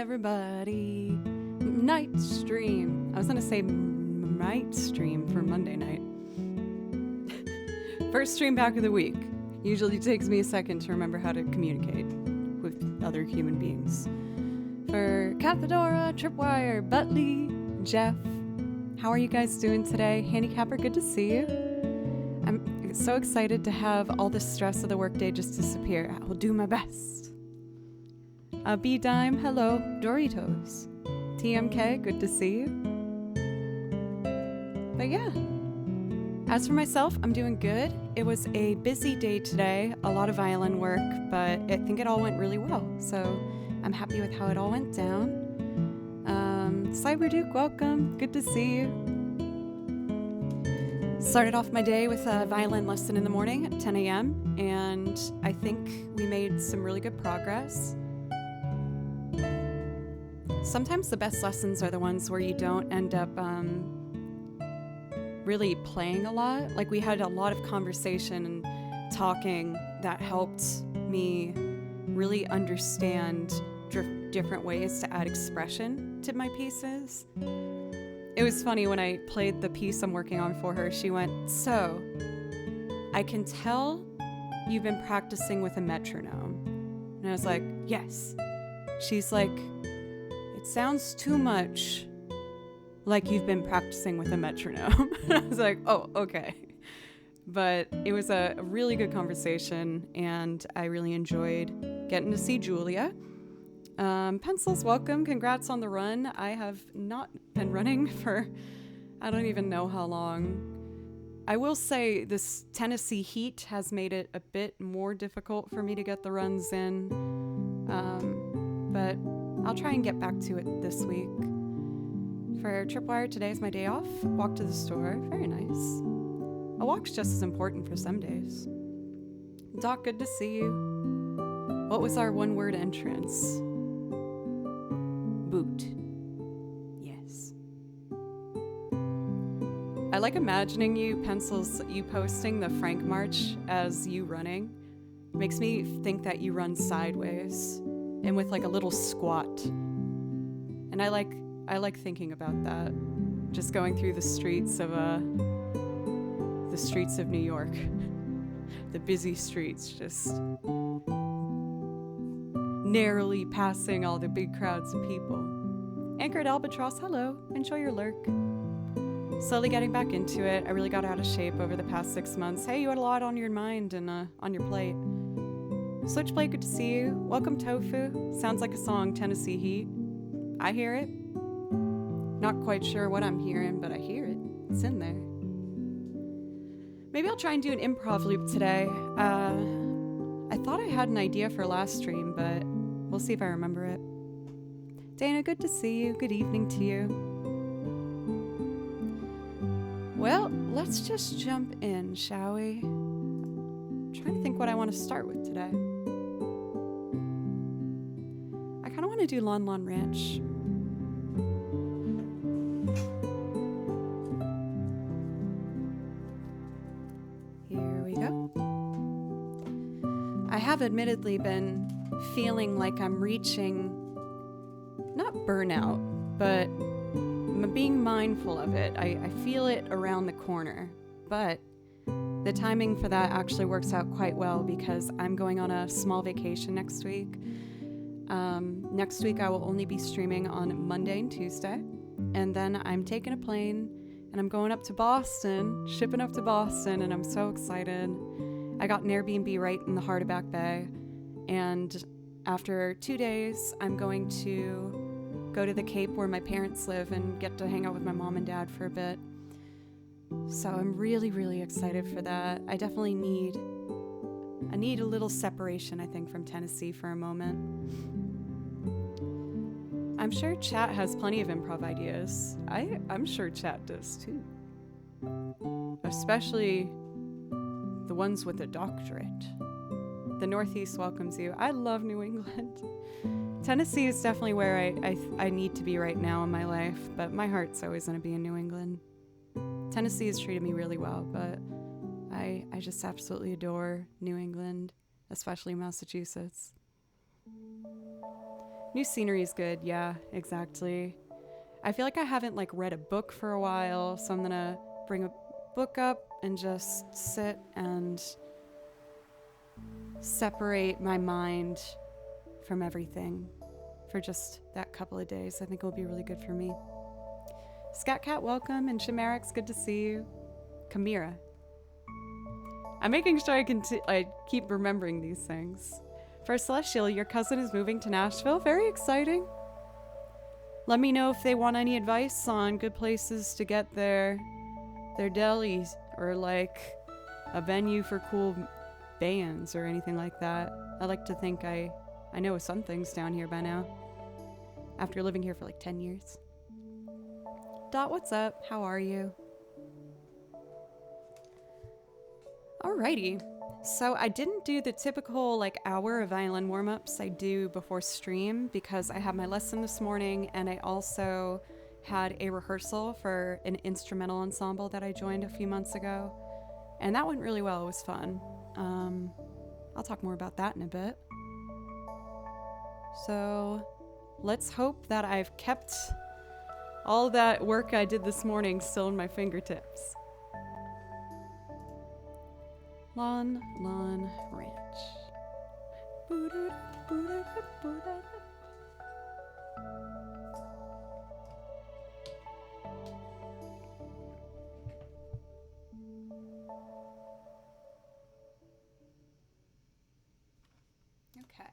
everybody. Night stream. I was going to say night stream for Monday night. First stream back of the week. Usually takes me a second to remember how to communicate with other human beings. For Cathedora, Tripwire, Butley, Jeff, how are you guys doing today? Handicapper, good to see you. I'm so excited to have all the stress of the workday just disappear. I will do my best. B-Dime, hello. Doritos. TMK, good to see you. But yeah. As for myself, I'm doing good. It was a busy day today, a lot of violin work, but I think it all went really well. So I'm happy with how it all went down. Cyberduke, welcome. Good to see you. Started off my day with a violin lesson in the morning at 10 a.m. and I think we made some really good progress. Sometimes the best lessons are the ones where you don't end up really playing a lot. Like we had a lot of conversation and talking that helped me really understand different ways to add expression to my pieces. It was funny when I played the piece I'm working on for her, she went, "So, I can tell you've been practicing with a metronome." And I was like, "Yes." She's like, "It sounds too much like you've been practicing with a metronome." I was like, "Oh, okay." But it was a really good conversation, and I really enjoyed getting to see Julia. Pencils, welcome. Congrats on the run. I have not been running for I don't even know how long. I will say this Tennessee heat has made it a bit more difficult for me to get the runs in. But I'll try and get back to it this week. For Tripwire, today is my day off. Walk to the store. Very nice. A walk's just as important for some days. Doc, good to see you. What was our one-word entrance? Boot. Yes. I like imagining you, Pencils, you posting the Frank March as you running. It makes me think that you run sideways and with like a little squat. And I like thinking about that. Just going through the streets of New York. The busy streets, just narrowly passing all the big crowds of people. Anchored Albatross, hello. Enjoy your lurk. Slowly getting back into it. I really got out of shape over the past 6 months. Hey, you had a lot on your mind and on your plate. Switchblade, good to see you. Welcome, Tofu. Sounds like a song, Tennessee Heat. I hear it. Not quite sure what I'm hearing, but I hear it. It's in there. Maybe I'll try and do an improv loop today. I thought I had an idea for last stream, but we'll see if I remember it. Dana, good to see you. Good evening to you. Well, let's just jump in, shall we? I'm trying to think what I want to start with today. I kind of want to do Lon Lon Ranch. Here we go. I have admittedly been feeling like I'm reaching, not burnout, but I'm being mindful of it. I feel it around the corner, but the timing for that actually works out quite well because I'm going on a small vacation next week. Next week I will only be streaming on Monday and Tuesday, and then I'm taking a plane and I'm going up to Boston, shipping up to Boston, and I'm so excited. I got an Airbnb right in the heart of Back Bay, and after 2 days, I'm going to go to the Cape where my parents live and get to hang out with my mom and dad for a bit. So I'm really, really excited for that. I definitely need a little separation, I think, from Tennessee for a moment. I'm sure chat has plenty of improv ideas. I'm sure chat does too. Especially the ones with a doctorate. The Northeast welcomes you. I love New England. Tennessee is definitely where I need to be right now in my life, but my heart's always going to be in New England. Tennessee has treated me really well, but I just absolutely adore New England, especially Massachusetts. New scenery is good. Yeah, exactly. I feel like I haven't like read a book for a while, so I'm gonna bring a book up and just sit and separate my mind from everything for just that couple of days. I think it will be really good for me. Scat Cat, welcome, and Chimerix, good to see you. Kamira. I'm making sure I keep remembering these things. For Celestial, your cousin is moving to Nashville. Very exciting. Let me know if they want any advice on good places to get their delis or like a venue for cool bands or anything like that. I like to think I know some things down here by now. After living here for like 10 years. Dot, what's up? How are you? Alrighty. So I didn't do the typical like hour of violin warm-ups I do before stream because I had my lesson this morning and I also had a rehearsal for an instrumental ensemble that I joined a few months ago. And that went really well. It was fun. I'll talk more about that in a bit. So let's hope that I've kept all that work I did this morning still in my fingertips. Lon Ranch. Okay.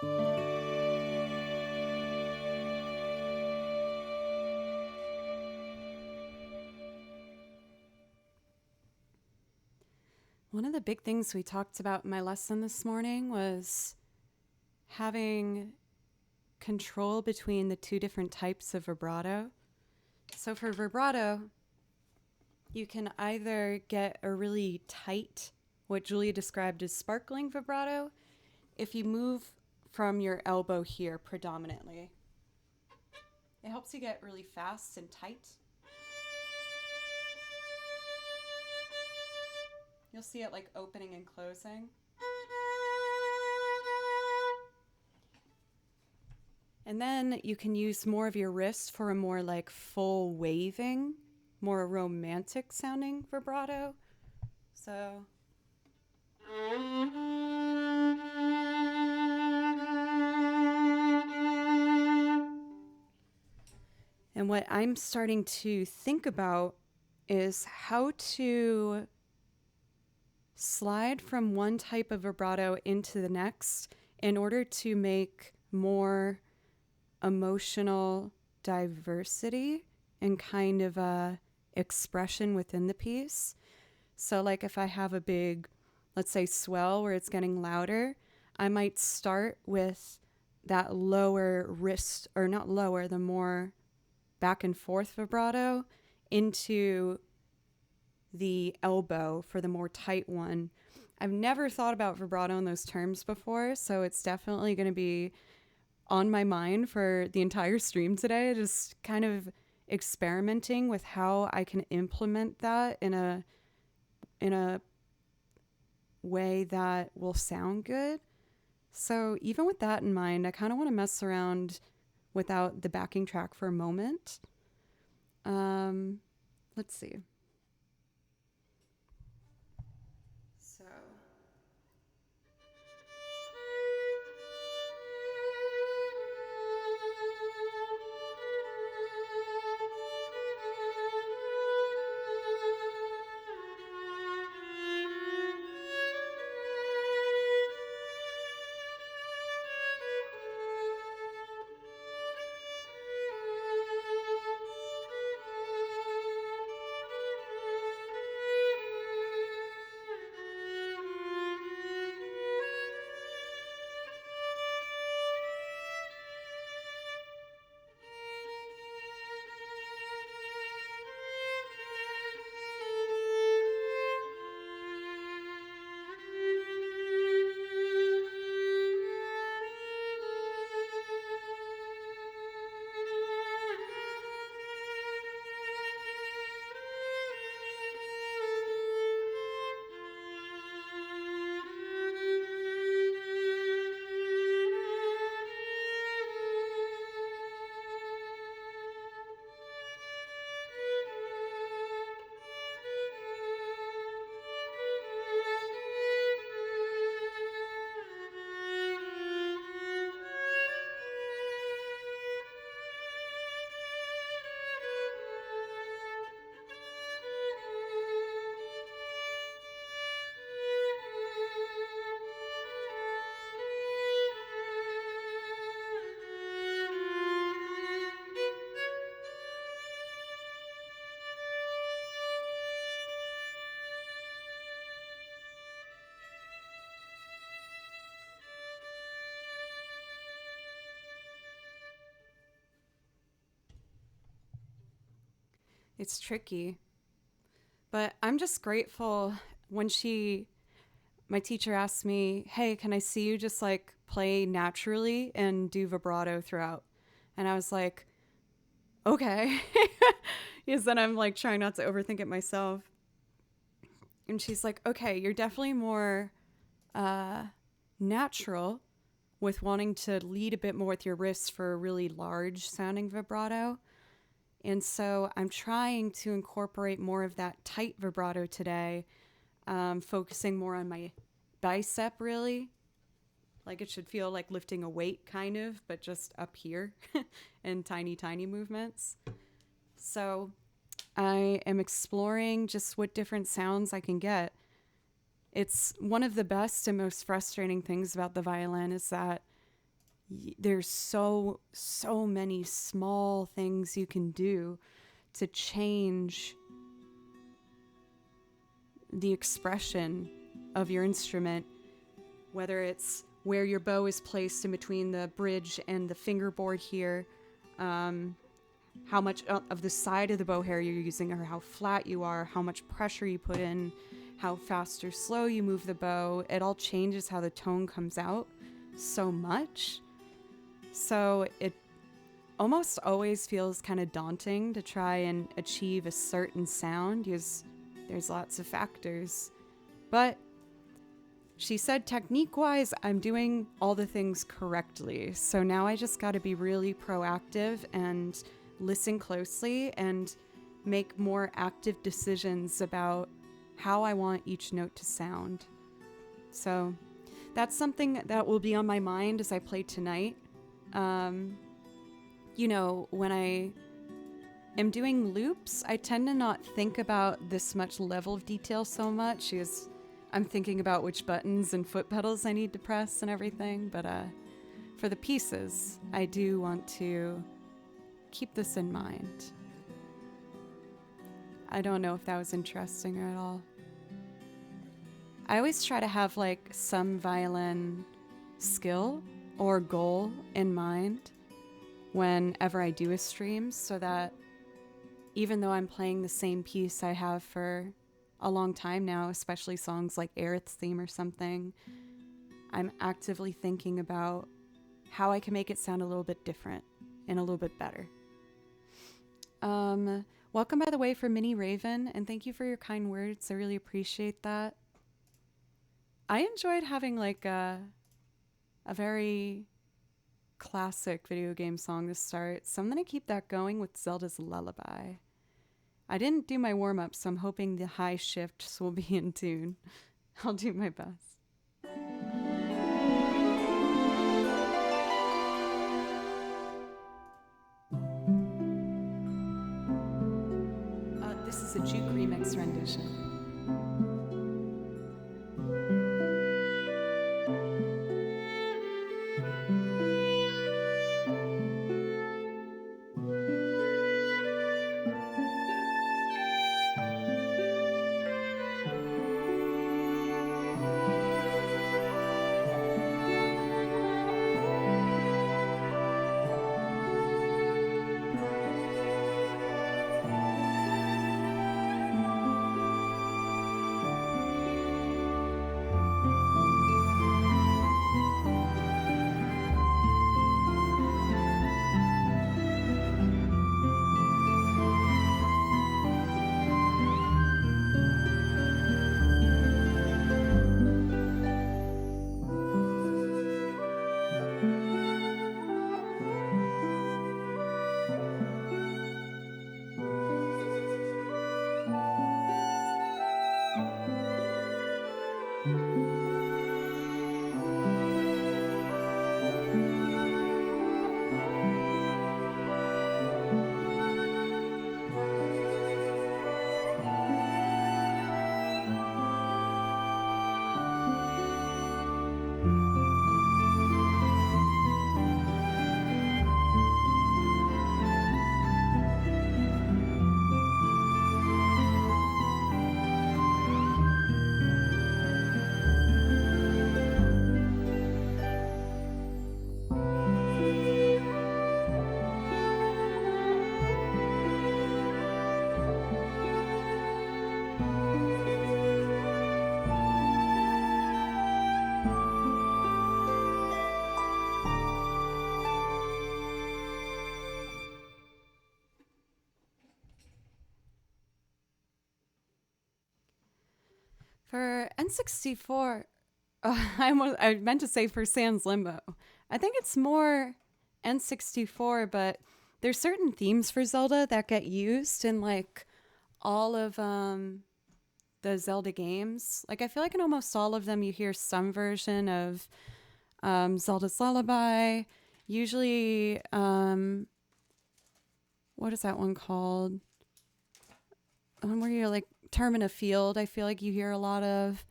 One of the big things we talked about in my lesson this morning was having control between the two different types of vibrato. So for vibrato, you can either get a really tight, what Julia described as sparkling vibrato, if you move from your elbow here predominantly. It helps you get really fast and tight. You'll see it like opening and closing. And then you can use more of your wrist for a more like full waving, more romantic sounding vibrato. So. And what I'm starting to think about is how to slide from one type of vibrato into the next in order to make more emotional diversity and kind of a expression within the piece. So like if I have a big, let's say swell where it's getting louder, I might start with that lower wrist, or not lower, the more back and forth vibrato into the elbow for the more tight one. I've never thought about vibrato in those terms before, so it's definitely going to be on my mind for the entire stream today, just kind of experimenting with how I can implement that in a way that will sound good. So even with that in mind, I kind of want to mess around without the backing track for a moment. Let's see. So. It's tricky, but I'm just grateful when my teacher asked me, hey, can I see you just like play naturally and do vibrato throughout? And I was like, okay. Because then I'm like trying not to overthink it myself. And she's like, okay, you're definitely more natural with wanting to lead a bit more with your wrists for a really large sounding vibrato. And so I'm trying to incorporate more of that tight vibrato today, focusing more on my bicep, really. Like it should feel like lifting a weight kind of, but just up here in tiny, tiny movements. So I am exploring just what different sounds I can get. It's one of the best and most frustrating things about the violin is that there's so many small things you can do to change the expression of your instrument, whether it's where your bow is placed in between the bridge and the fingerboard here, how much of the side of the bow hair you're using, or how flat you are, how much pressure you put in, how fast or slow you move the bow. It all changes how the tone comes out so much. So it almost always feels kind of daunting to try and achieve a certain sound because there's lots of factors. But she said technique-wise, I'm doing all the things correctly. So now I just got to be really proactive and listen closely and make more active decisions about how I want each note to sound. So that's something that will be on my mind as I play tonight. When I am doing loops, I tend to not think about this much level of detail so much because I'm thinking about which buttons and foot pedals I need to press and everything. But for the pieces, I do want to keep this in mind. I don't know if that was interesting at all. I always try to have like some violin skill or goal in mind whenever I do a stream, so that even though I'm playing the same piece I have for a long time now, especially songs like Aerith's theme or something, I'm actively thinking about how I can make it sound a little bit different and a little bit better. Welcome, by the way, for Minnie Raven, and thank you for your kind words. I really appreciate that. I enjoyed having like a very classic video game song to start, so I'm going to keep that going with Zelda's Lullaby. I didn't do my warm-up, so I'm hoping the high shifts will be in tune. I'll do my best. This is a Juke remix rendition. For N64, I meant to say for Sans Limbo. I think it's more N64, but there's certain themes for Zelda that get used in like all of the Zelda games. Like I feel like in almost all of them you hear some version of Zelda's Lullaby. Usually, what is that one called? One where you're like Termina Field, I feel like you hear a lot of.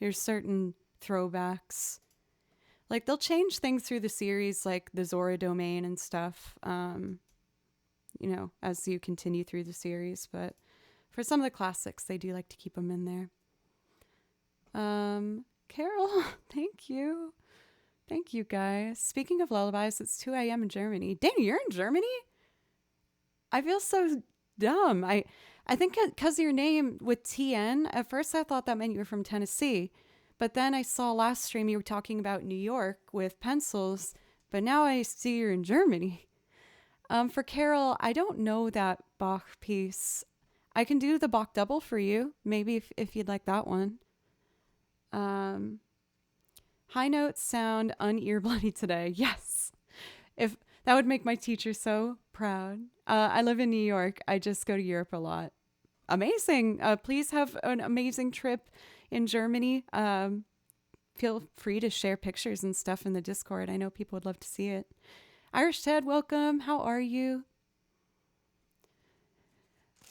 There's certain throwbacks. Like they'll change things through the series, like the Zora domain and stuff, as you continue through the series. But for some of the classics, they do like to keep them in there. Carol, thank you. Thank you, guys. Speaking of lullabies, it's 2 a.m. in Germany. Danny, you're in Germany? I feel so dumb. I think because your name with TN, at first I thought that meant you were from Tennessee. But then I saw last stream you were talking about New York with pencils. But now I see you're in Germany. For Carol, I don't know that Bach piece. I can do the Bach double for you, maybe if you'd like that one. High notes sound un-ear-bloody today. Yes. If that would make my teacher so proud. I live in New York. I just go to Europe a lot. Amazing. Please have an amazing trip in Germany. Feel free to share pictures and stuff in the Discord. I know people would love to see it. Irish Ted, welcome. How are you?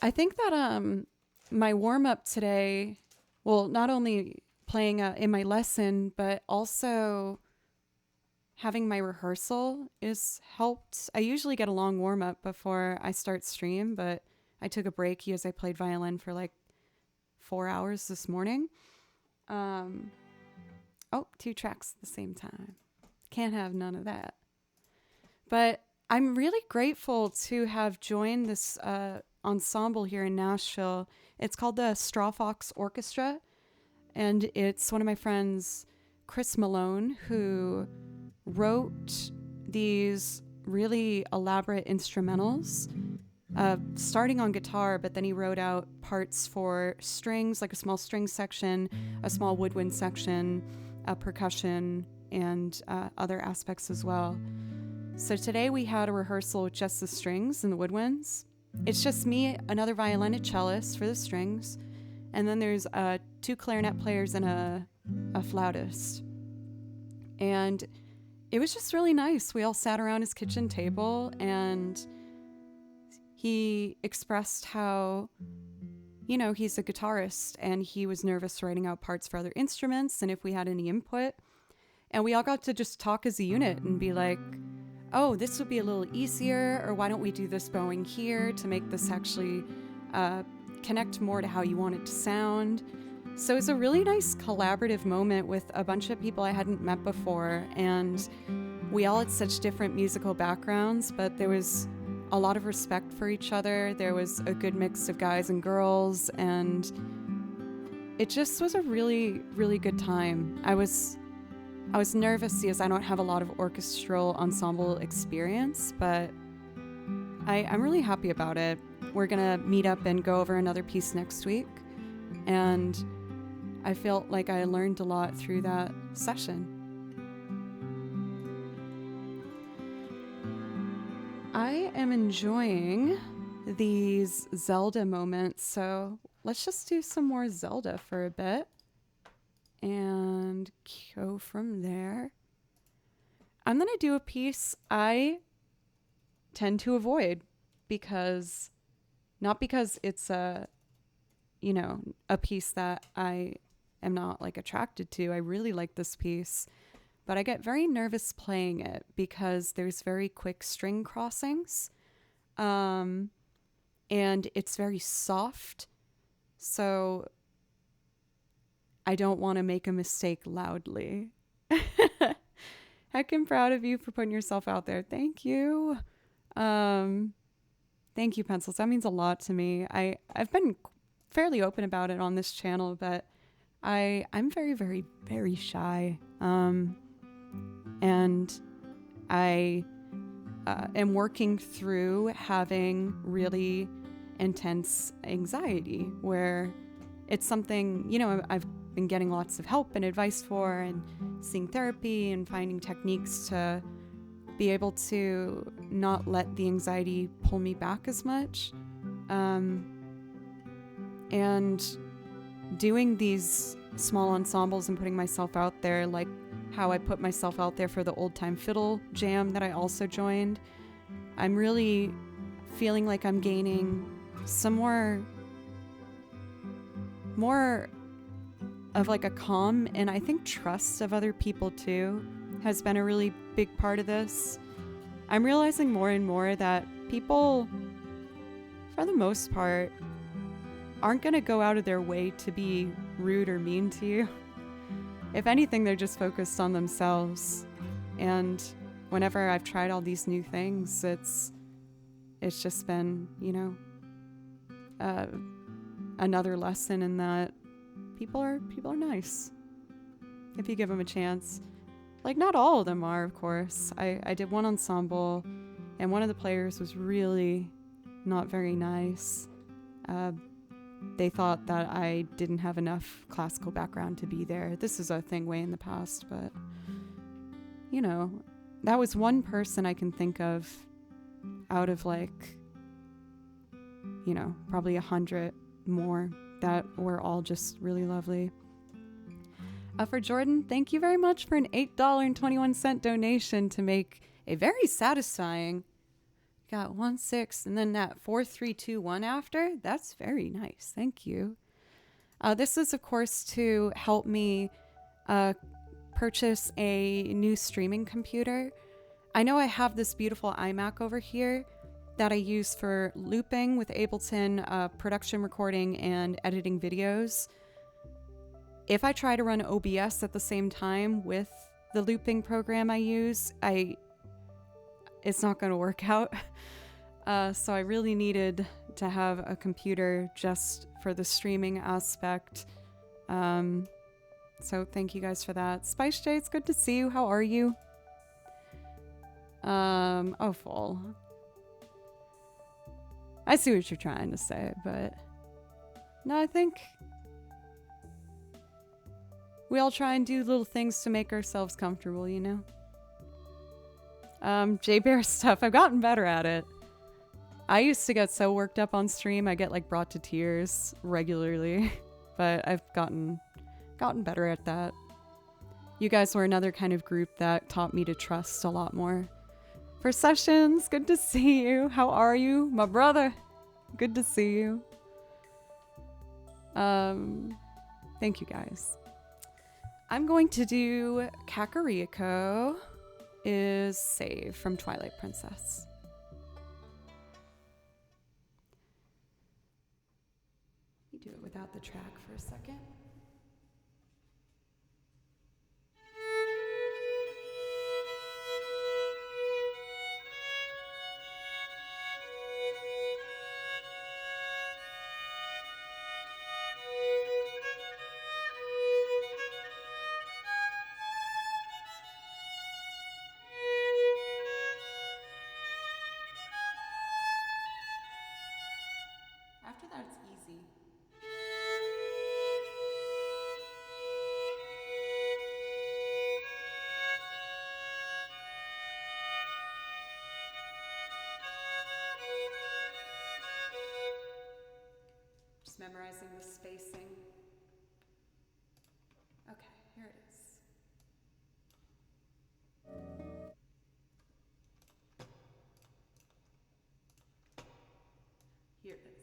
I think that my warm-up today, well, not only playing in my lesson, but also having my rehearsal is helped. I usually get a long warm-up before I start stream, but I took a break because I played violin for like 4 hours this morning. 2 tracks at the same time. Can't have none of that. But I'm really grateful to have joined this ensemble here in Nashville. It's called the Straw Fox Orchestra. And it's one of my friends, Chris Malone, who wrote these really elaborate instrumentals, starting on guitar, but then he wrote out parts for strings, like a small string section, a small woodwind section, percussion, and other aspects as well. So today we had a rehearsal with just the strings and the woodwinds. It's just me, another violin and cellist for the strings, and then there's 2 clarinet players and a flautist. And it was just really nice. We all sat around his kitchen table, and he expressed how, he's a guitarist, and he was nervous writing out parts for other instruments, and if we had any input. And we all got to just talk as a unit and be like, oh, this would be a little easier, or why don't we do this bowing here to make this actually connect more to how you want it to sound. So it's a really nice collaborative moment with a bunch of people I hadn't met before, and we all had such different musical backgrounds, but there was a lot of respect for each other. There was a good mix of guys and girls, and it just was a really, really good time. I was nervous because I don't have a lot of orchestral ensemble experience, but I'm really happy about it. We're gonna meet up and go over another piece next week, and I felt like I learned a lot through that session. I am enjoying these Zelda moments, so let's just do some more Zelda for a bit and go from there. I'm gonna do a piece I tend to avoid not because it's a piece that I am not like attracted to. I really like this piece, but I get very nervous playing it because there's very quick string crossings, and it's very soft, so I don't want to make a mistake loudly. Heck, I'm proud of you for putting yourself out there. Thank you. Thank you, Pencils. That means a lot to me. I've been fairly open about it on this channel, but I'm very, very, very shy. And I am working through having really intense anxiety where it's something, I've been getting lots of help and advice for, and seeing therapy and finding techniques to be able to not let the anxiety pull me back as much. And doing these small ensembles and putting myself out there, like how I put myself out there for the Old Time Fiddle Jam that I also joined, I'm really feeling like I'm gaining some more of like a calm and I think trust of other people too. has been a really big part of this. I'm realizing more and more that people, for the most part, aren't going to go out of their way to be rude or mean to you. If anything, they're just focused on themselves. And whenever I've tried all these new things, it's just been, another lesson in that people are nice if you give them a chance. Like, not all of them are, of course. I did one ensemble, and one of the players was really not very nice. They thought that I didn't have enough classical background to be there. This is a thing way in the past, but, that was one person I can think of out of, probably 100 more that were all just really lovely. For Jordan, thank you very much for an $8.21 donation to make a very satisfying. Got 1 6 and then that 4 3 2 1 after. That's very nice. Thank you. This is, of course, to help me purchase a new streaming computer. I know I have this beautiful iMac over here that I use for looping with Ableton, production recording, and editing videos. If I try to run OBS at the same time with the looping program I use, it's not going to work out. So I really needed to have a computer just for the streaming aspect. So thank you guys for that. Spice J, it's good to see you. How are you? Full. I see what you're trying to say, but no, I think we all try and do little things to make ourselves comfortable, J-Bear stuff, I've gotten better at it. I used to get so worked up on stream, I get brought to tears regularly, but I've gotten better at that. You guys were another kind of group that taught me to trust a lot more. For Sessions, good to see you. How are you, my brother? Good to see you. Thank you guys. I'm going to do Kakariko is Save from Twilight Princess. Let me do it without the track for a second. After that, it's easy. Just memorizing the spacing. Okay, here it is. Here it is.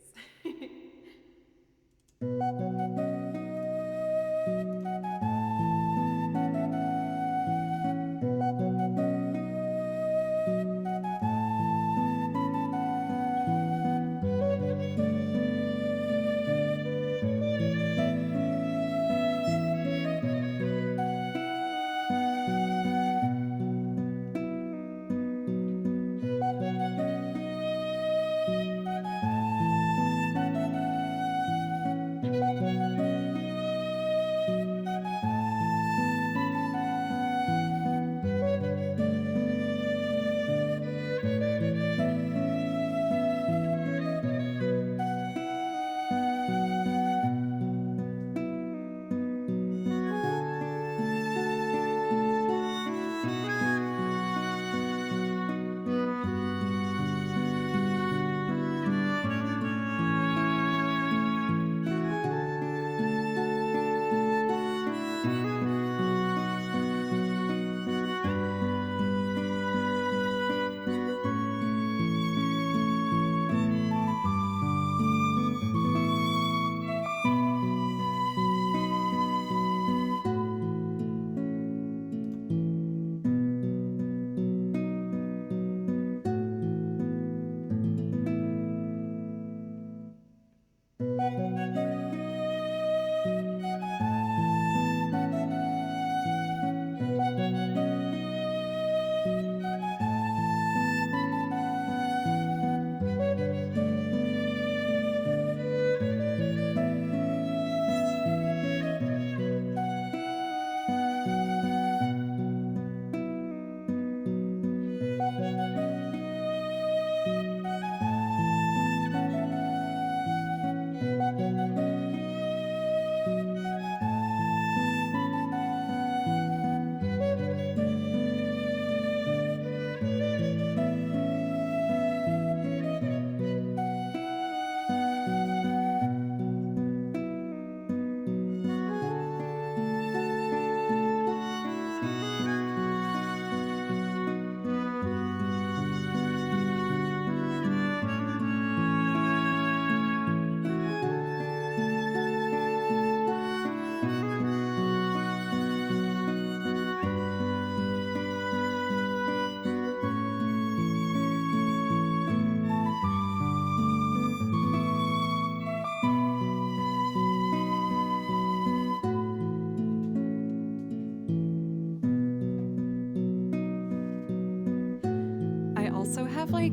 also have like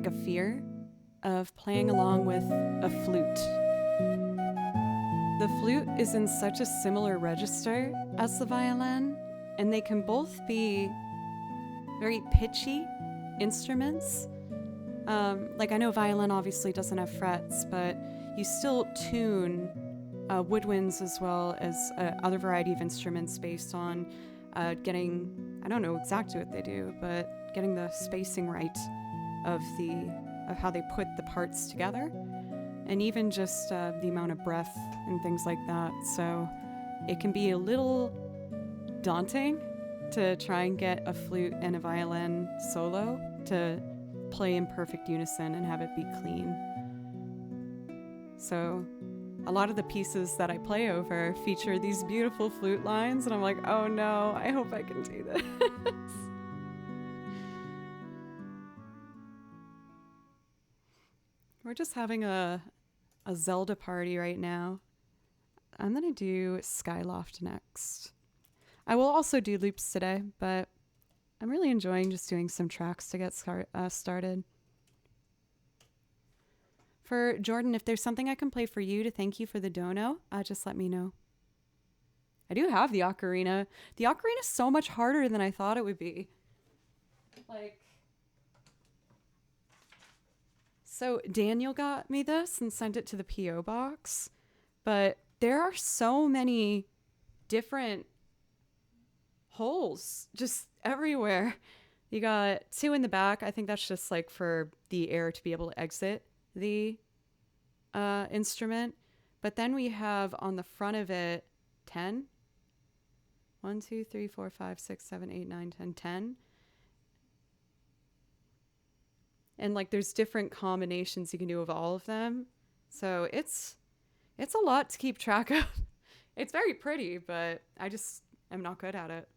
a fear of playing along with a flute. The flute is in such a similar register as the violin, and they can both be very pitchy instruments. Like I know violin obviously doesn't have frets, but you still tune woodwinds as well as other variety of instruments based on getting, I don't know exactly what they do, but getting the spacing right of how they put the parts together, and even just the amount of breath and things like that. So it can be a little daunting to try and get a flute and a violin solo to play in perfect unison and have it be clean. So a lot of the pieces that I play over feature these beautiful flute lines, and I'm like, oh no, I hope I can do this. We're just having a Zelda party right now. I'm gonna do Skyloft next. I will also do loops today, but I'm really enjoying just doing some tracks to get started. For Jordan, if there's something I can play for you to thank you for the dono, just let me know. I do have the ocarina. The ocarina is so much harder than I thought it would be. So Daniel got me this and sent it to the P.O. box, but there are so many different holes just everywhere. You got 2 in the back. I think that's just like for the air to be able to exit the instrument. But then we have on the front of it 10. 1, 2, 3, 4, 5, 6, 7, 8, 9, 10, 10. And like there's different combinations you can do of all of them. So it's a lot to keep track of. It's very pretty, but I just am not good at it.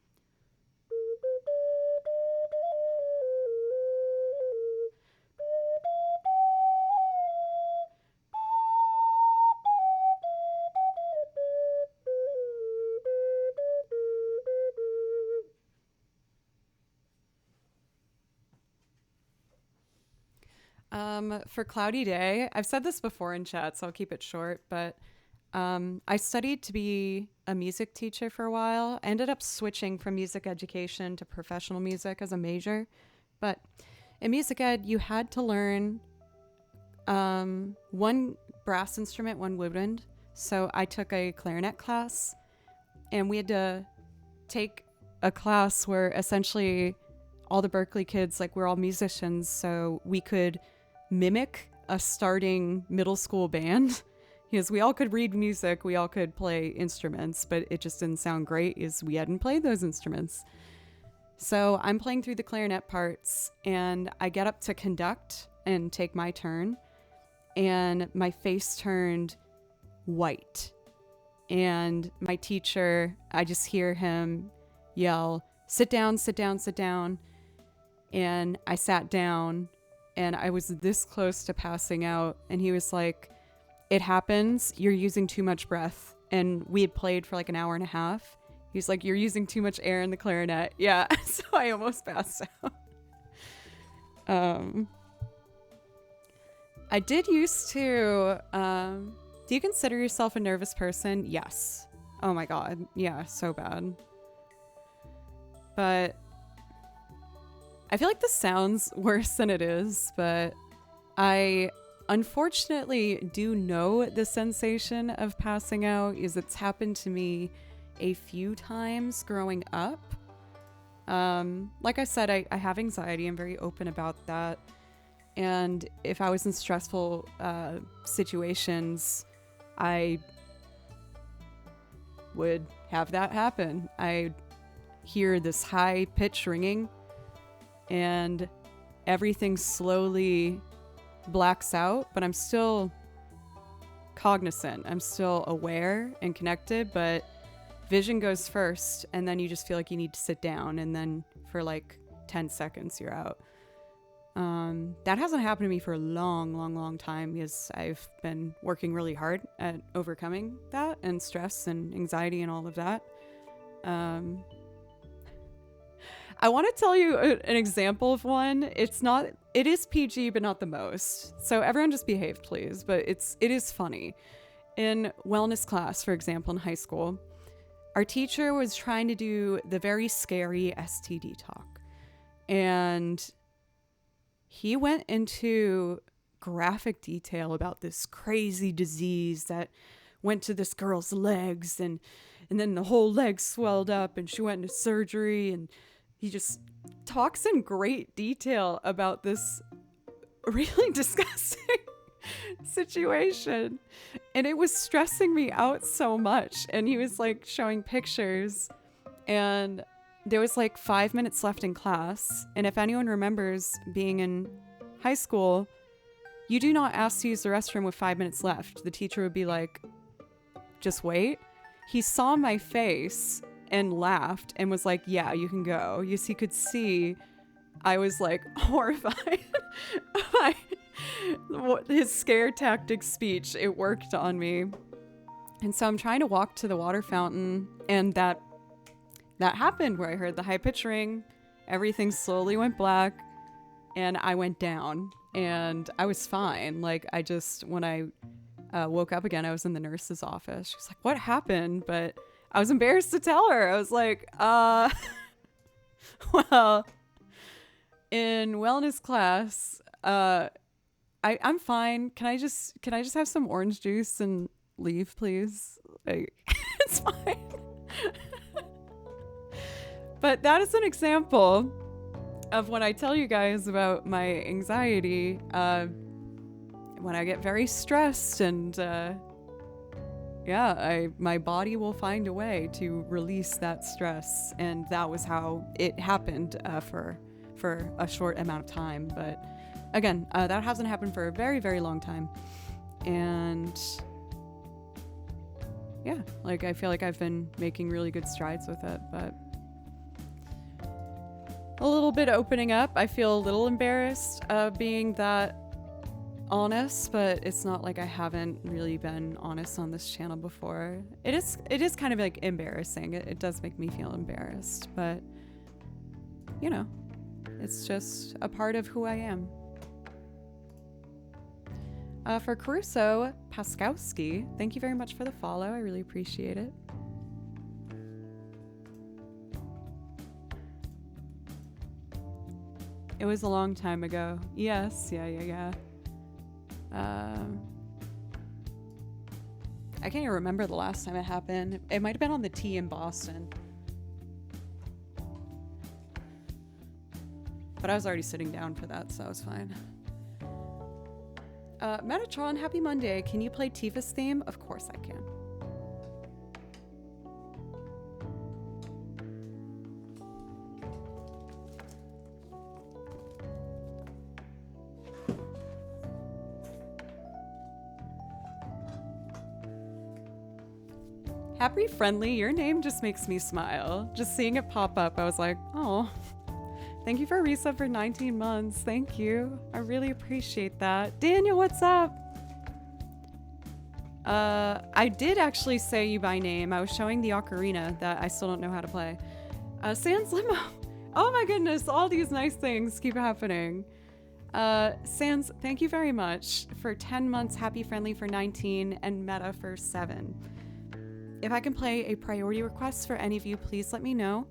For Cloudy Day, I've said this before in chat, so I'll keep it short, but I studied to be a music teacher for a while. I ended up switching from music education to professional music as a major. But in music ed, you had to learn one brass instrument, one woodwind. So I took a clarinet class, and we had to take a class where essentially all the Berkeley kids, like we're all musicians, so we could mimic a starting middle school band. Because we all could read music, we all could play instruments, but it just didn't sound great as we hadn't played those instruments. So I'm playing through the clarinet parts, and I get up to conduct and take my turn, and my face turned white. And my teacher, I just hear him yell, "Sit down, sit down, sit down." And I sat down, and I was this close to passing out, and he was like, "It happens, you're using too much breath." And we had played for like an hour and a half. He's like, "You're using too much air in the clarinet." Yeah, so I almost passed out. I did used to, do you consider yourself a nervous person? Yes. Oh my God. Yeah, so bad. But I feel like this sounds worse than it is, but I unfortunately do know the sensation of passing out, is it's happened to me a few times growing up. Like I said, I have anxiety. I'm very open about that. And if I was in stressful situations, I would have that happen. I hear this high pitch ringing, and everything slowly blacks out, but I'm still cognizant. I'm still aware and connected, but vision goes first, and then you just feel like you need to sit down, and then for like 10 seconds you're out. That hasn't happened to me for a long time, because I've been working really hard at overcoming that, and stress and anxiety and all of that. I want to tell you an example of one. It is PG, but not the most. So everyone just behave, please. But it is funny. In wellness class, for example, in high school, our teacher was trying to do the very scary STD talk. And he went into graphic detail about this crazy disease that went to this girl's legs, and then the whole leg swelled up and she went into surgery, and he just talks in great detail about this really disgusting situation. And it was stressing me out so much. And he was like showing pictures, and there was like 5 minutes left in class. And if anyone remembers being in high school, you do not ask to use the restroom with 5 minutes left. The teacher would be like, just wait. He saw my face and laughed and was like, yeah, you can go. Yes, he could see I was like horrified by his scare tactic speech. It worked on me. And so I'm trying to walk to the water fountain, and that happened where I heard the high pitch ring. Everything slowly went black, and I went down, and I was fine. Like, when I woke up again, I was in the nurse's office. She was like, what happened? But I was embarrassed to tell her. I was like, well, in wellness class, I'm fine. Can I just have some orange juice and leave, please? Like, it's fine. But that is an example of when I tell you guys about my anxiety, when I get very stressed, and my body will find a way to release that stress. And that was how it happened for a short amount of time. But again, that hasn't happened for a very, very long time. And yeah, like, I feel like I've been making really good strides with it, but a little bit opening up. I feel a little embarrassed being that honest, but it's not like I haven't really been honest on this channel before. It is kind of like embarrassing. It does make me feel embarrassed, but you know, it's just a part of who I am. For Caruso Paskowski, thank you very much for the follow. I really appreciate it. It was a long time ago. Yes, yeah. I can't even remember the last time it happened. It might have been on the T in Boston. But I was already sitting down for that, so it was fine. Metatron, happy Monday. Can you play Tifa's theme? Of course I can. Happy Friendly, your name just makes me smile. Just seeing it pop up, I was like, oh, thank you for a resub for 19 months. Thank you. I really appreciate that. Daniel, what's up? I did actually say you by name. I was showing the ocarina that I still don't know how to play. Sans Limo. Oh my goodness, all these nice things keep happening. Sans, thank you very much for 10 months, Happy Friendly for 19, and Meta for 7. If I can play a priority request for any of you, please let me know.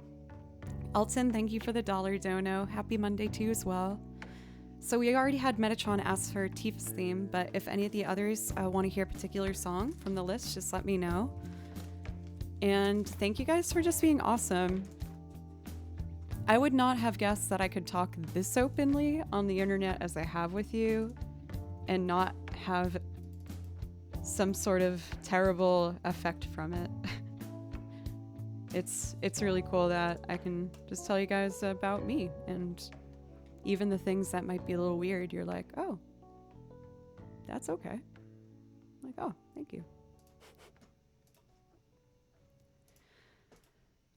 Alton, thank you for the $1 dono. Happy Monday to you as well. So we already had Metatron ask for Tifa's theme, but if any of the others want to hear a particular song from the list, just let me know. And thank you guys for just being awesome. I would not have guessed that I could talk this openly on the internet as I have with you and not have some sort of terrible effect from it. It's really cool that I can just tell you guys about me, and even the things that might be a little weird, you're like, oh, that's okay. I'm like, oh, thank you.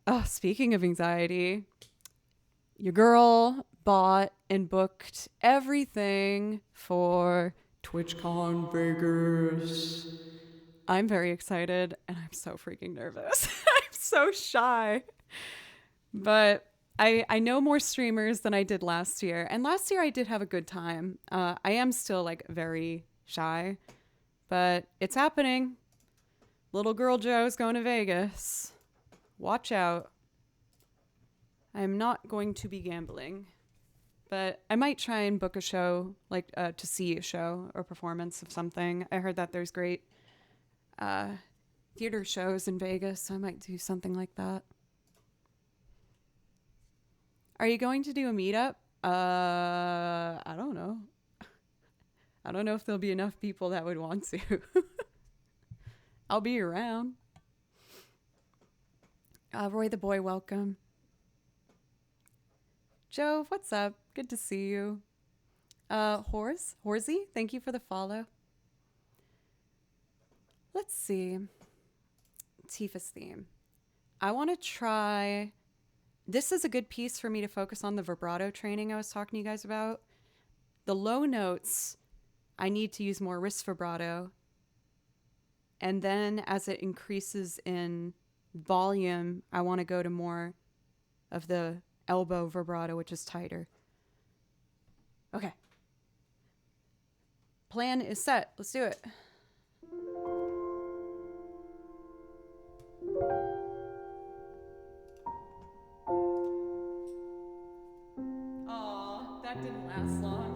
Oh, speaking of anxiety, your girl bought and booked everything for TwitchCon Vegas. I'm very excited, and I'm so freaking nervous. I'm so shy. But I know more streamers than I did last year, and last year I did have a good time. I am still like very shy, but it's happening. Little girl Joe's going to Vegas. Watch out. I am not going to be gambling, but I might try and book a show, like to see a show or performance of something. I heard that there's great uh, theater shows in Vegas, so I might do something like that. Are you going to do a meetup? I don't know. I don't know if there'll be enough people that would want to. I'll be around. Roy the boy, welcome. Joe, what's up? Good to see you. Horsey, thank you for the follow. Let's see. Tifa's theme. I want to try. This is a good piece for me to focus on the vibrato training I was talking to you guys about. The low notes, I need to use more wrist vibrato. And then as it increases in volume, I want to go to more of the elbow vibrato, which is tighter. Okay. Plan is set. Let's do it. Aw, that didn't last long.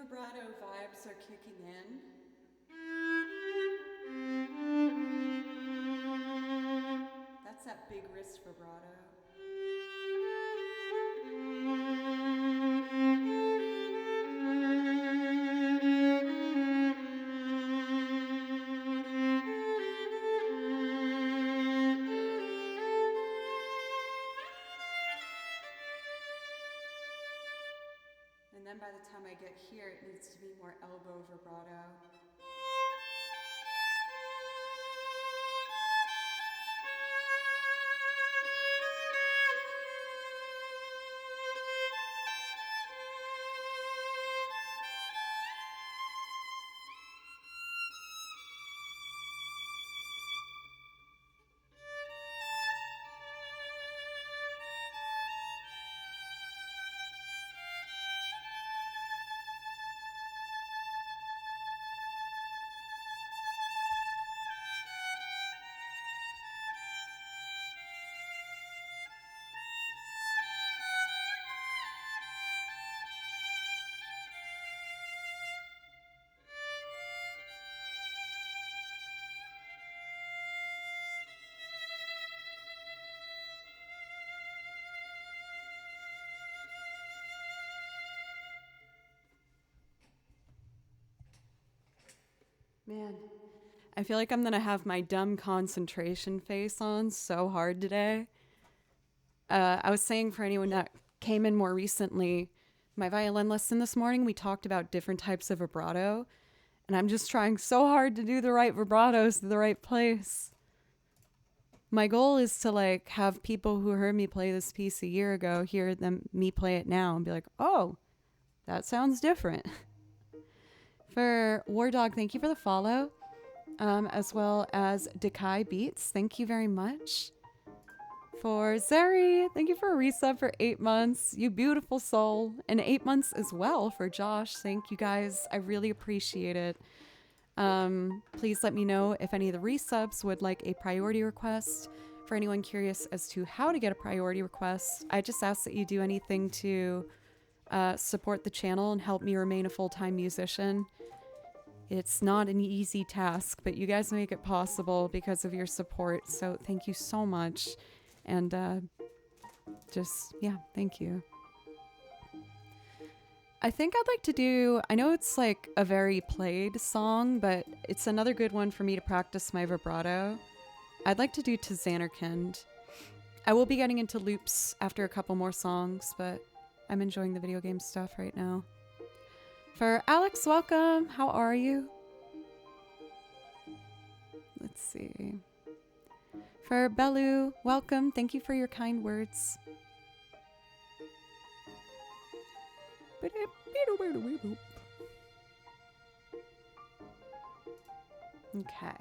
vibrato vibes are kicking in. That's that big wrist vibrato. And then by the time I get here, it needs to be more elbow vibrato. Man, I feel like I'm gonna have my dumb concentration face on so hard today. I was saying for anyone that came in more recently, my violin lesson this morning, we talked about different types of vibrato, and I'm just trying so hard to do the right vibratos to the right place. My goal is to like have people who heard me play this piece a year ago hear me play it now and be like, oh, that sounds different. For War Dog, thank you for the follow, as well as Dekai Beats. Thank you very much. For Zeri, thank you for a resub for 8 months. You beautiful soul. And 8 months as well for Josh. Thank you guys. I really appreciate it. Please let me know if any of the resubs would like a priority request. For anyone curious as to how to get a priority request, I just ask that you do anything to support the channel and help me remain a full-time musician. It's not an easy task, but you guys make it possible because of your support. So thank you so much. And yeah, thank you. I think I'd like to do, I know it's like a very played song, but it's another good one for me to practice my vibrato. I'd like to do To Xanarkand. I will be getting into loops after a couple more songs, but I'm enjoying the video game stuff right now. For Alex, welcome. How are you? Let's see. For Belu, welcome. Thank you for your kind words. Okay.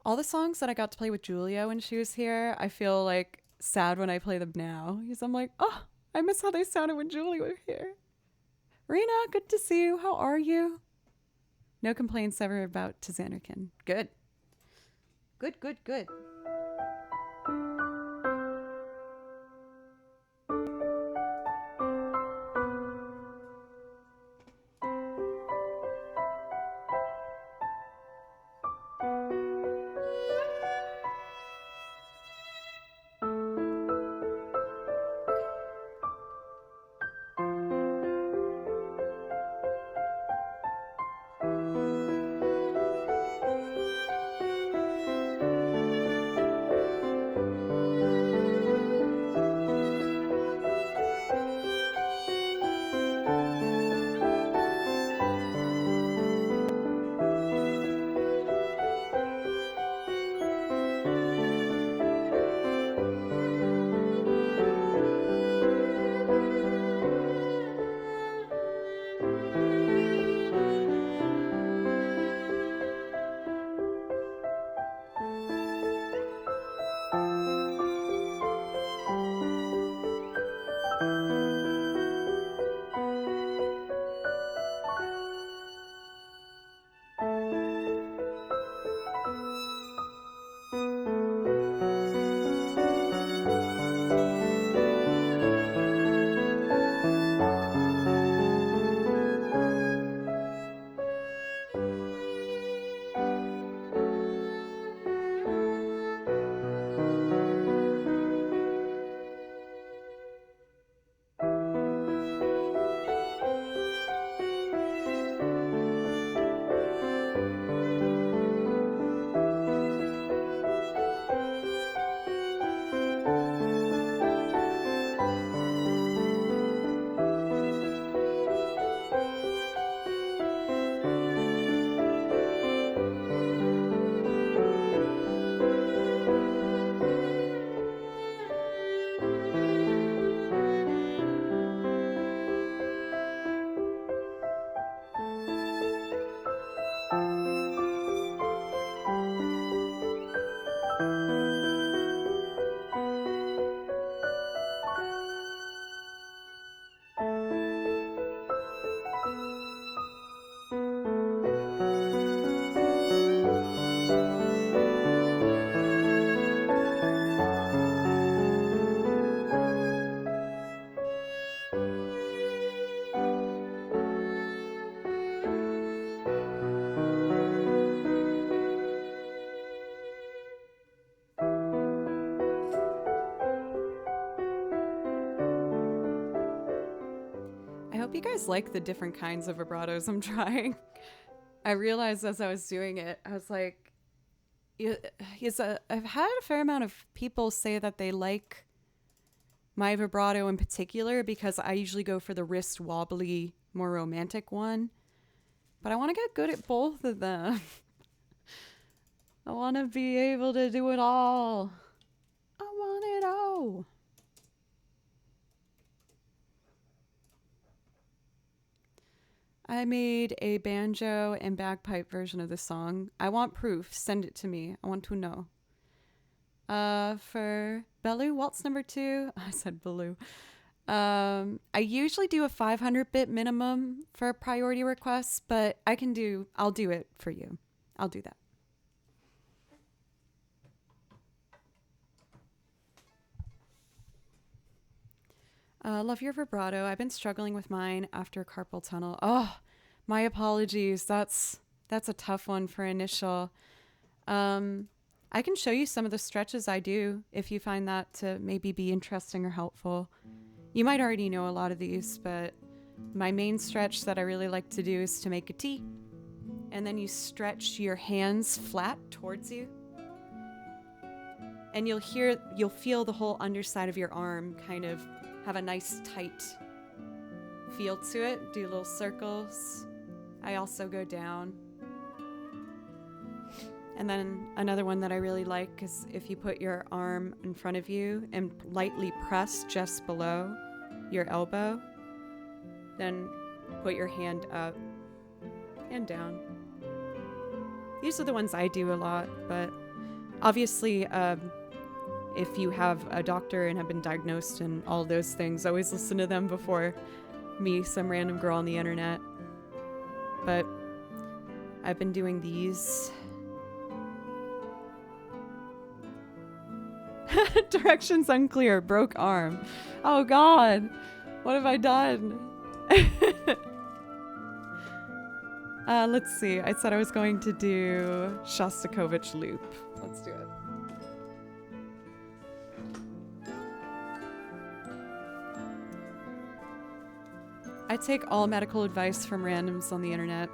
All the songs that I got to play with Julia when she was here, I feel like sad when I play them now. Because I'm like, oh, I miss how they sounded when Julia was here. Rena, good to see you. How are you? No complaints ever about To Xanarkand. Good. Good, good, good. guys like the different kinds of vibratos I'm trying. I realized as I was doing it, I was like, I've had a fair amount of people say that they like my vibrato in particular because I usually go for the wrist wobbly, more romantic one. But I want to get good at both of them. I want to be able to do it all. I want it all. I made a banjo and bagpipe version of the song. I want proof. Send it to me. I want to know. For Bellu, waltz number 2. I said Bellu. I usually do a 500-bit minimum for priority requests, but I'll do it for you. I'll do that. Love your vibrato. I've been struggling with mine after carpal tunnel. Oh, my apologies. That's a tough one for initial. I can show you some of the stretches I do if you find that to maybe be interesting or helpful. You might already know a lot of these, but my main stretch that I really like to do is to make a T. And then you stretch your hands flat towards you. And you'll feel the whole underside of your arm kind of have a nice tight feel to it. Do little circles. I also go down. And then another one that I really like is if you put your arm in front of you and lightly press just below your elbow, then put your hand up and down. These are the ones I do a lot, but obviously, if you have a doctor and have been diagnosed and all those things, always listen to them before me, some random girl on the internet. But I've been doing these. Directions unclear. Broke arm. Oh God. What have I done? Let's see. I said I was going to do Shostakovich loop. Let's do it. I take all medical advice from randoms on the internet.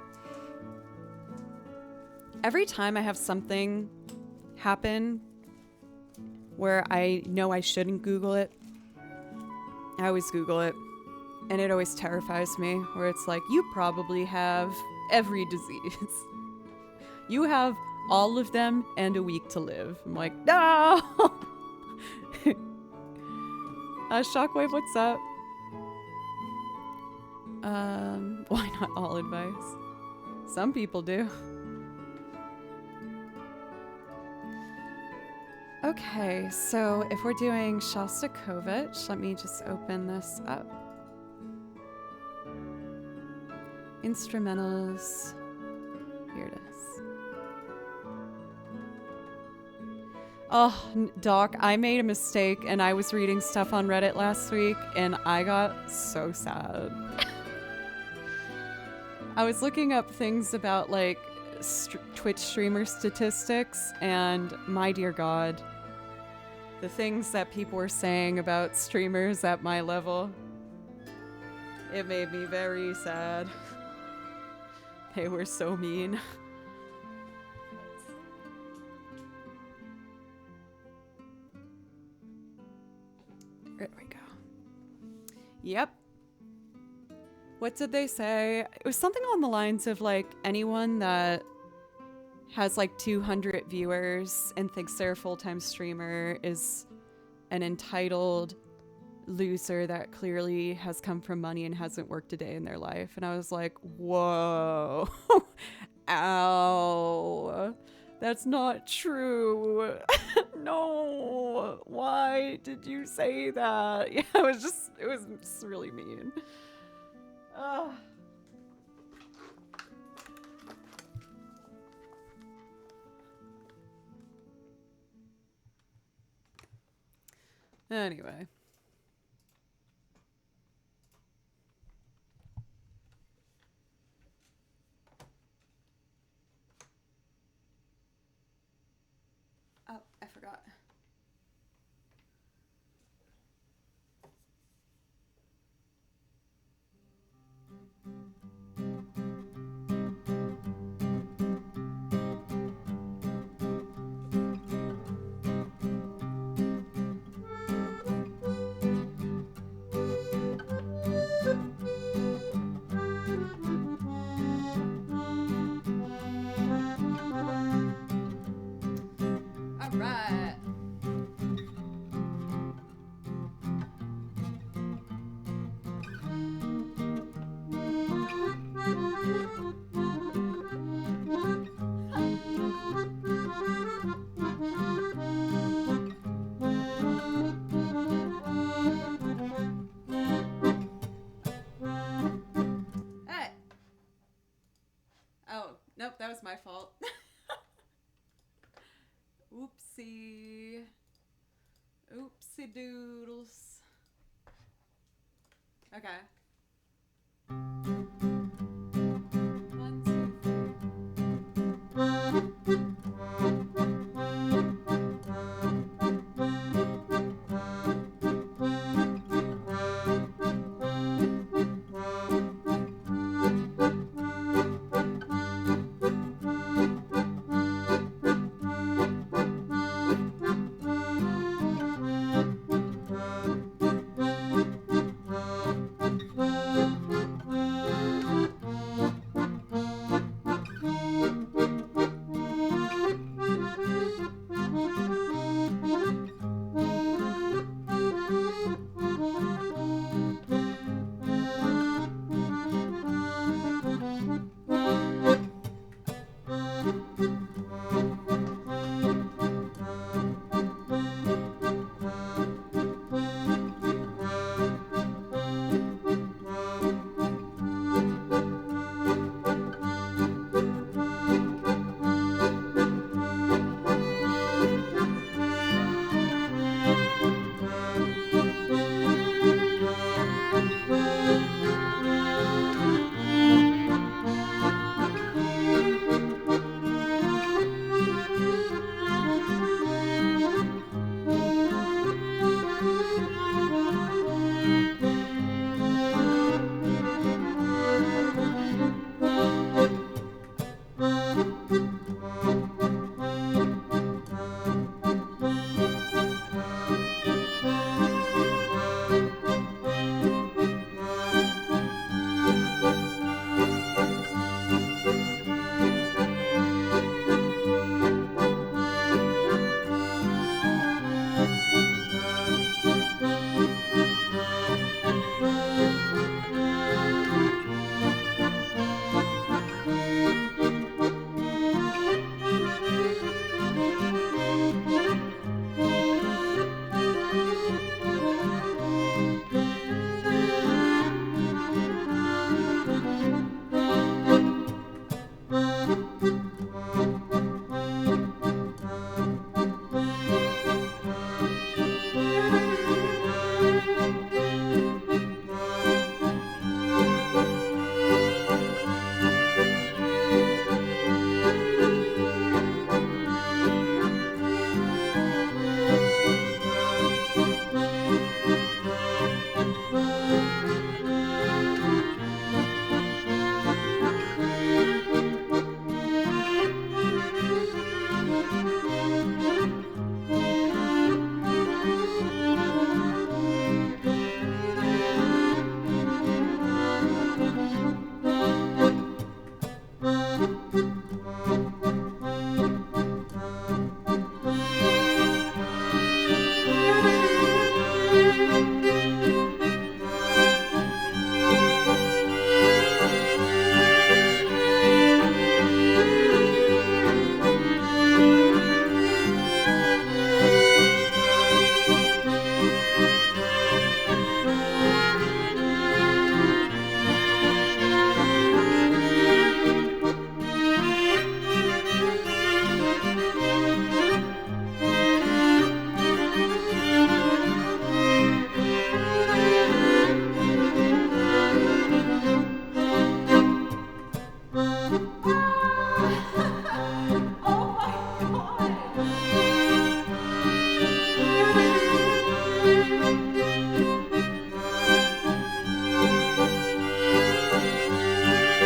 Every time I have something happen where I know I shouldn't Google it, I always Google it. And it always terrifies me, where it's like, you probably have every disease. You have all of them and a week to live. I'm like, no! Shockwave, what's up? Why not all advice? Some people do. Okay, so if we're doing Shostakovich, let me just open this up. Instrumentals. Here it is. Oh, Doc, I made a mistake and I was reading stuff on Reddit last week and I got so sad. I was looking up things about like Twitch streamer statistics, and my dear God, the things that people were saying about streamers at my level, it made me very sad. They were so mean. There we go. Yep. What did they say? It was something along the lines of like anyone that has like 200 viewers and thinks they're a full-time streamer is an entitled loser that clearly has come from money and hasn't worked a day in their life. And I was like, whoa. Ow. That's not true. No. Why did you say that? Yeah, it was just really mean. Anyway. Oh, I forgot. Nope, that was my fault. Oopsie. Oopsie doodles. Okay.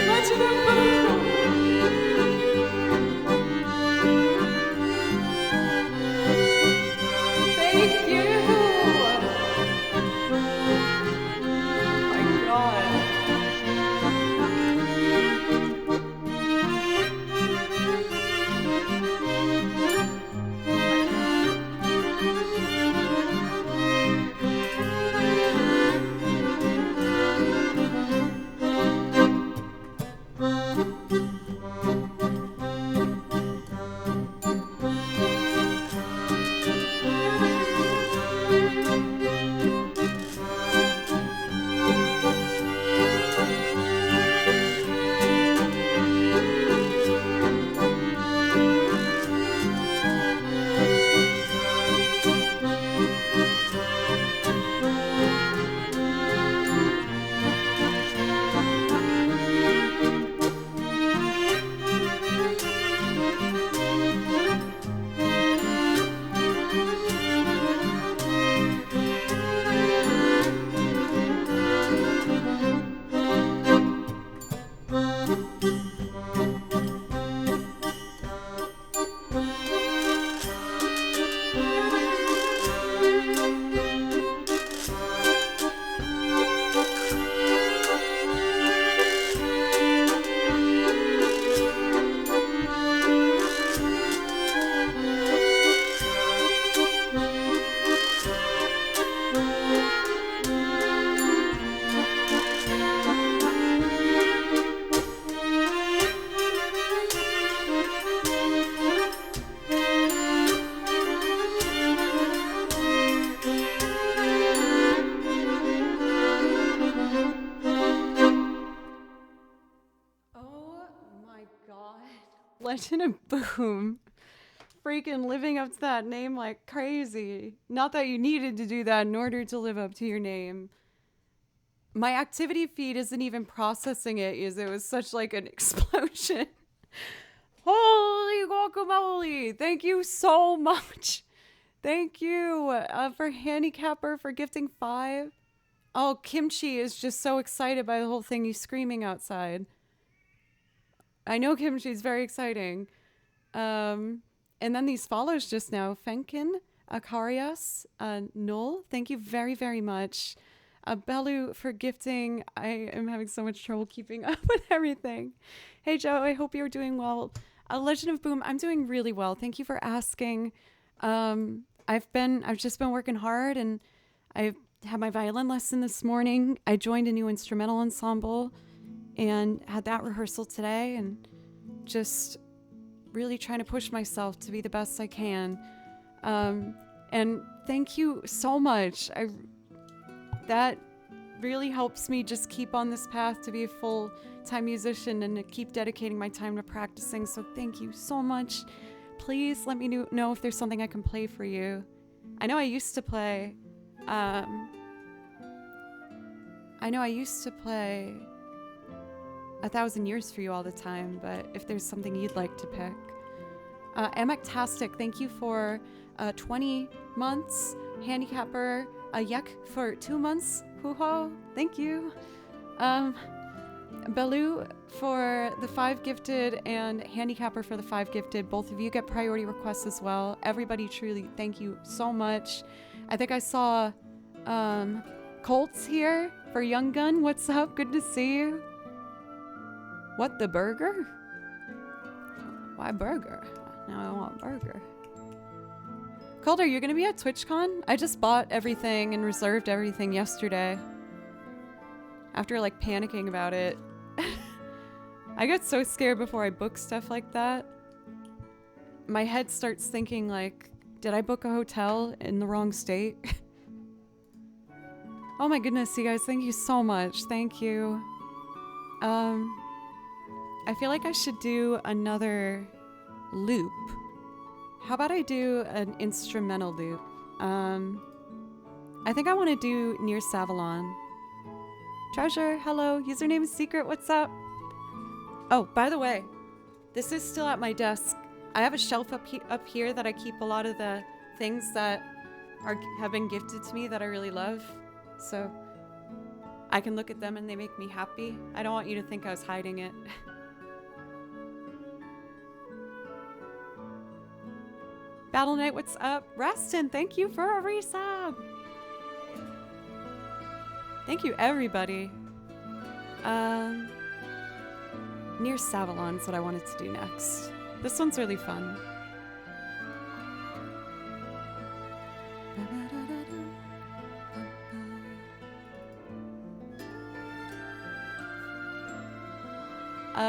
1, 2, 3. Thank you. My God. Legend of Boom. Freaking living up to that name like crazy. Not that you needed to do that in order to live up to your name. My activity feed isn't even processing it, as it was such like an explosion. Holy guacamole! Thank you so much. Thank you for Handicapper for gifting 5. Oh, Kimchi is just so excited by the whole thing. He's screaming outside. I know Kimchi's very exciting. And then these follows just now. Fenkin, Akarias, Null, thank you very, very much. Belu for gifting. I am having so much trouble keeping up with everything. Hey, Joe, I hope you're doing well. Legend of Boom, I'm doing really well. Thank you for asking. I've just been working hard, and I had my violin lesson this morning. I joined a new instrumental ensemble and had that rehearsal today, and just really trying to push myself to be the best I can. And thank you so much. That really helps me just keep on this path to be a full-time musician and to keep dedicating my time to practicing. So thank you so much. Please let me know if there's something I can play for you. I know I used to play, A Thousand Years for you all the time, but if there's something you'd like to pick. Amactastic, thank you for 20 months. Handicapper, Yek for 2 months. Hoo-ho, thank you. Belu for the 5 gifted, and Handicapper for the 5 gifted. Both of you get priority requests as well. Everybody, truly, thank you so much. I think I saw Colts here for Young Gun. What's up? Good to see you. What, the burger? Why burger? Now I want burger. Calder, you're gonna be at TwitchCon? I just bought everything and reserved everything yesterday. After like panicking about it. I get so scared before I book stuff like that. My head starts thinking like, did I book a hotel in the wrong state? Oh my goodness, you guys, thank you so much. Thank you. I feel like I should do another loop. How about I do an instrumental loop? I think I want to do Near Savalon. Treasure, hello. Username is secret. What's up? Oh, by the way, this is still at my desk. I have a shelf up here that I keep a lot of the things that have been gifted to me that I really love. So I can look at them and they make me happy. I don't want you to think I was hiding it. Battle Knight, what's up? Reston, thank you for a resub. Thank you, everybody. Near Savalon is what I wanted to do next. This one's really fun.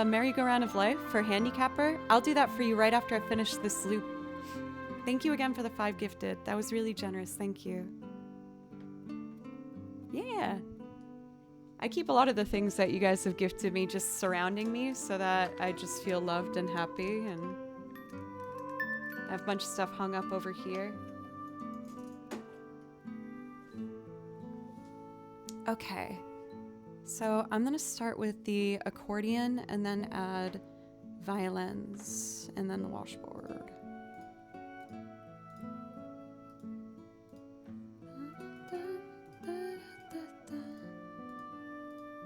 Merry-Go-Round of Life for Handicapper. I'll do that for you right after I finish this loop. Thank you again for the 5 gifted. That was really generous. Thank you. Yeah. I keep a lot of the things that you guys have gifted me just surrounding me so that I just feel loved and happy, and I have a bunch of stuff hung up over here. Okay. So I'm gonna start with the accordion and then add violins and then the washboard.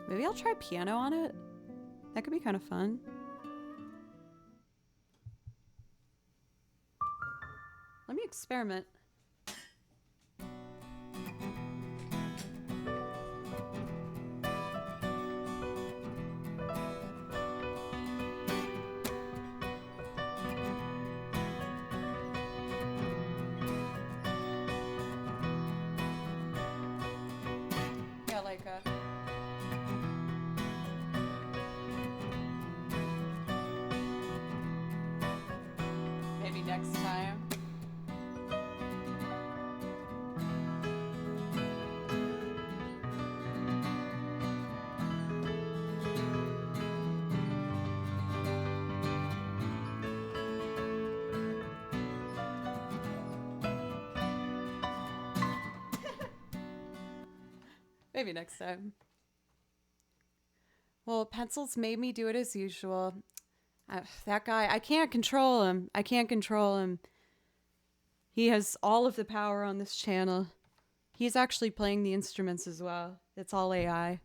Maybe I'll try piano on it. That could be kind of fun. Let me experiment. Yeah, like maybe next time. Maybe next time. Well, Pencils made me do it as usual. That guy, I can't control him. I can't control him. He has all of the power on this channel. He's actually playing the instruments as well. It's all AI.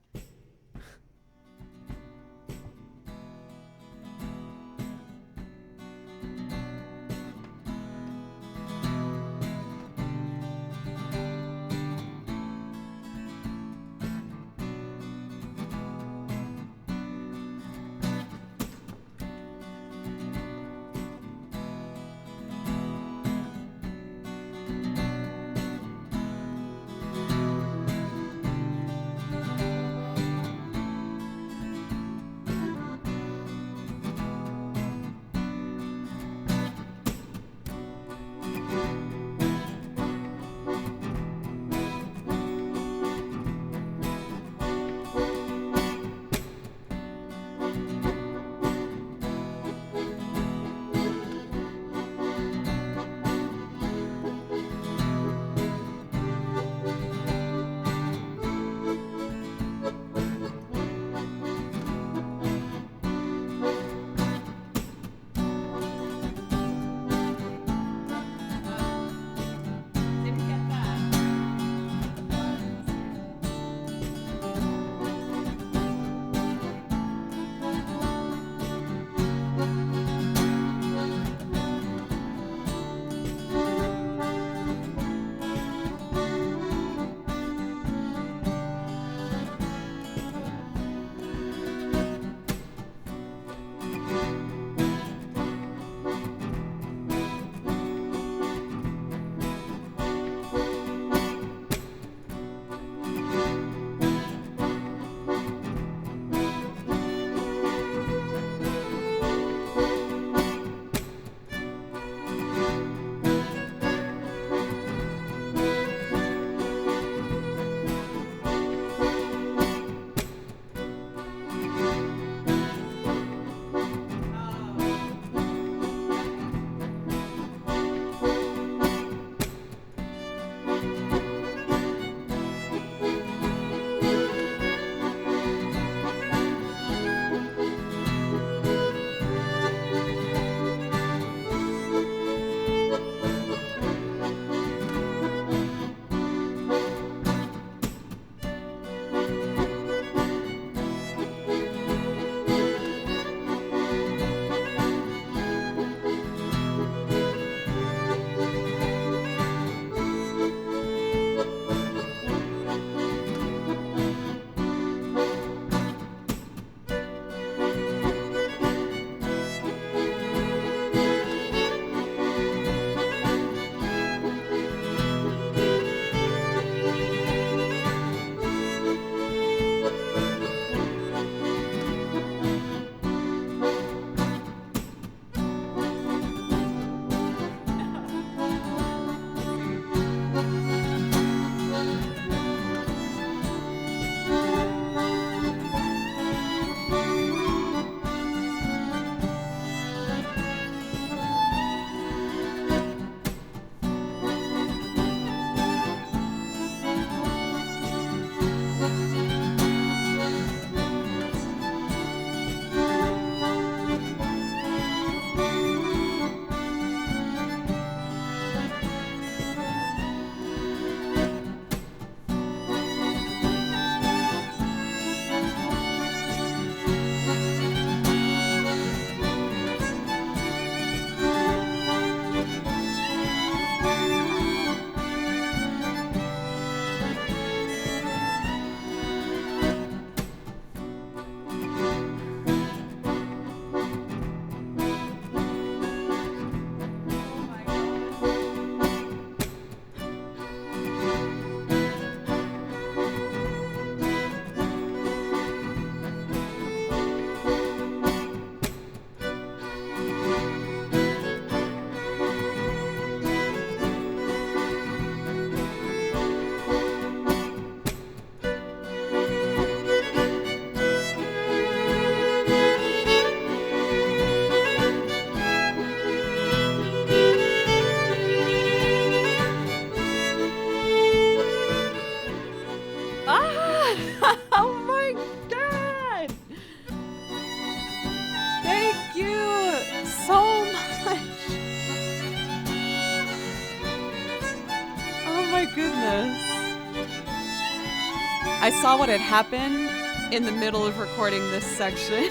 I saw what had happened in the middle of recording this section.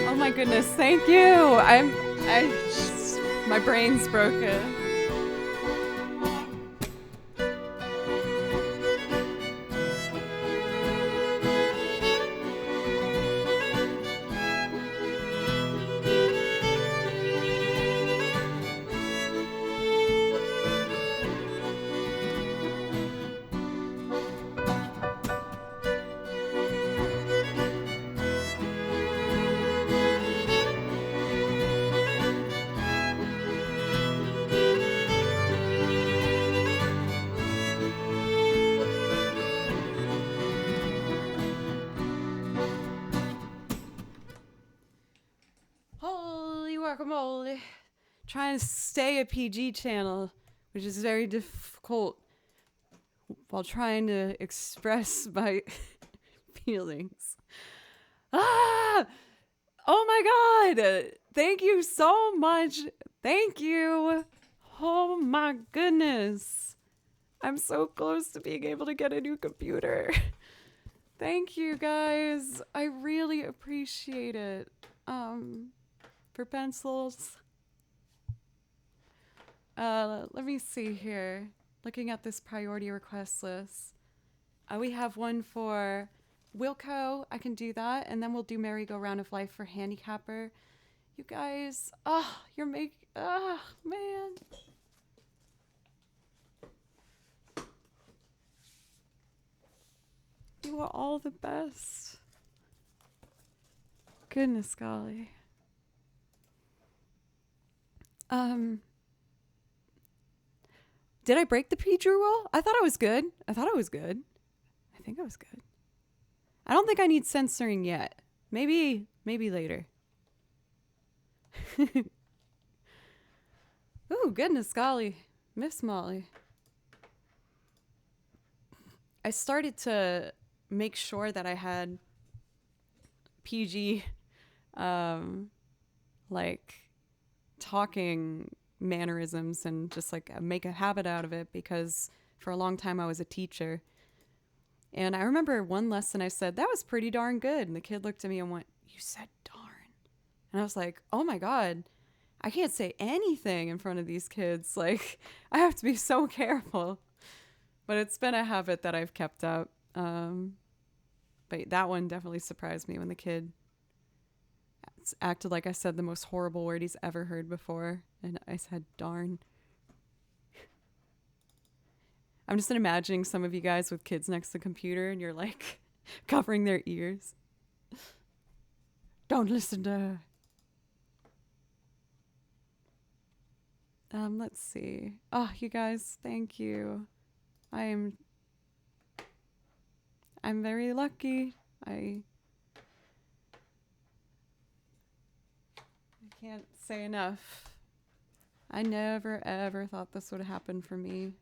Oh my goodness, thank you. My brain's broken. Holy guacamole. Trying to stay a PG channel, which is very difficult while trying to express my feelings. Ah! Oh my god! Thank you so much. Thank you. Oh my goodness. I'm so close to being able to get a new computer. Thank you guys. I really appreciate it. For pencils. Let me see here. Looking at this priority request list. We have one for Wilco. I can do that. And then we'll do Merry-Go-Round of Life for Handicapper. You guys, man. You are all the best. Goodness golly. Did I break the PG rule? I thought I was good. I think I was good. I don't think I need censoring yet. Maybe later. Ooh, goodness golly. Miss Molly. I started to make sure that I had PG, talking mannerisms and just make a habit out of it, because for a long time I was a teacher. And I remember one lesson I said, that was pretty darn good. And the kid looked at me and went, you said darn. And I was like, oh my God, I can't say anything in front of these kids. I have to be so careful. But it's been a habit that I've kept up. But that one definitely surprised me when the kid acted like I said the most horrible word he's ever heard before. And I said, darn. I'm just imagining some of you guys with kids next to the computer and you're covering their ears. Don't listen to her. Let's see. Oh, you guys, thank you. I'm very lucky. I can't say enough. I never ever thought this would happen for me.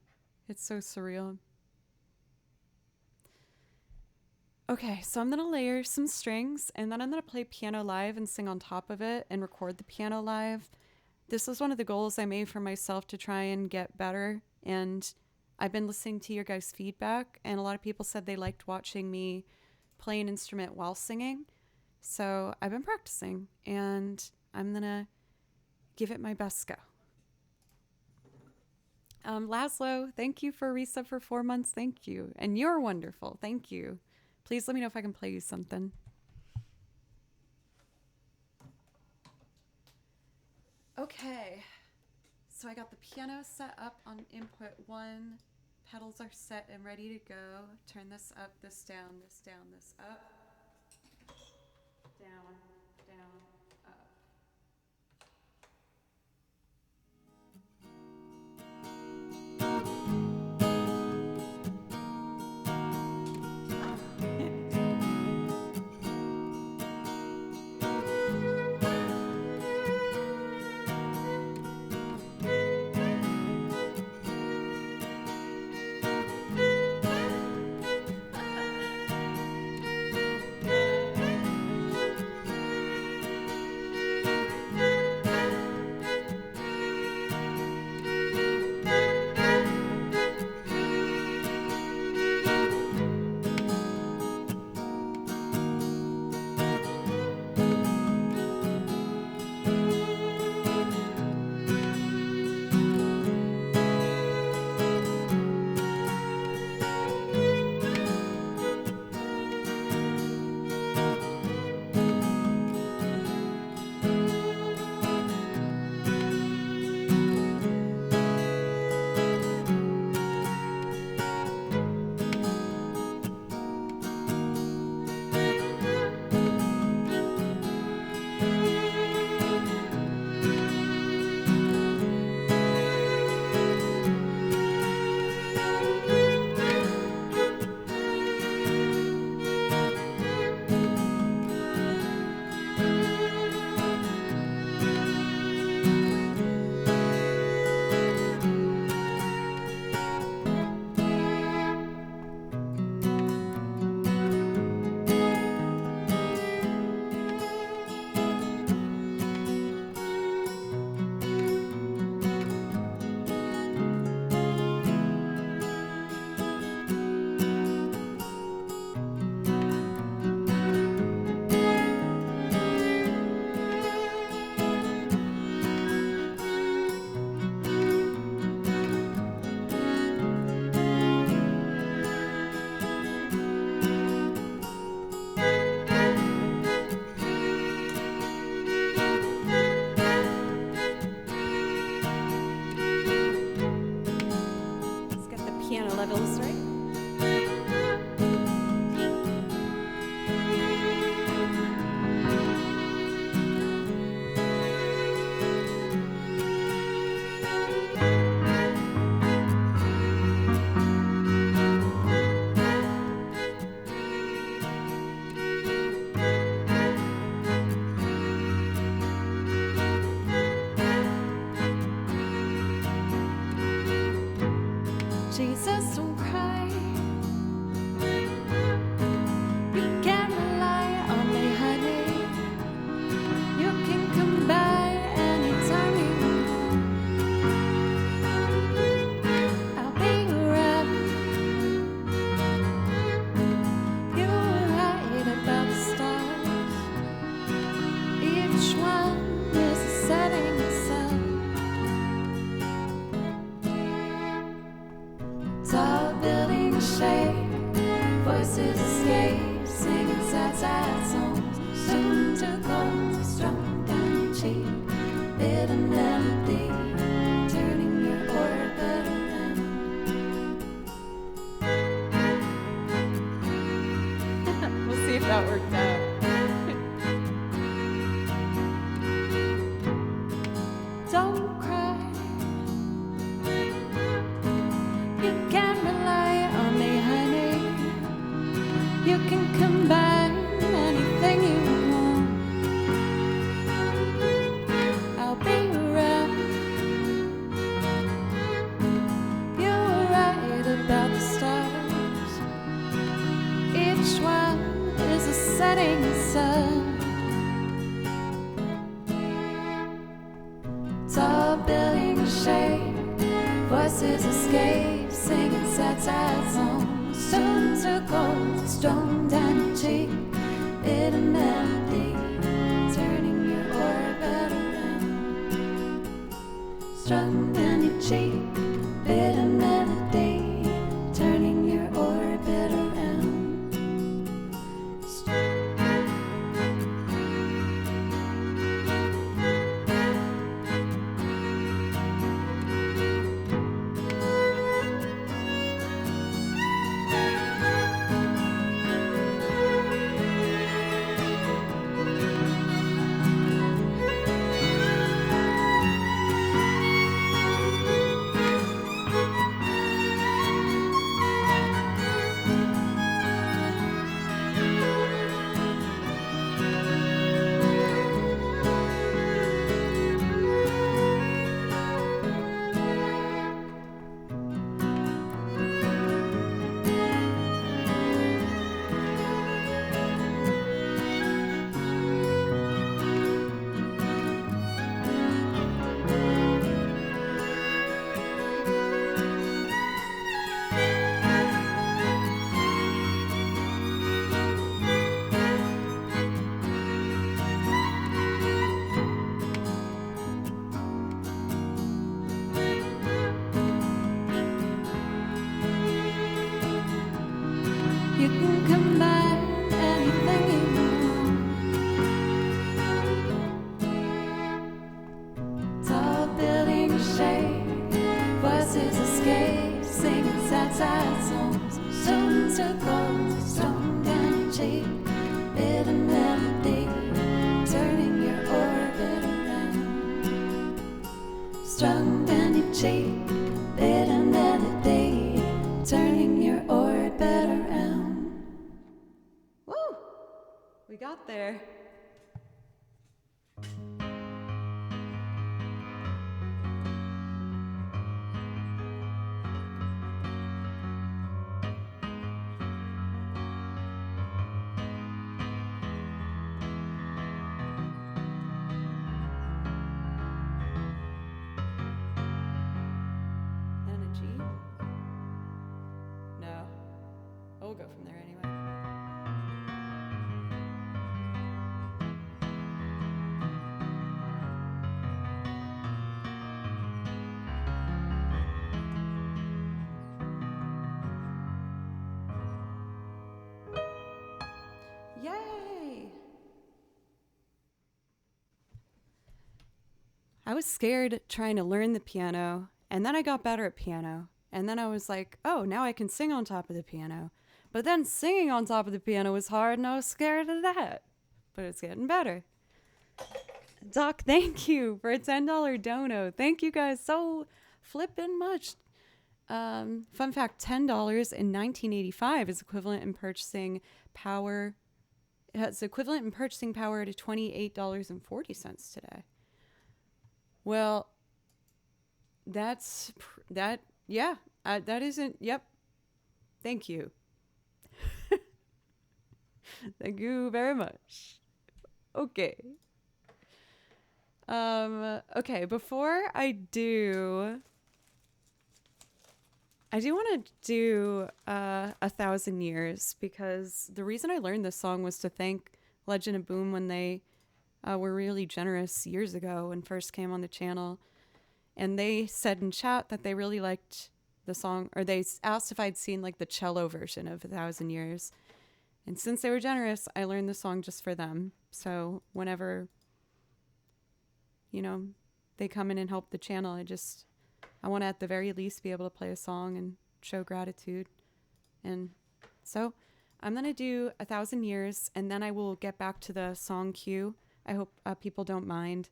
It's so surreal. Okay, so I'm going to layer some strings and then I'm going to play piano live and sing on top of it and record the piano live. This was one of the goals I made for myself to try and get better. And I've been listening to your guys' feedback, and a lot of people said they liked watching me play an instrument while singing. So I've been practicing and I'm going to give it my best go. Laszlo, thank you for a resub for 4 months. Thank you. And you're wonderful. Thank you. Please let me know if I can play you something. Okay. So I got the piano set up on input 1. Pedals are set and ready to go. Turn this up, this down, this down, this up. Down, down, up. levels, right? Jesus, don't cry. You can rely on me, honey. You can come by anytime you want. I'll be around. You were right about the stars. Each one is a setting sun. Tall buildings shake, voices escape, singing sad songs. Soon to cold, strong down cheek, bit of melody, turning your orbit around. We'll see if that worked out. Don't cry. You can rely on me, honey. You can combine anything you want. I'll be around. You were right about the stars. Each one is a setting sun. Tall buildings shake, voices escape, singing sad songs. Soon to cold, strong down your cheek, bit of melody, turning your orbit around. Strong down your cheek, bit of melody, turning your orbit around. You can combine anything you want. Tall buildings shake, voices escape, singing sad songs. Soon to cold, strong down your cheek, bit of melody, turning your orbit around. Strong down your cheek, bit of melody, turning your orbit around. Woo! We got there. And a G? No. We'll go from there anyway. Yay! I was scared trying to learn the piano, and then I got better at piano. And then I was like, oh, now I can sing on top of the piano. But then singing on top of the piano was hard, and I was scared of that. But it's getting better. Doc, thank you for a $10 dono. Thank you guys so flippin' much. Fun fact, $10 in 1985 is equivalent in purchasing power. It has equivalent in purchasing power to $28.40 today. Well, yeah, that isn't, yep. Thank you. Thank you very much. Okay. Okay, before I do want to do 1,000 Years, because the reason I learned this song was to thank Legend of Boom when they were really generous years ago and first came on the channel. And they said in chat that they really liked the song, or they asked if I'd seen like the cello version of 1,000 Years. And since they were generous, I learned the song just for them. So whenever, they come in and help the channel, I want to at the very least be able to play a song and show gratitude. And so I'm going to do 1,000 Years, and then I will get back to the song queue. I hope people don't mind.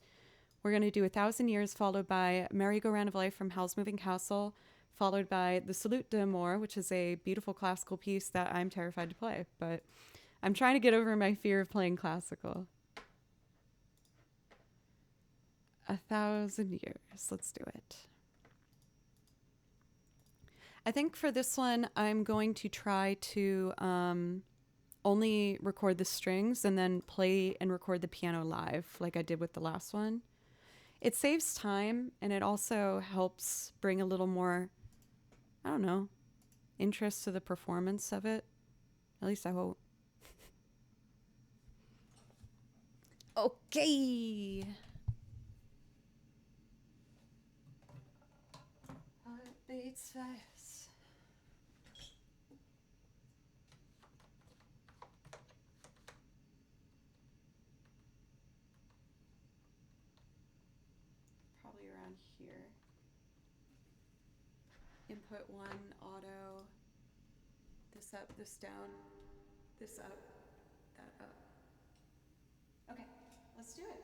We're going to do 1,000 Years, followed by Merry-Go-Round of Life from Howl's Moving Castle, followed by the Salute d'Amour, which is a beautiful classical piece that I'm terrified to play, but I'm trying to get over my fear of playing classical. 1,000 Years. Let's do it. I think for this one, I'm going to try to only record the strings and then play and record the piano live like I did with the last one. It saves time, and it also helps bring a little more, I don't know, interest to the performance of it. At least I hope. Okay. Heart beats fast. Probably around here. Input 1, auto. This up, this down, this up, that up. Okay, let's do it.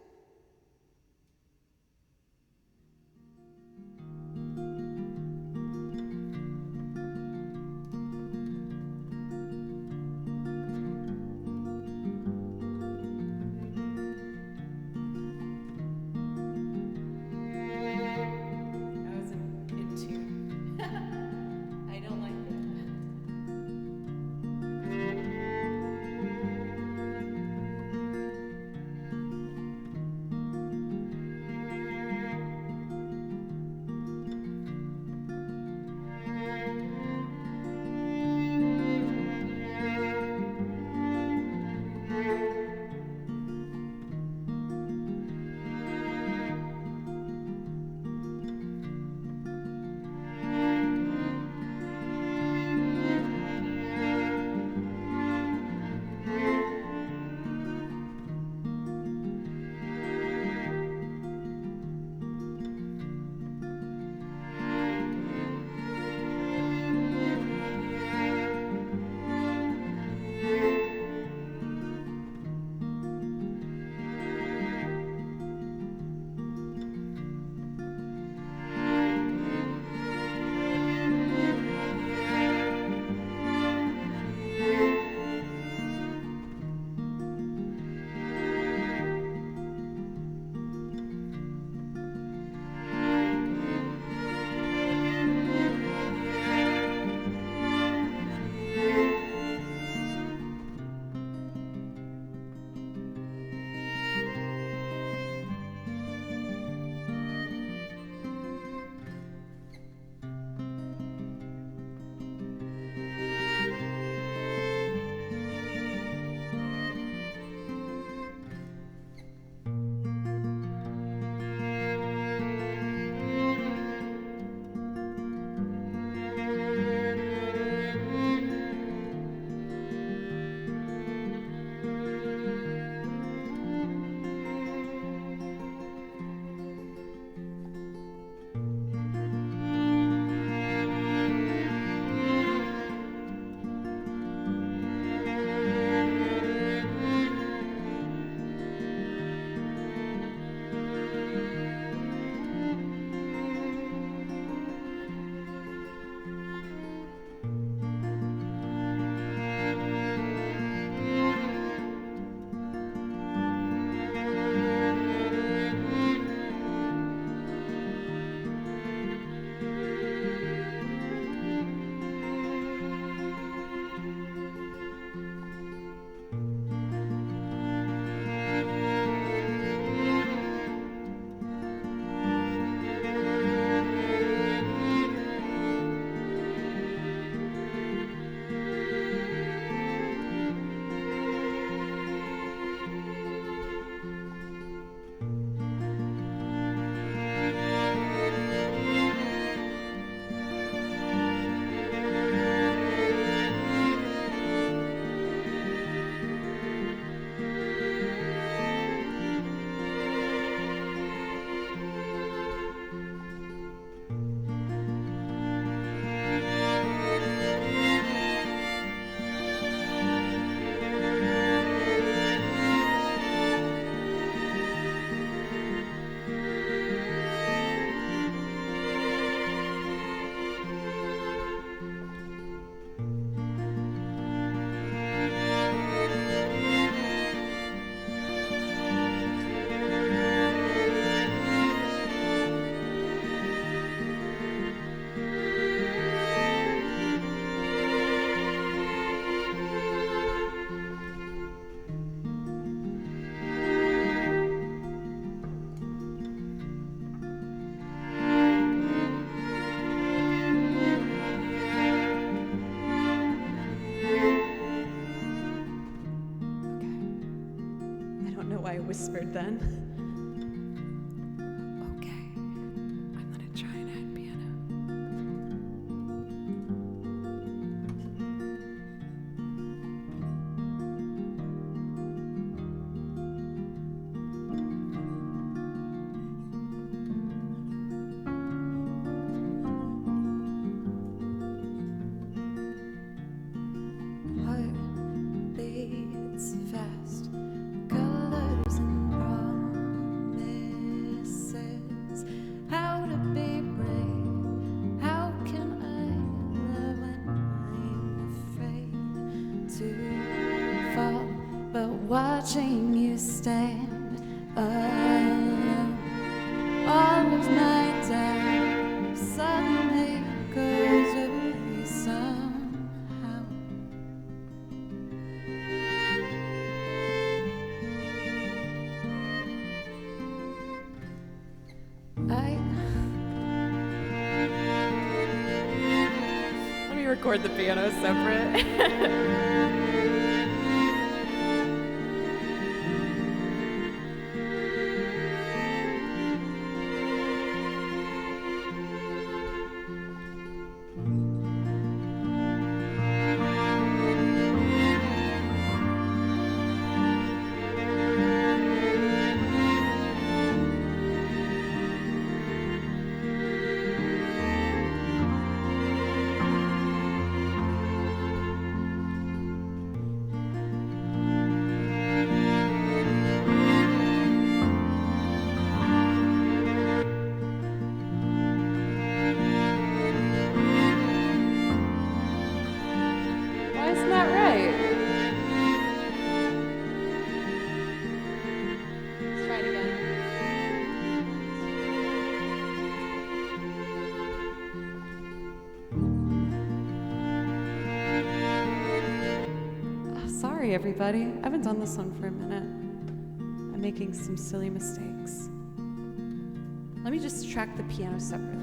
whispered then. Okay, I'm gonna try and add piano. Heart beats fast, colors and promises. How to be brave? How can I love when I'm afraid to fall? But watching you stand alone, all of my doubt suddenly goes away somehow. Let me record the piano separate. Why isn't that right? Let's try it again. Sorry, everybody. I haven't done this one for a minute. I'm making some silly mistakes. Let me just track the piano separately.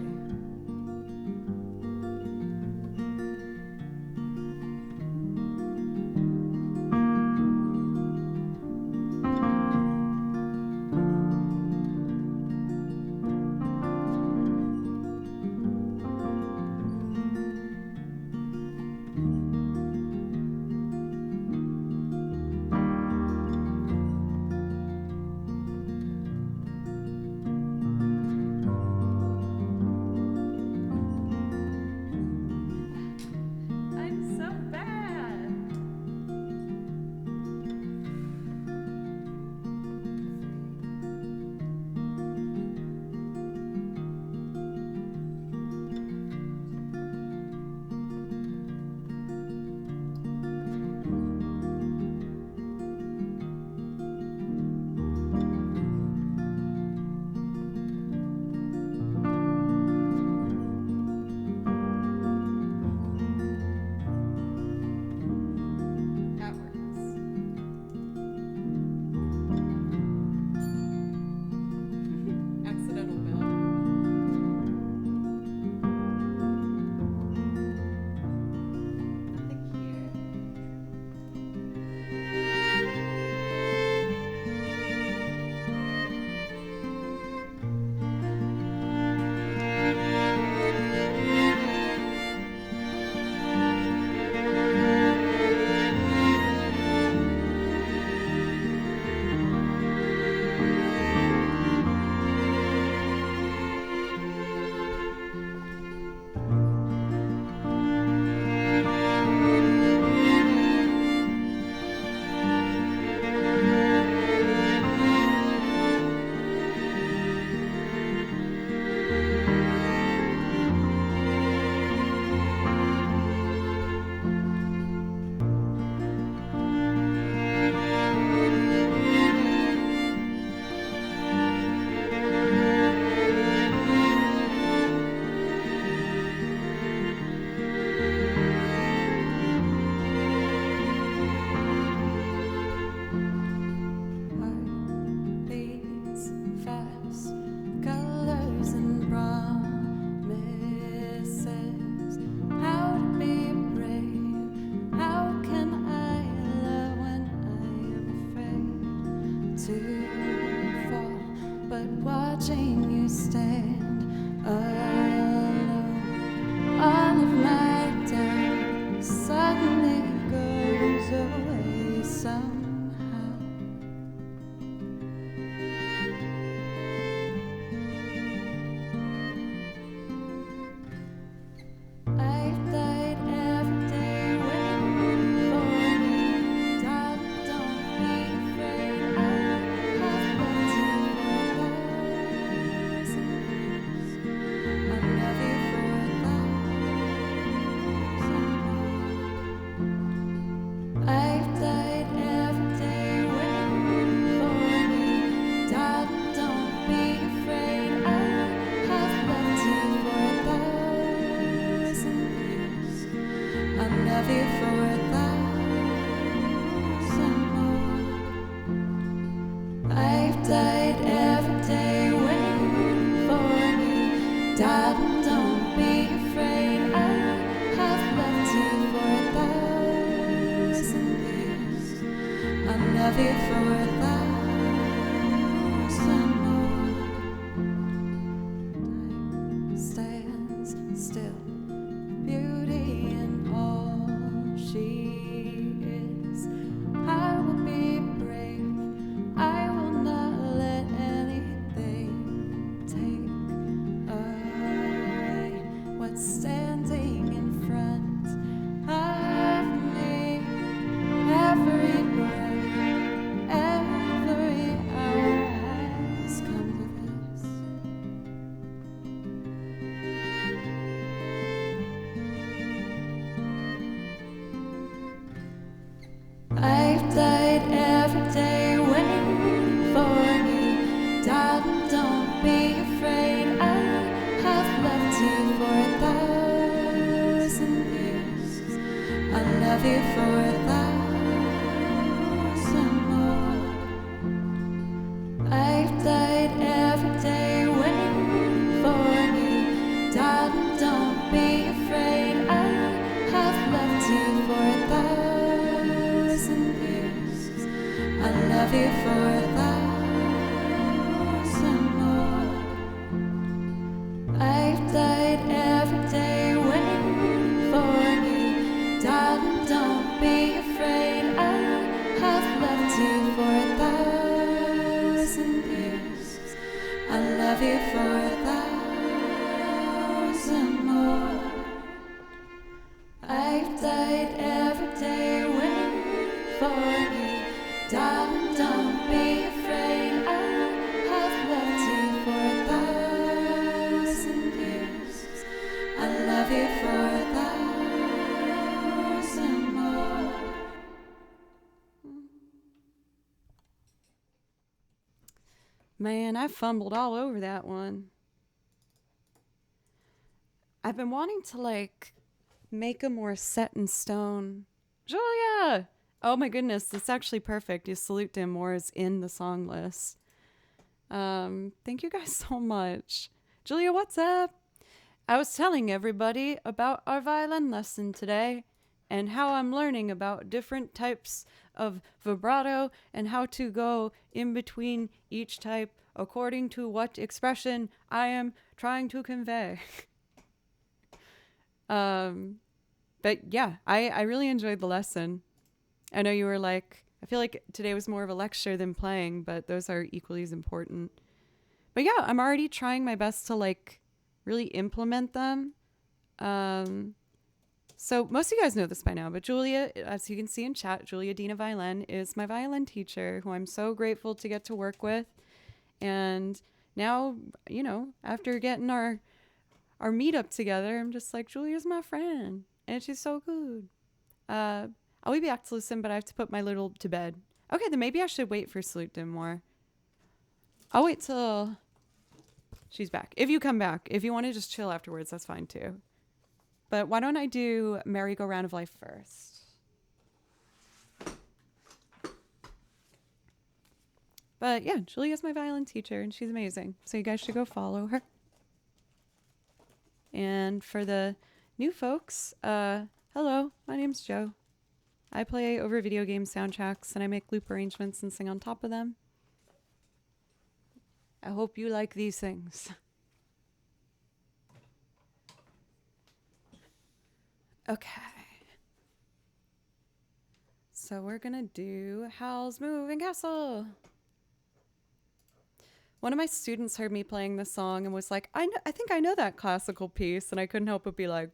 love you for 1,000 more. I've died every day waiting for you. Darling, don't be afraid. I have loved you for 1,000 years. I'll love you for 1,000 more. Time stands still, beauty in all she is. I will be brave. I will not let anything take away what's standing in front of me. Every breath, every hour has come to this. I've died every day waiting for you. Darling, don't be afraid. I have loved you for 1,000 years. I love you for 1,000 more. I've died every day waiting for you. Darling, don't be afraid. I have loved you for 1,000 years. I love you for 1,000 more. I've died every day waiting for you. Darling, don't be afraid. I have loved you for 1,000 years. I love you for 1,000 more. I've died every day waiting for you. Darling, don't be afraid. I have loved you for 1,000 years. I love you for 1,000 more. Man, I fumbled all over that one. I've been wanting to make a more set in stone. Julia! Oh my goodness, that's actually perfect. You Salute d'Amour is in the song list. Thank you guys so much. Julia, what's up? I was telling everybody about our violin lesson today and how I'm learning about different types of vibrato and how to go in between each type according to what expression I am trying to convey. But yeah, I really enjoyed the lesson. I know you were like, I feel like today was more of a lecture than playing, but those are equally as important. But yeah, I'm already trying my best to really implement them. So most of you guys know this by now, but Julia, as you can see in chat, Julia Dina Violin is my violin teacher who I'm so grateful to get to work with. And now, after getting our meetup together, I'm just like, Julia's my friend and she's so good. I'll be back to listen, but I have to put my little to bed. Okay, then maybe I should wait for Salute d'Amour. I'll wait till she's back. If you come back, if you want to just chill afterwards, that's fine too. But why don't I do Merry-Go-Round of Life first? But yeah, Julia's my violin teacher and she's amazing. So you guys should go follow her. And for the new folks, hello, my name's Jo. I play over video game soundtracks and I make loop arrangements and sing on top of them. I hope you like these things. Okay. So we're gonna do Howl's Moving Castle. One of my students heard me playing this song and was like, I think I know that classical piece. And I couldn't help but be like,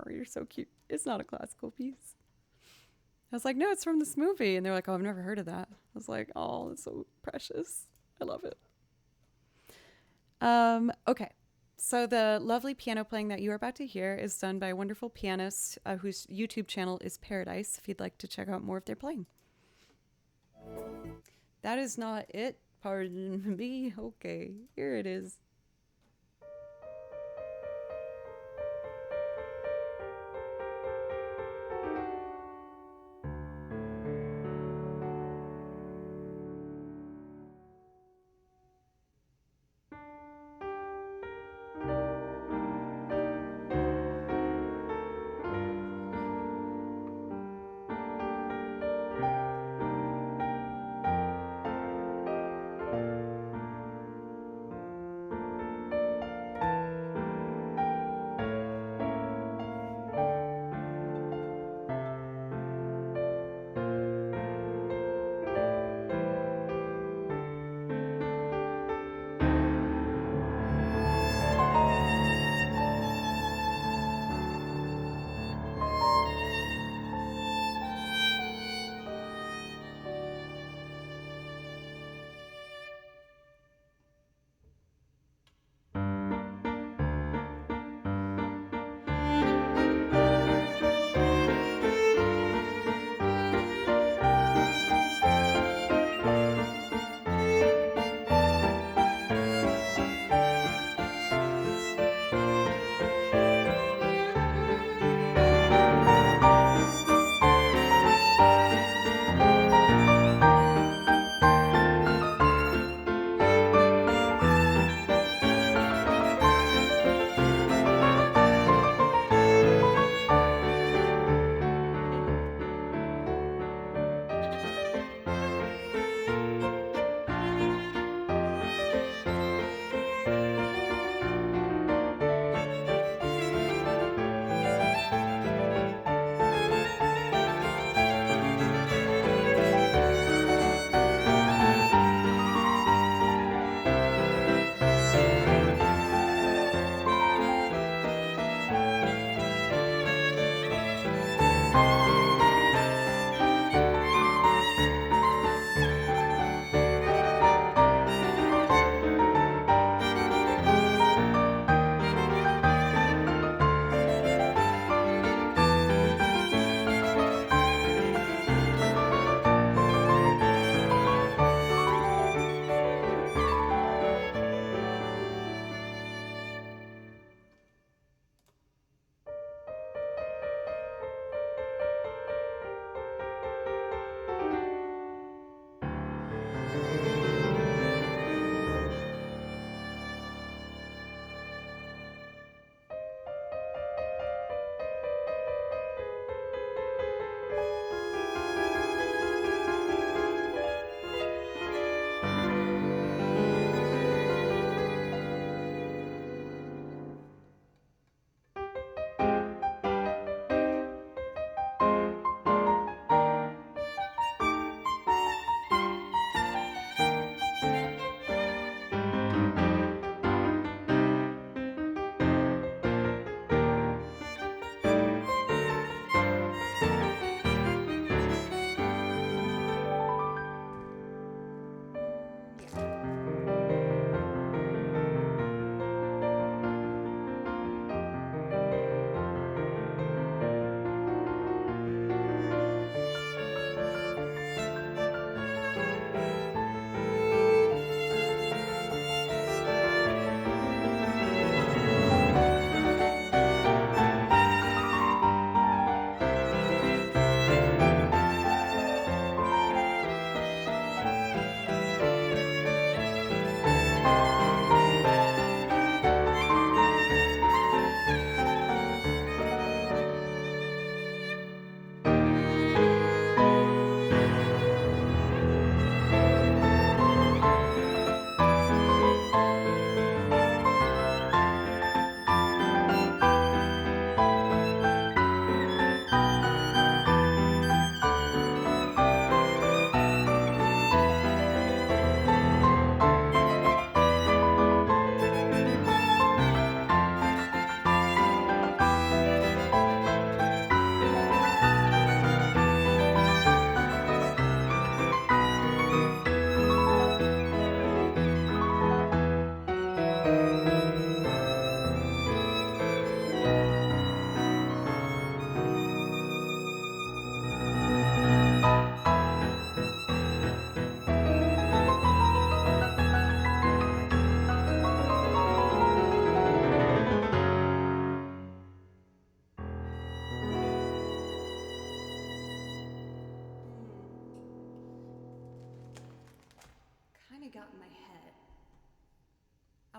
you're so cute. It's not a classical piece. I was like, no, it's from this movie. And they're like, oh, I've never heard of that. I was like, oh, it's so precious. I love it. Okay. So the lovely piano playing that you are about to hear is done by a wonderful pianist whose YouTube channel is Paradise, if you'd like to check out more of their playing. That is not it. Pardon me. Okay, here it is.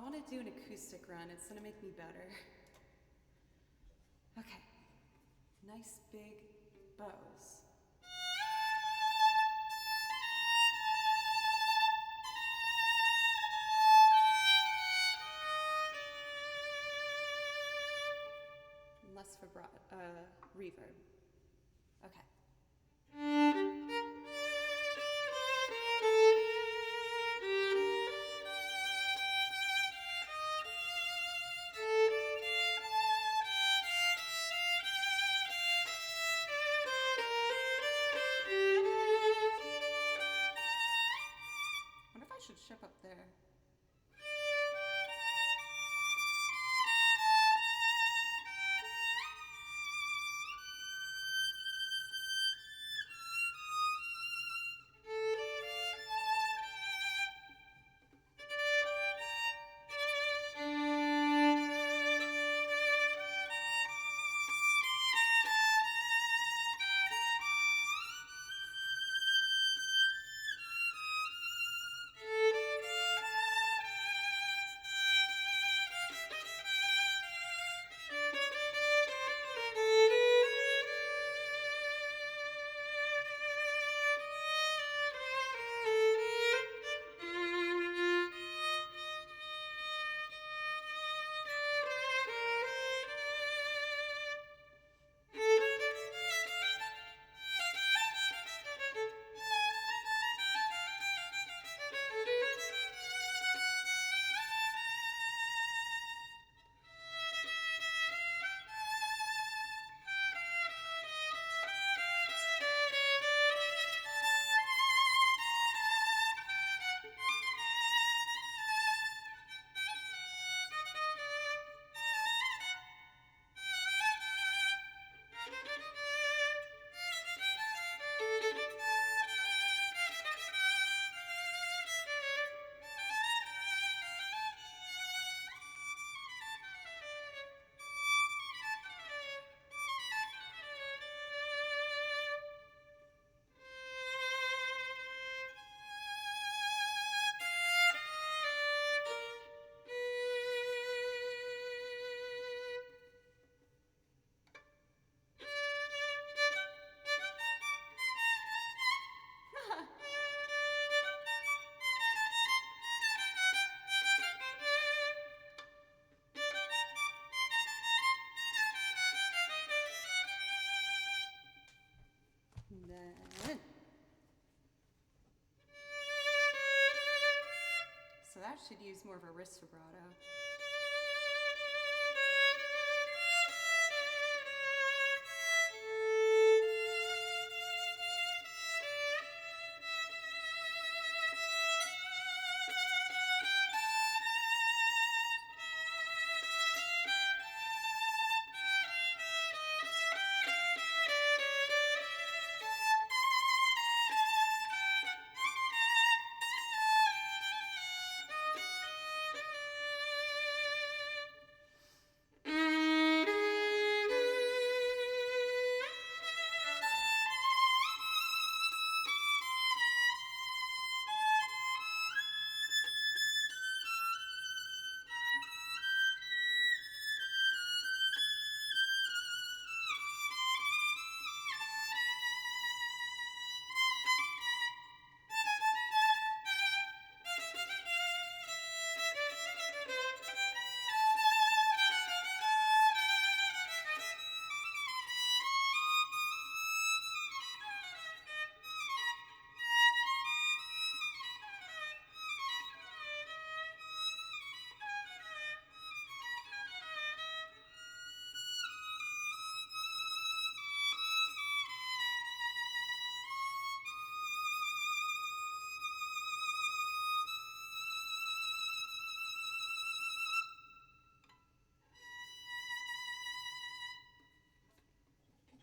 I want to do an acoustic run. It's going to make me better. Okay. Nice big bows. Less vibrato, reverb. Okay. Wonder if I should ship up there. Then. So that should use more of a wrist vibrato.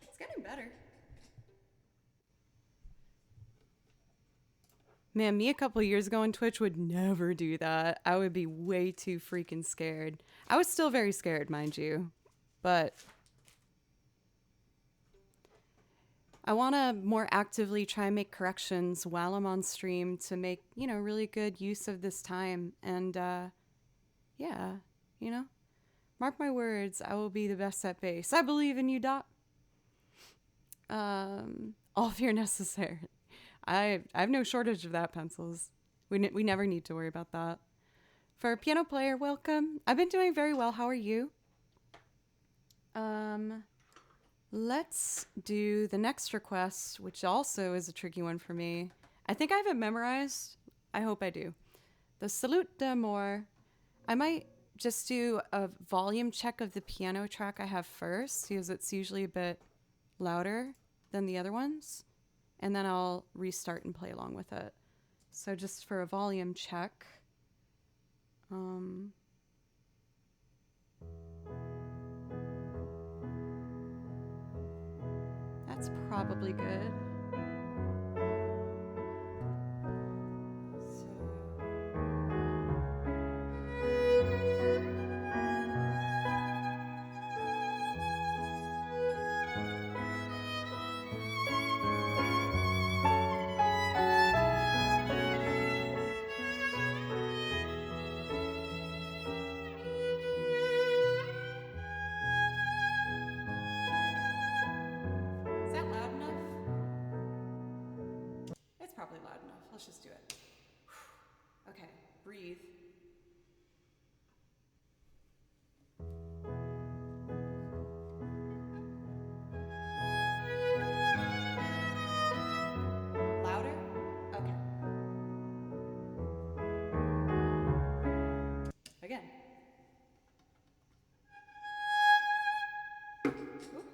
It's getting better. Man, me a couple years ago on Twitch would never do that. I would be way too freaking scared. I was still very scared, mind you. But I want to more actively try and make corrections while I'm on stream to make, really good use of this time. And Yeah, you know? Mark my words, I will be the best at bass. I believe in you, Doc. All fear necessary. I have no shortage of that, pencils. We never need to worry about that. For a piano player, welcome. I've been doing very well. How are you? Let's do the next request, which also is a tricky one for me. I think I have it memorized. I hope I do. The Salute d'Amour. I might just do a volume check of the piano track I have first, because it's usually a bit louder than the other ones. And then I'll restart and play along with it. So just for a volume check. That's probably good. Is that loud enough? It's probably loud enough. Let's just do it. Okay, breathe. Louder? Okay. Again. Ooh, shoot.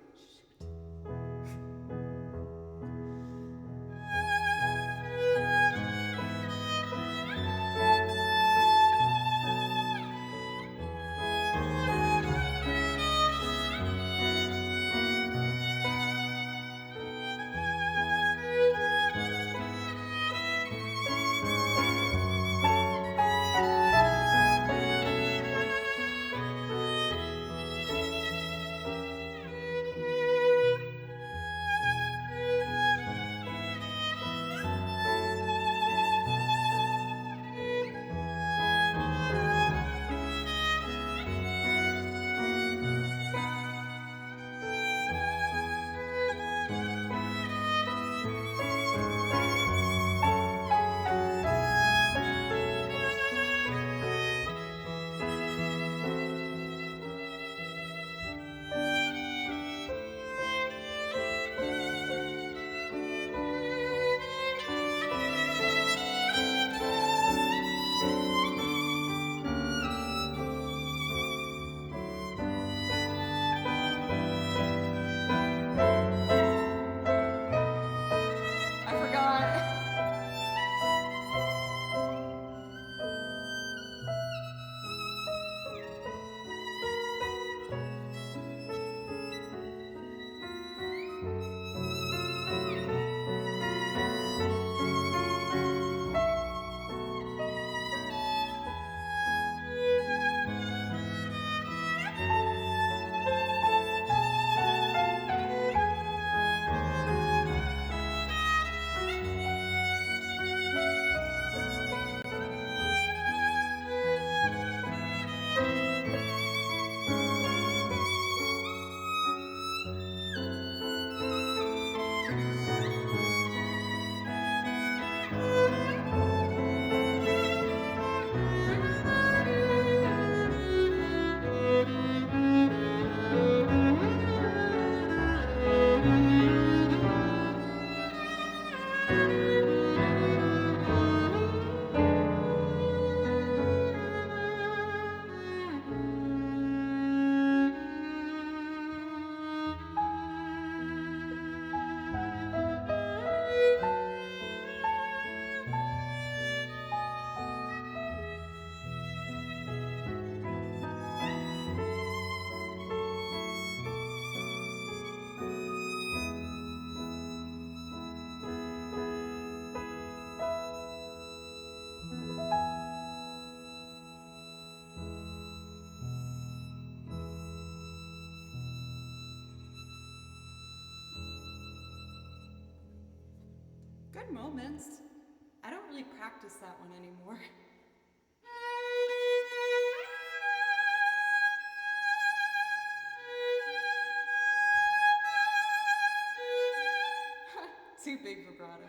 I forgot. Good moments. I don't really practice that one anymore. Too big vibrato.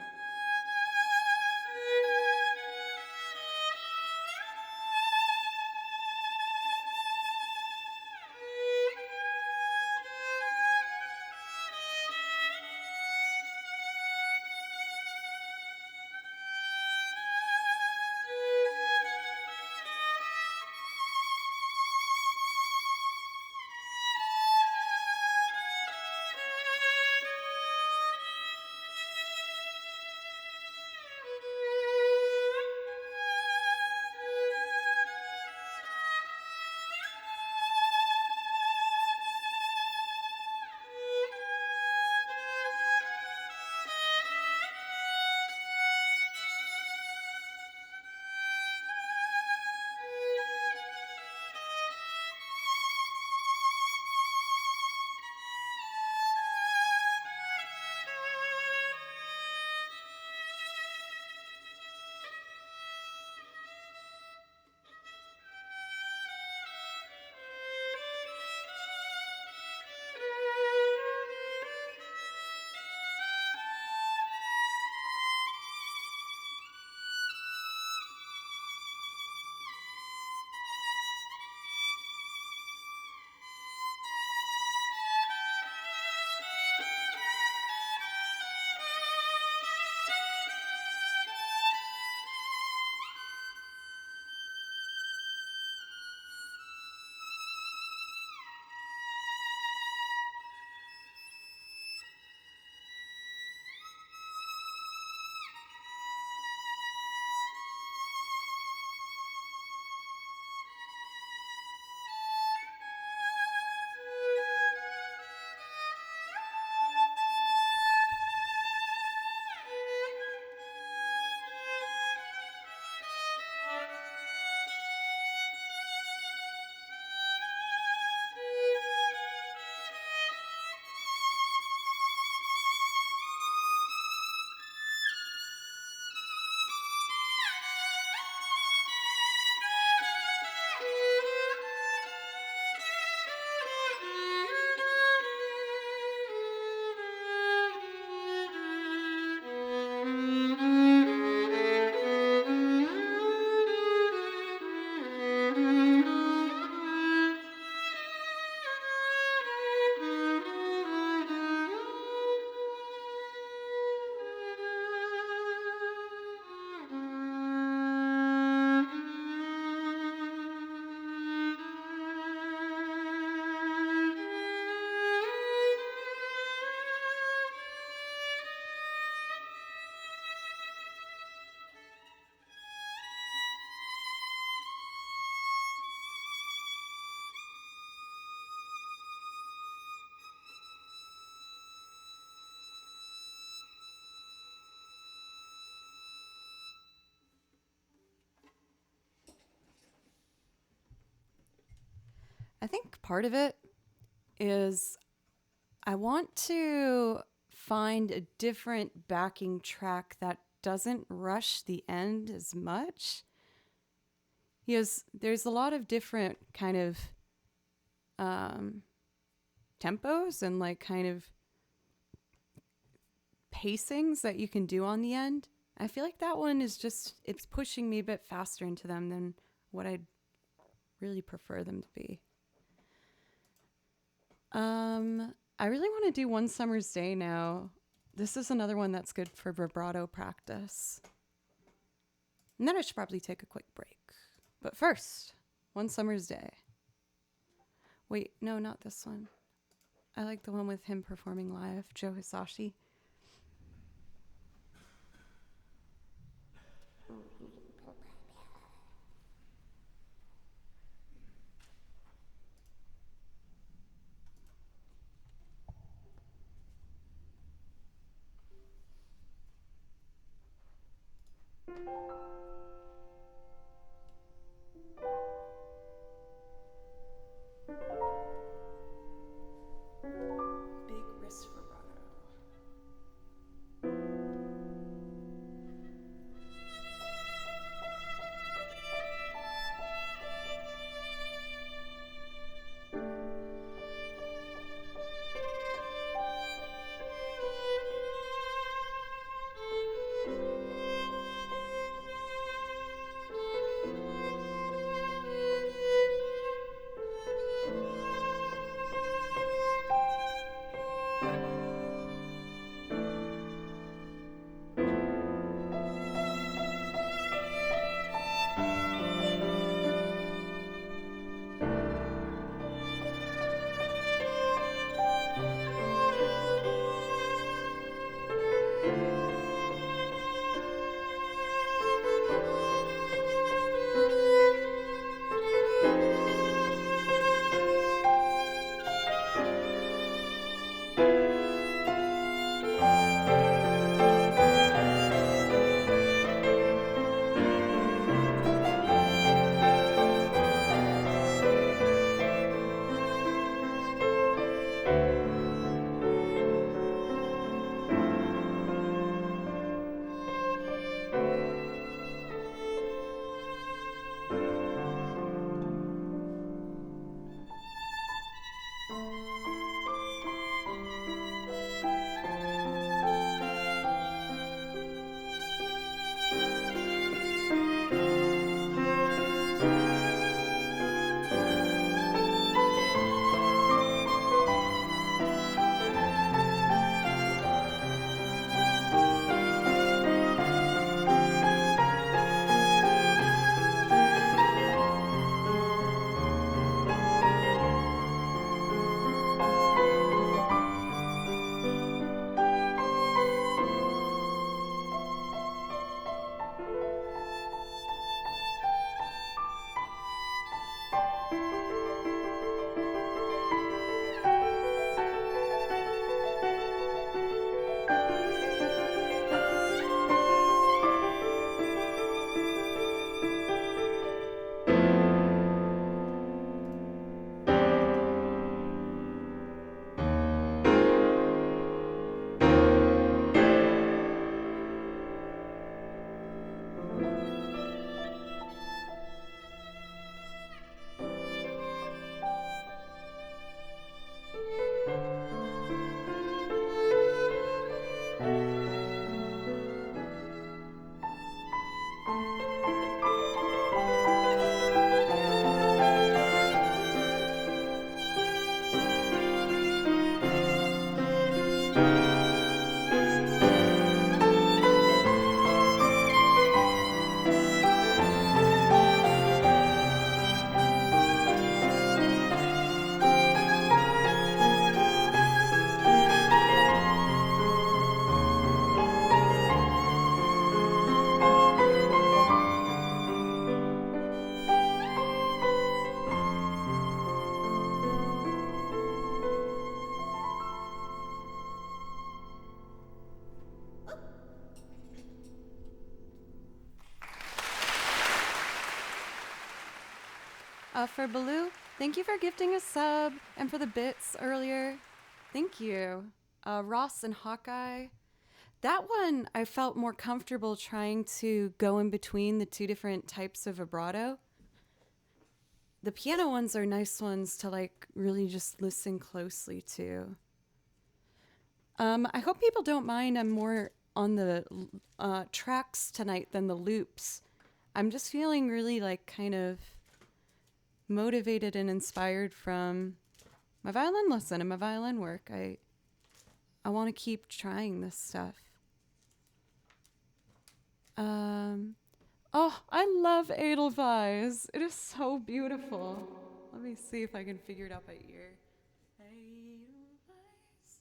I think part of it is I want to find a different backing track that doesn't rush the end as much. Because there's a lot of different kind of tempos and like kind of pacings that you can do on the end. I feel like that one is just, it's pushing me a bit faster into them than what I'd really prefer them to be. I really want to do One Summer's Day now. This is another one that's good for vibrato practice. And then I should probably take a quick break. But first, One Summer's Day. Wait, no, not this one. I like the one with him performing live, Joe Hisashi. Big wrist vibrato. For Baloo, thank you for gifting a sub and for the bits earlier. Thank you. Ross and Hawkeye. That one, I felt more comfortable trying to go in between the two different types of vibrato. The piano ones are nice ones to like really just listen closely to. I hope people don't mind. I'm more on the tracks tonight than the loops. I'm just feeling really like kind of motivated and inspired from my violin lesson and my violin work. I want to keep trying this stuff. Oh, I love Edelweiss. It is so beautiful. Let me see if I can figure it out by ear. Edelweiss.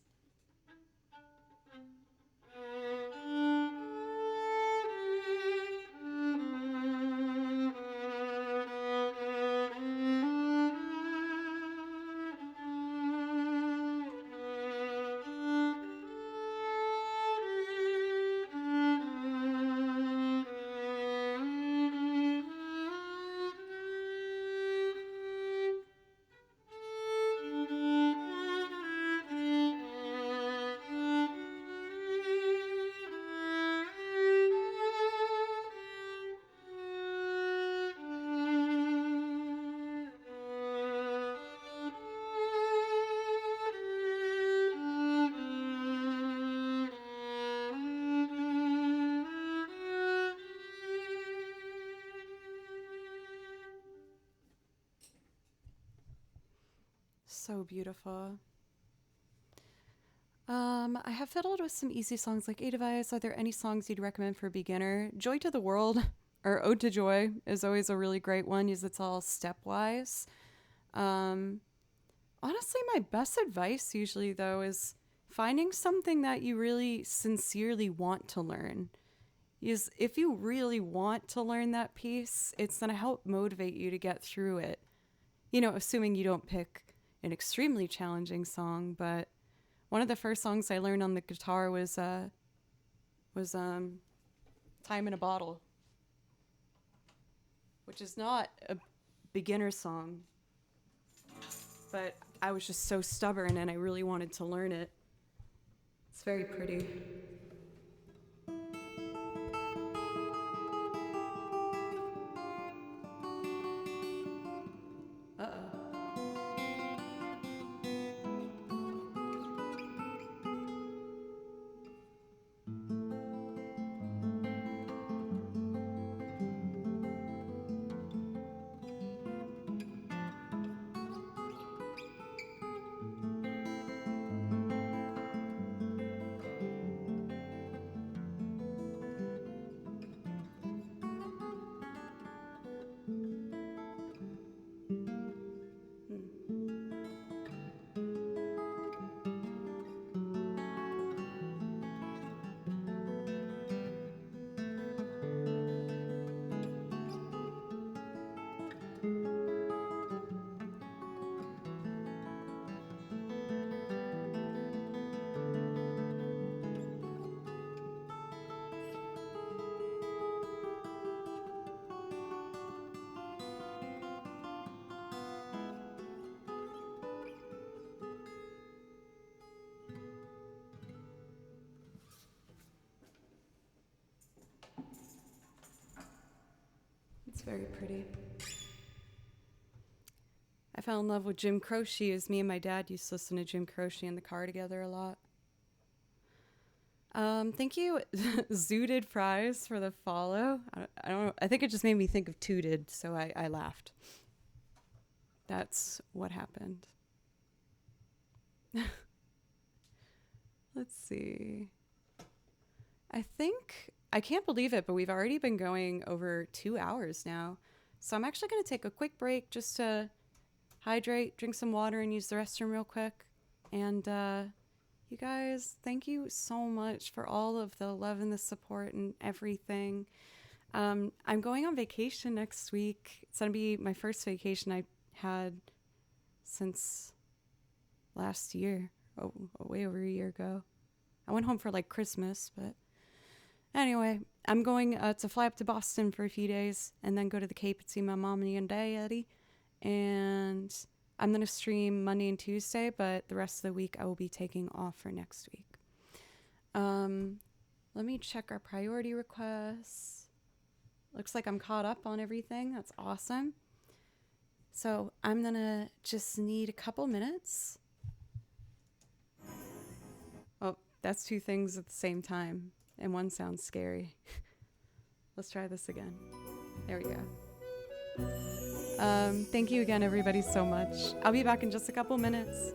So beautiful. I have fiddled with some easy songs like Edelweiss. Are there any songs you'd recommend for a beginner? Joy to the World or Ode to Joy is always a really great one because it's all stepwise. Honestly, my best advice usually though is finding something that you really sincerely want to learn. Is if you really want to learn that piece, it's going to help motivate you to get through it. You know, assuming you don't pick an extremely challenging song, but one of the first songs I learned on the guitar was Time in a Bottle, which is not a beginner song, but I was just so stubborn and I really wanted to learn it. It's very pretty. Uh-oh. It's very pretty. I fell in love with Jim Croce as me and my dad used to listen to Jim Croce in the car together a lot. Thank you, Zooted Fries, for the follow. I don't know. I think it just made me think of Tooted, so I laughed. That's what happened. Let's see. I can't believe it, but we've already been going over 2 hours now. So I'm actually going to take a quick break just to hydrate, drink some water, and use the restroom real quick. And you guys, thank you so much for all of the love and the support and everything. I'm going on vacation next week. It's going to be my first vacation I had since last year. Oh, way over a year ago. I went home for like Christmas, but anyway, I'm going to fly up to Boston for a few days and then go to the Cape and see my mommy and daddy. And I'm going to stream Monday and Tuesday, but the rest of the week I will be taking off for next week. Let me check our priority requests. Looks like I'm caught up on everything. That's awesome. So I'm going to just need a couple minutes. Oh, that's two things at the same time. And one sounds scary. Let's try this again. There we go. Thank you again, everybody, so much. I'll be back in just a couple minutes.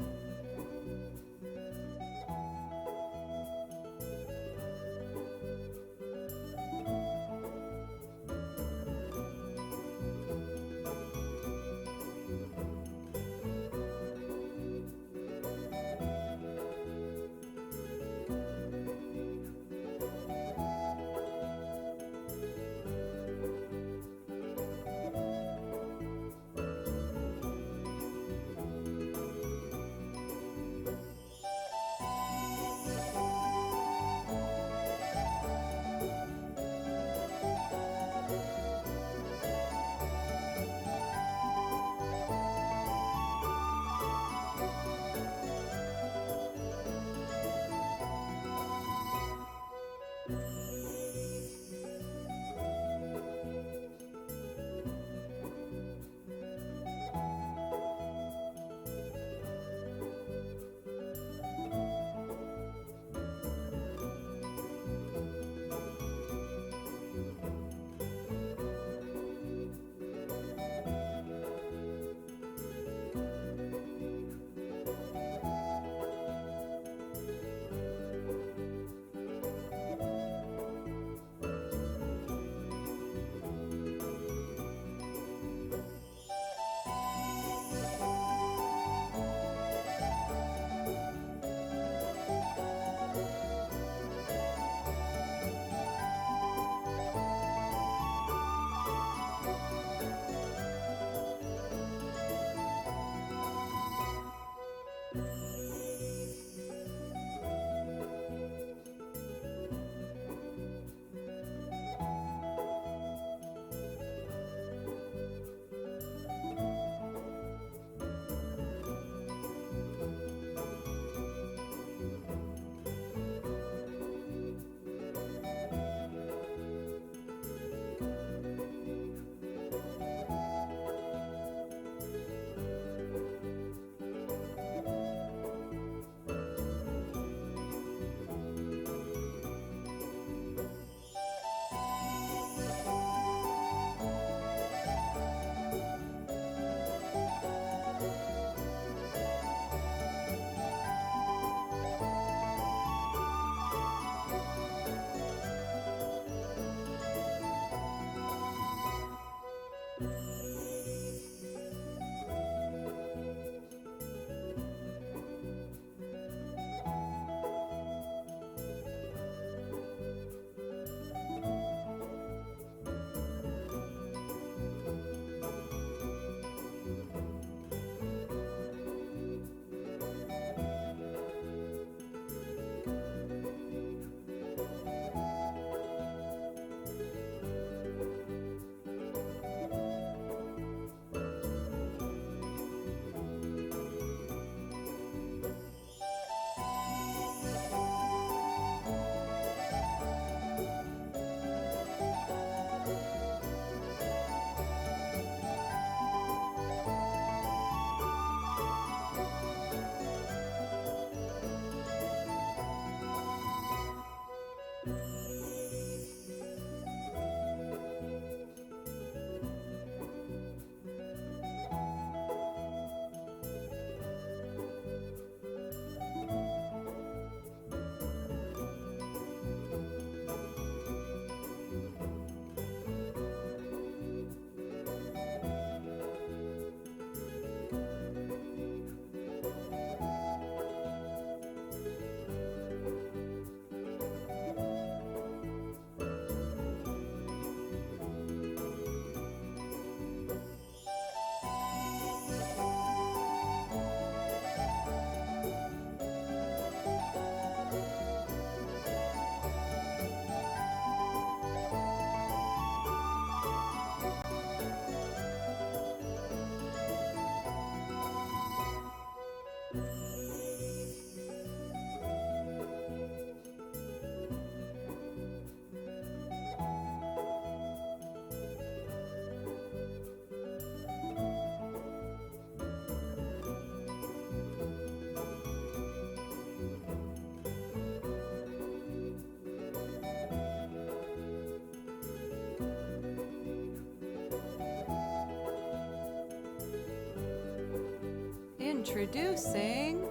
Introducing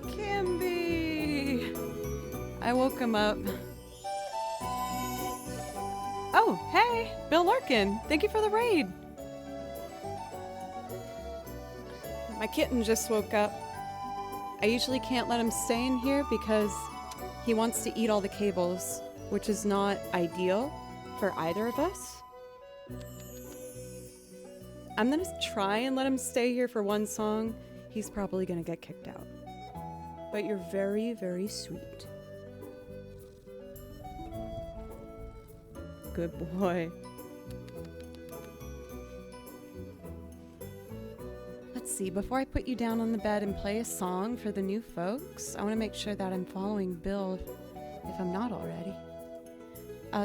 Kimby. I woke him up. Oh, hey, Bill Larkin. Thank you for the raid. My kitten just woke up. I usually can't let him stay in here because he wants to eat all the cables, which is not ideal for either of us. I'm gonna try and let him stay here for one song. He's probably gonna get kicked out. But you're very, very sweet. Good boy. Let's see, before I put you down on the bed and play a song for the new folks, I want to make sure that I'm following Bill if I'm not already.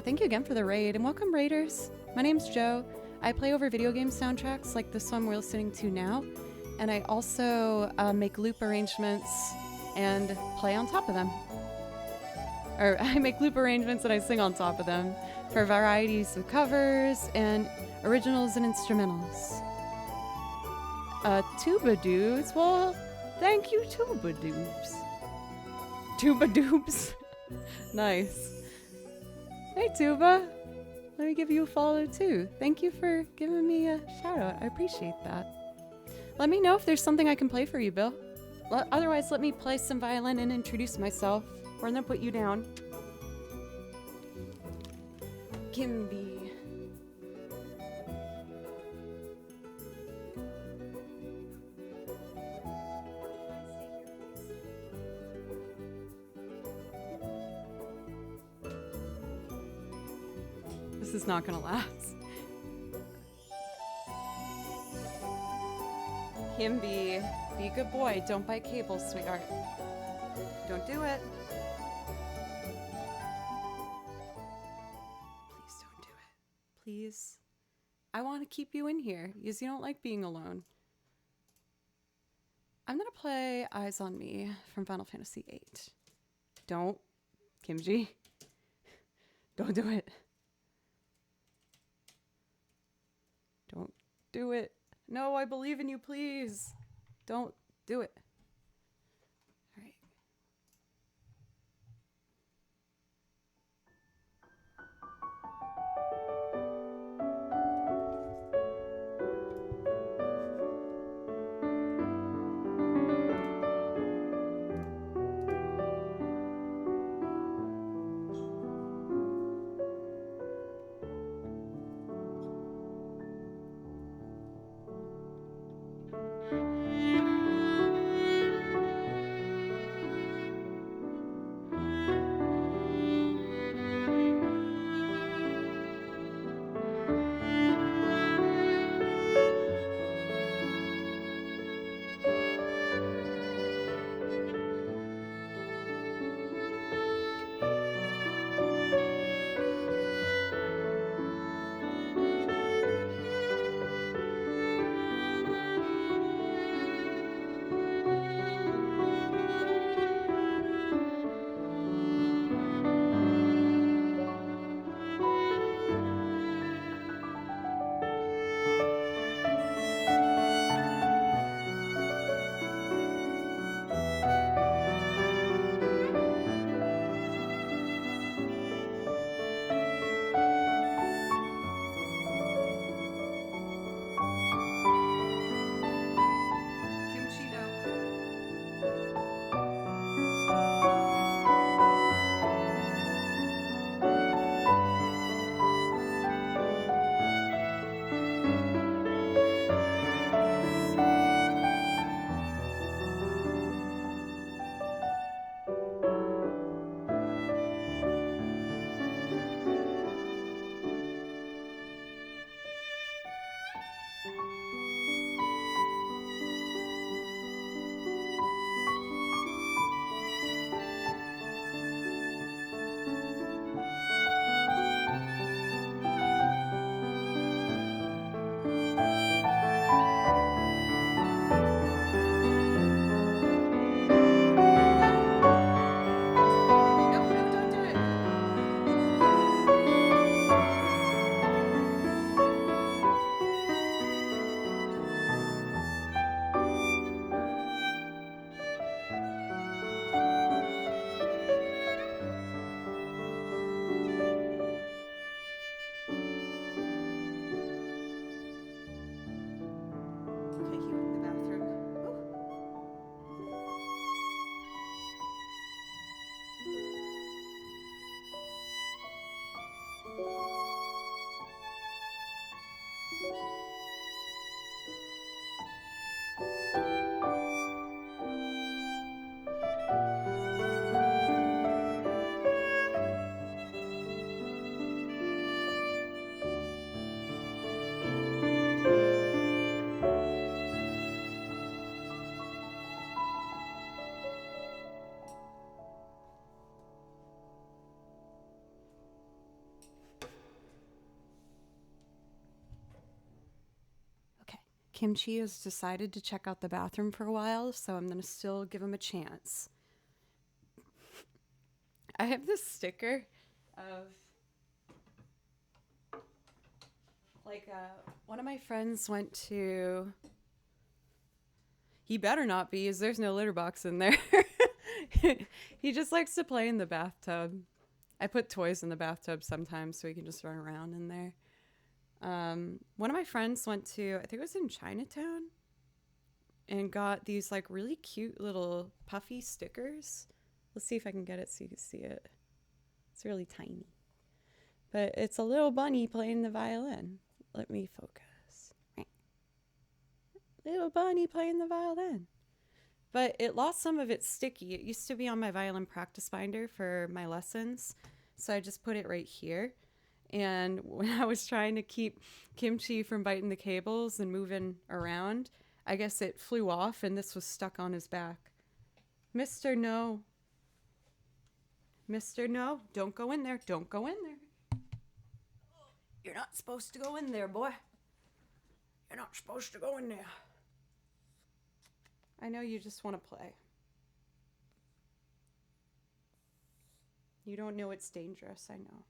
Thank you again for the raid, and welcome raiders. My name's Joe. I play over video game soundtracks like this one we're listening to now, and I also make loop arrangements and play on top of them. Or I make loop arrangements and I sing on top of them for varieties of covers and originals and instrumentals. Tuba dudes. Well, thank you, Tuba Doobs. Tuba Doobs. Nice. Hey, Tuba. Let me give you a follow, too. Thank you for giving me a shout out. I appreciate that. Let me know if there's something I can play for you, Bill. Otherwise, let me play some violin and introduce myself. We're gonna put you down. Kimby. This is not gonna last. Kimby, be a good boy. Don't bite cables, sweetheart. Don't do it. Please don't do it. Please. I want to keep you in here because you don't like being alone. I'm gonna play Eyes on Me from Final Fantasy VIII. Don't, Kimji. Don't do it. Don't do it. No, I believe in you, please. Don't do it. All right. Kimchi has decided to check out the bathroom for a while, so I'm going to still give him a chance. I have this sticker of, like, one of my friends went to, he better not be, as there's no litter box in there. He just likes to play in the bathtub. I put toys in the bathtub sometimes so he can just run around in there. One of my friends went to, I think it was in Chinatown, and got these like really cute little puffy stickers. Let's see if I can get it so you can see it. It's really tiny. But it's a little bunny playing the violin. Let me focus. Little bunny playing the violin. But it lost some of its sticky. It used to be on my violin practice binder for my lessons. So I just put it right here. And when I was trying to keep Kimchi from biting the cables and moving around, I guess it flew off and this was stuck on his back. Mr. No. Mr. No, don't go in there. Don't go in there. You're not supposed to go in there, boy. You're not supposed to go in there. I know you just want to play. You don't know it's dangerous, I know.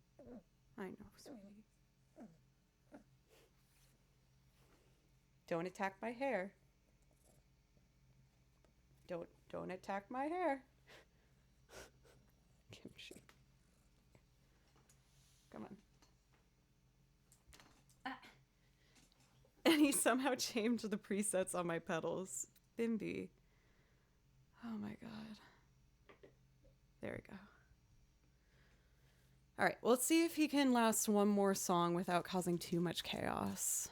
I know, sweetie. Don't attack my hair. Don't attack my hair. Kimchi. Come on. Ah. And he somehow changed the presets on my pedals. Bimby. Oh my god. There we go. All right, well, let's see if he can last one more song without causing too much chaos.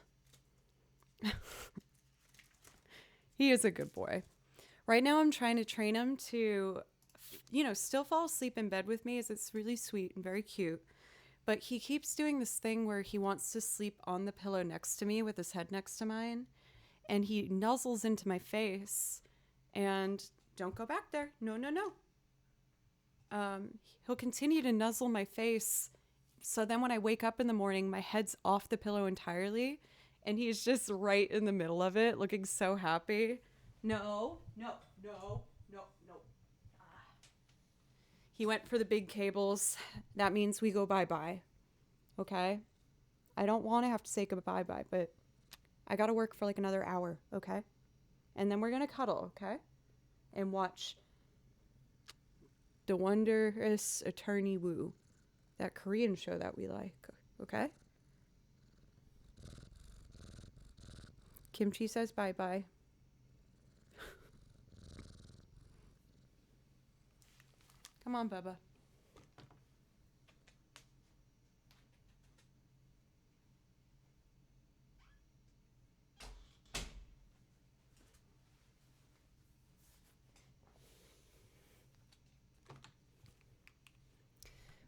He is a good boy. Right now I'm trying to train him to, still fall asleep in bed with me, as it's really sweet and very cute. But he keeps doing this thing where he wants to sleep on the pillow next to me with his head next to mine. And he nuzzles into my face. And don't go back there. No, no, no. He'll continue to nuzzle my face. So then when I wake up in the morning, my head's off the pillow entirely. And he's just right in the middle of it, looking so happy. No, no, no, no, no. He went for the big cables. That means we go bye-bye. Okay? I don't want to have to say goodbye-bye, but I got to work for like another hour, okay? And then we're going to cuddle, okay? And watch The Wondrous Attorney Woo, that Korean show that we like, okay? Kimchi says bye-bye. Come on, Bubba.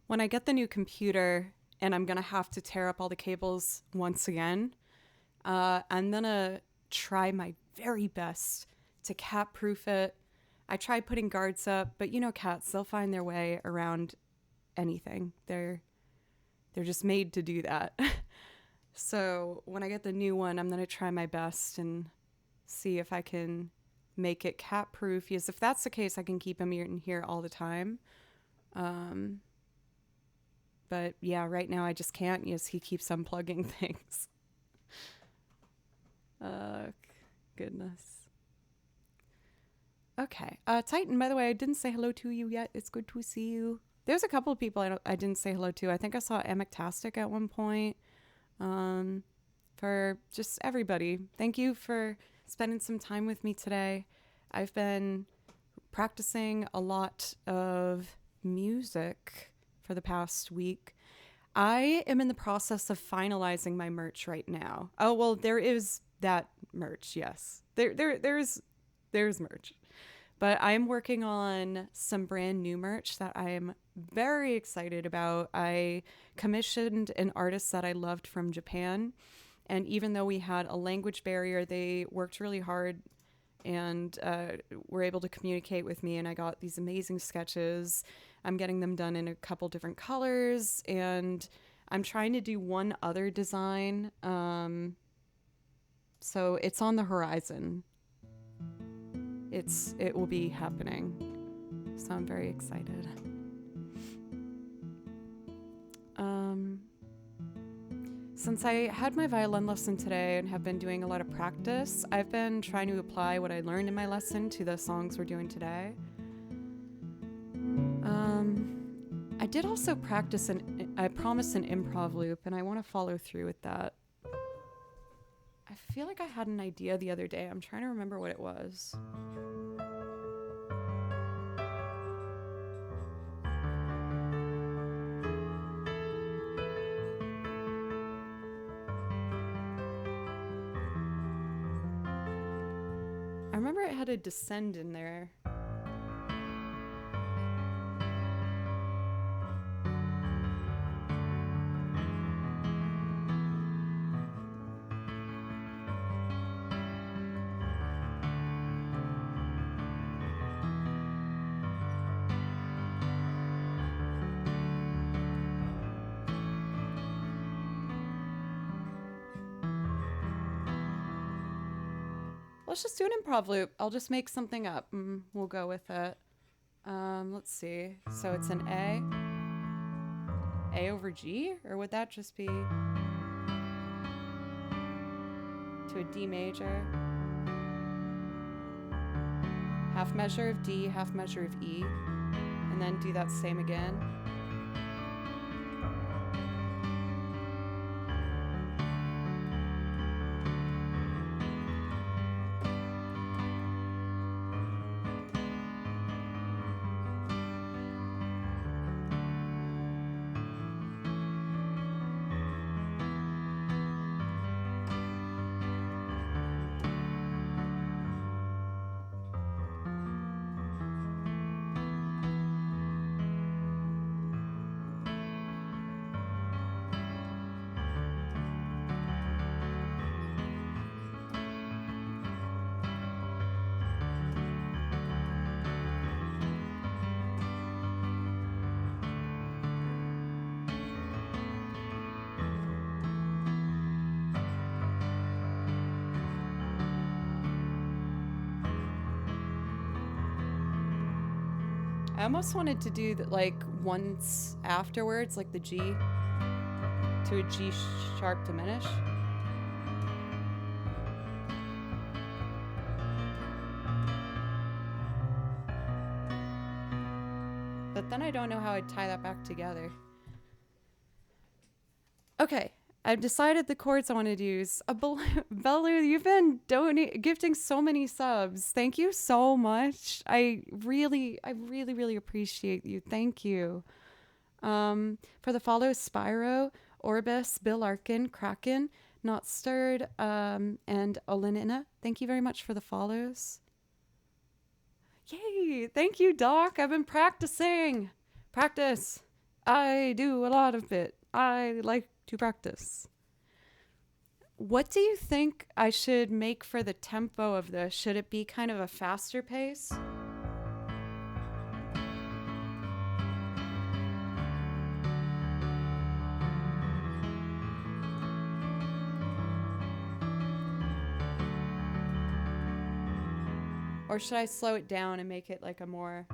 When I get the new computer and I'm going to have to tear up all the cables once again, I'm going to try my very best to cat-proof it. I tried putting guards up, but cats, they'll find their way around anything. They're just made to do that. So when I get the new one, I'm going to try my best and see if I can make it cat-proof. Because if that's the case, I can keep him in here all the time. But yeah, right now I just can't. Yes, he keeps unplugging things. Goodness. Okay. Titan, by the way, I didn't say hello to you yet. It's good to see you. There's a couple of people I didn't say hello to. I think I saw Emictastic at one point. For just everybody, thank you for spending some time with me today. I've been practicing a lot of music for the past week. I am in the process of finalizing my merch right now. Oh, well, there is that merch. Yes, there's merch. But I'm working on some brand new merch that I'm very excited about. I commissioned an artist that I loved from Japan. And even though we had a language barrier, they worked really hard and were able to communicate with me. And I got these amazing sketches. I'm getting them done in a couple different colors. And I'm trying to do one other design So it's on the horizon. It will be happening. So I'm very excited. Since I had my violin lesson today and have been doing a lot of practice, I've been trying to apply what I learned in my lesson to the songs we're doing today. I did also practice I promised an improv loop, and I want to follow through with that. I feel like I had an idea the other day. I'm trying to remember what it was. I remember it had a descend in there. Let's just do an improv loop. I'll just make something up and we'll go with it. Let's see. So it's an A over G? Or would that just be to a D major? Half measure of D, half measure of E. And then do that same again. I almost wanted to do that like once afterwards, like the G to a G sharp diminish. But then I don't know how I'd tie that back together. Okay, I've decided the chords I want to use. Belu, you've been gifting so many subs. Thank you so much. I really appreciate you. Thank you. For the follows, Spyro, Orbis, Bill Arkin, Kraken, Not Stirred, and Olenina. Thank you very much for the follows. Yay! Thank you, Doc. I've been practicing. Practice. I do a lot of it. I like to practice. What do you think I should make for the tempo of this? Should it be kind of a faster pace? Or should I slow it down and make it like a more...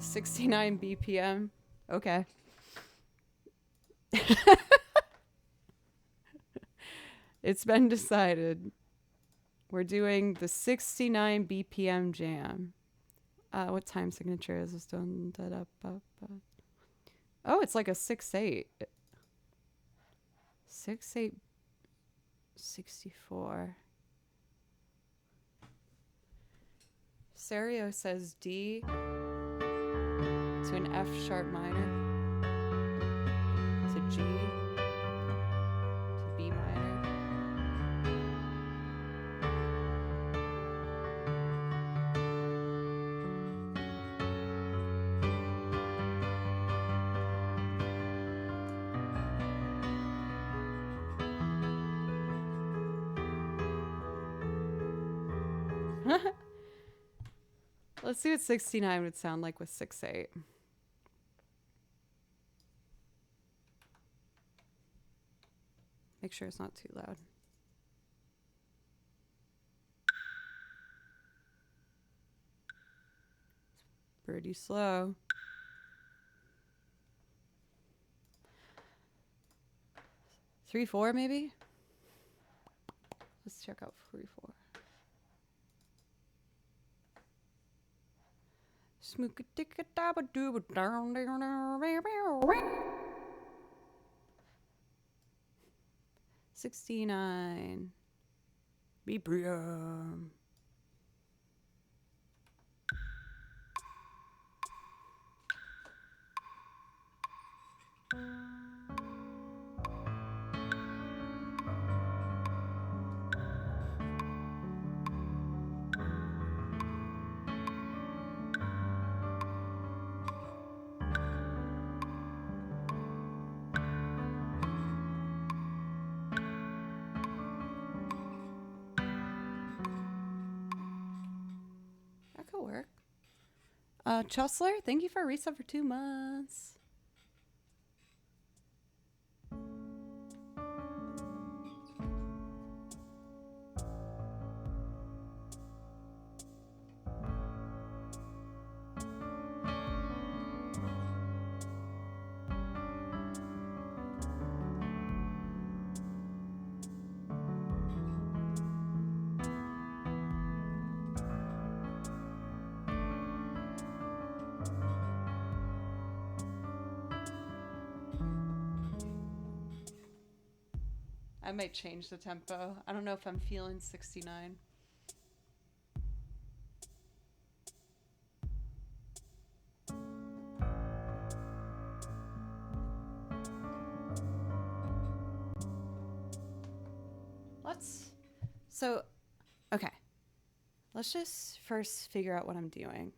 $69 BPM. Okay. It's been decided. We're doing the 69 BPM jam. What time signature is this done? Oh, it's like a 6/8. 6/8 64. Serio says D to an F sharp minor, to G, to B minor, Let's see what 69 would sound like with 6/8. Make sure it's not too loud. It's pretty slow. Three, 4 maybe? Let's check out 3/4. $69 BPM. That could work. Chusler, thank you for a resub for 2 months. I might change the tempo. I don't know if I'm feeling 69. Okay. Let's just first figure out what I'm doing.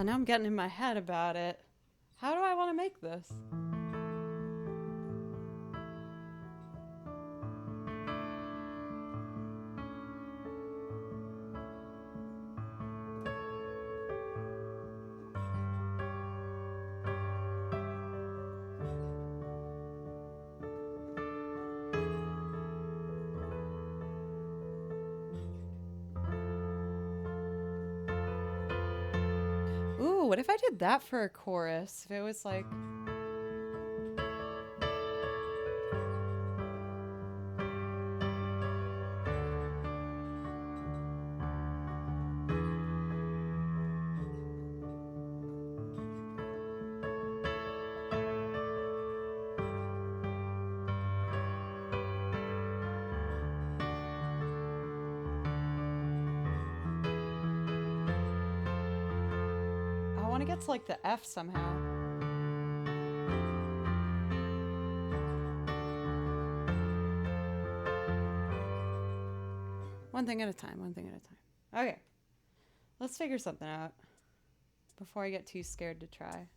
Now I'm getting in my head about it. How do I want to make this? Ooh, what if I did that for a chorus? If it was like... I want to get to like the F somehow. One thing at a time, one thing at a time. Okay, let's figure something out before I get too scared to try.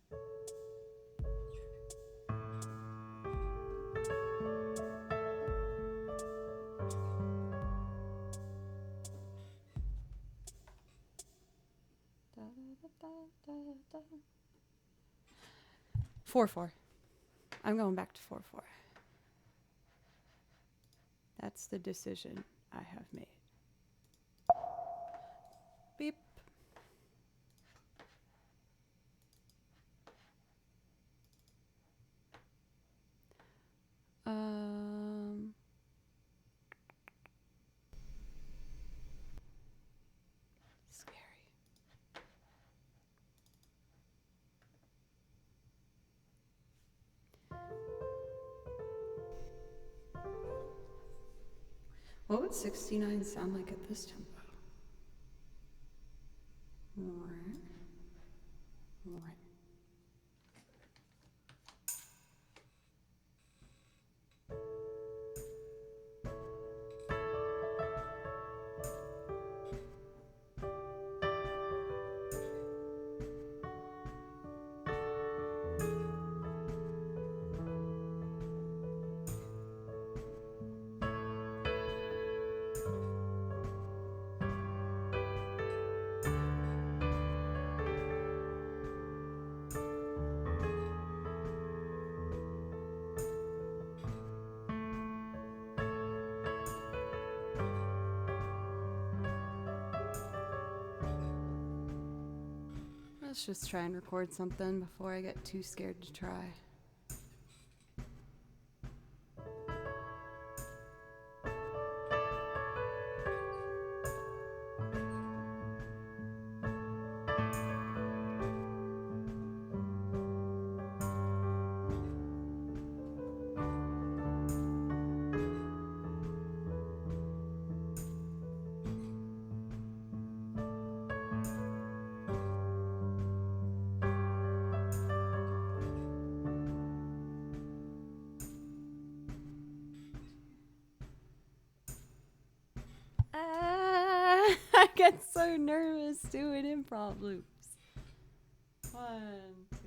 Da, da, da, da, da. 4/4. I'm going back to 4/4. That's the decision I have made. Beep. Scary. What would 69 sound like at this tempo? Right. Right. Let's just try and record something before I get too scared to try. I get so nervous doing improv loops. 1, 2.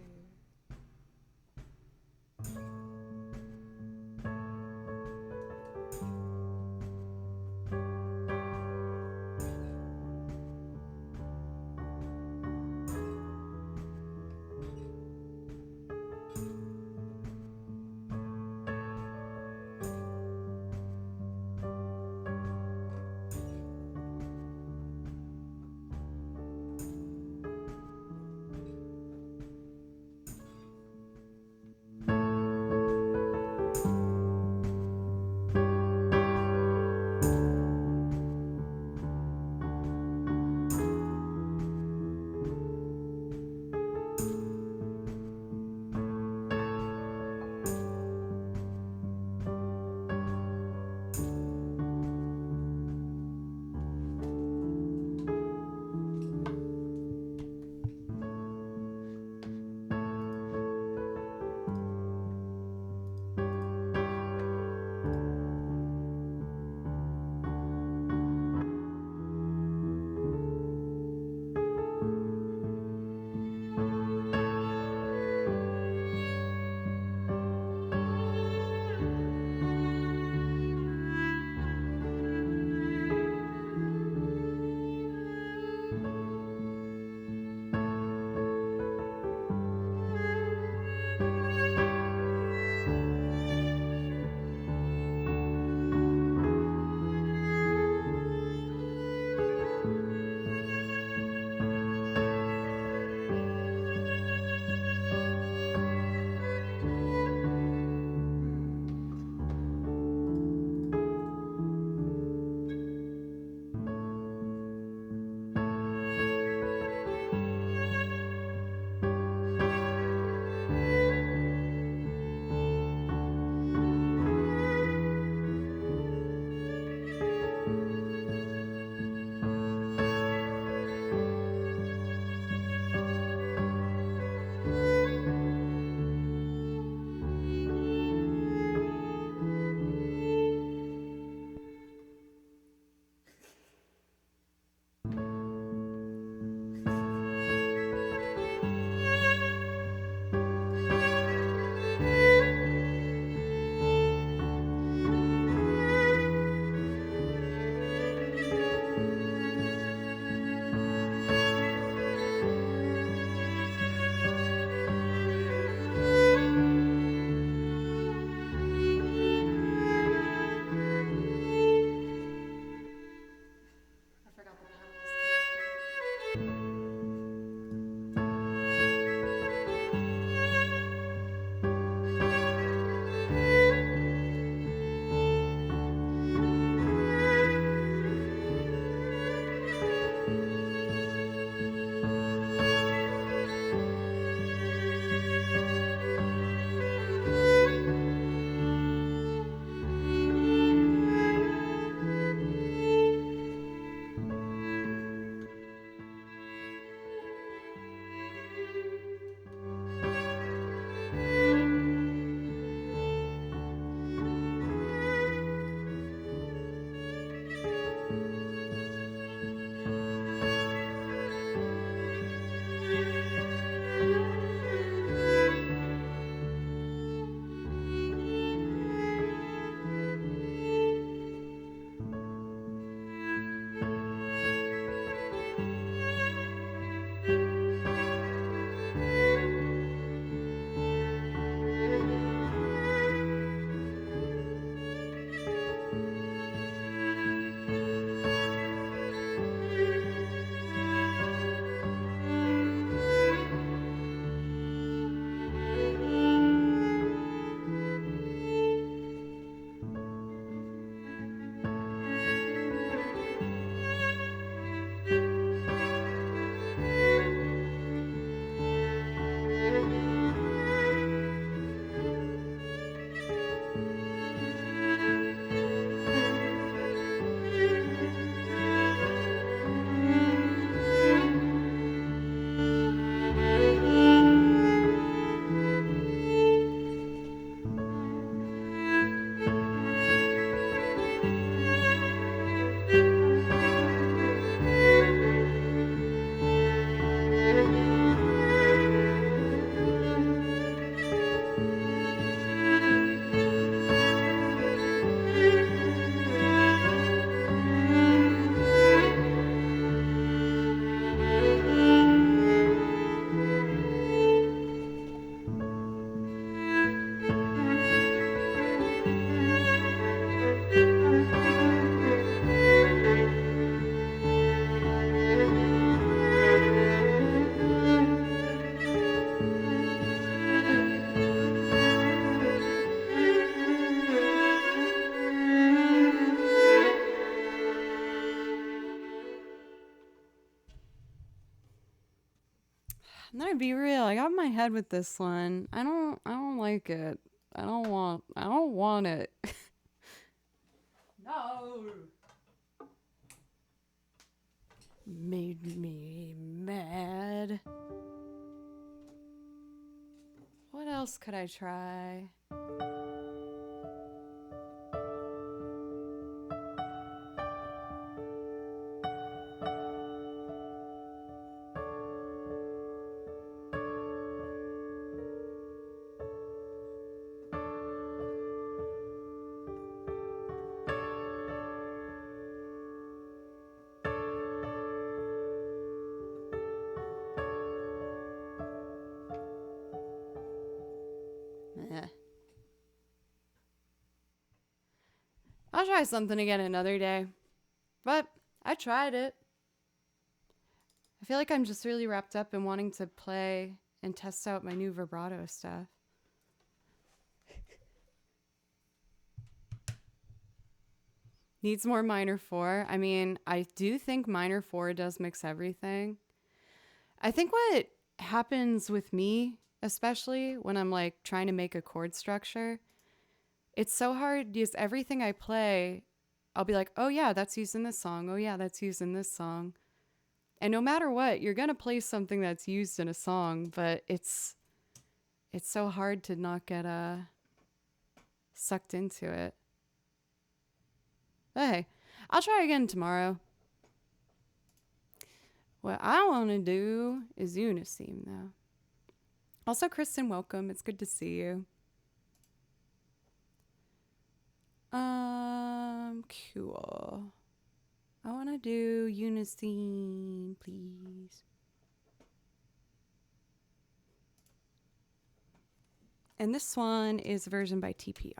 be real. I got in my head with this one. I don't like it. I don't want it. No. Made me mad. What else could I try? Eh. I'll try something again another day. But I tried it. I feel like I'm just really wrapped up in wanting to play and test out my new vibrato stuff. Needs more minor 4. I mean, I do think minor 4 does mix everything. I think what happens with me, especially when I'm like trying to make a chord structure, it's so hard because everything I play, I'll be like, oh yeah, that's used in this song. Oh yeah, that's used in this song. And no matter what, you're going to play something that's used in a song, but it's so hard to not get sucked into it. But hey, I'll try again tomorrow. What I want to do is Uniseme, though. Also, Kristen, welcome. It's good to see you. Cool. I want to do Uniseme, please. And this one is a version by TPR.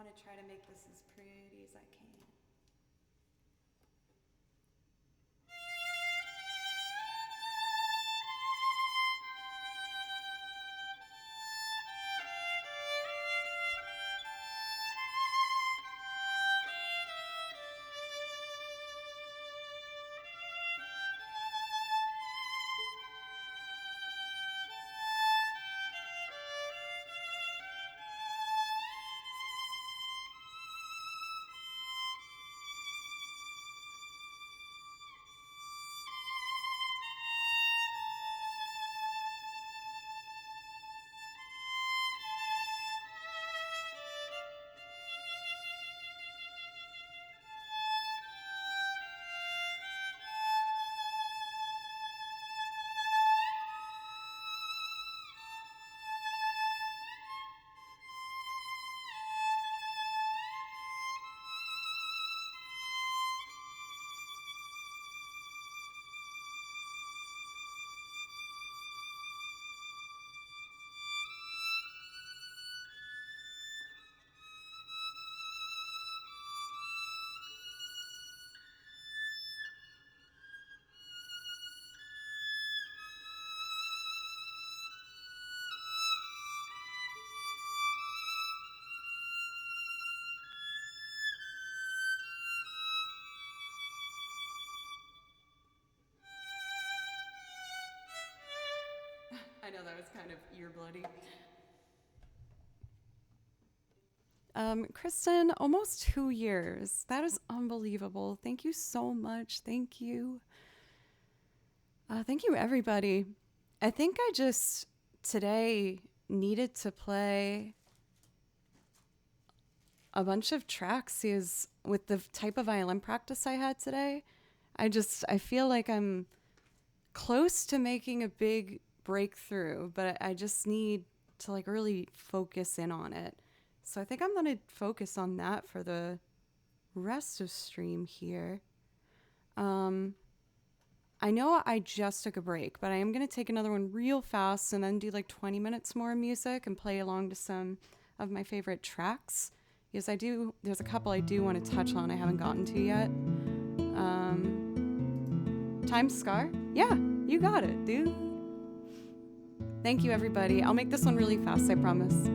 want to try to make this as pretty as I can. I know that was kind of ear bloody. Kristen, almost 2 years. That is unbelievable. Thank you so much. Thank you. Thank you, everybody. I think I just today needed to play a bunch of tracks is with the type of violin practice I had today. I feel like I'm close to making a big breakthrough, but I just need to like really focus in on it. So I think I'm going to focus on that for the rest of stream here. I know I just took a break, but I am going to take another one real fast and then do like 20 minutes more music and play along to some of my favorite tracks. Because there's a couple I do want to touch on I haven't gotten to yet. Time Scar? Yeah, you got it, dude. Thank you, everybody. I'll make this one really fast, I promise.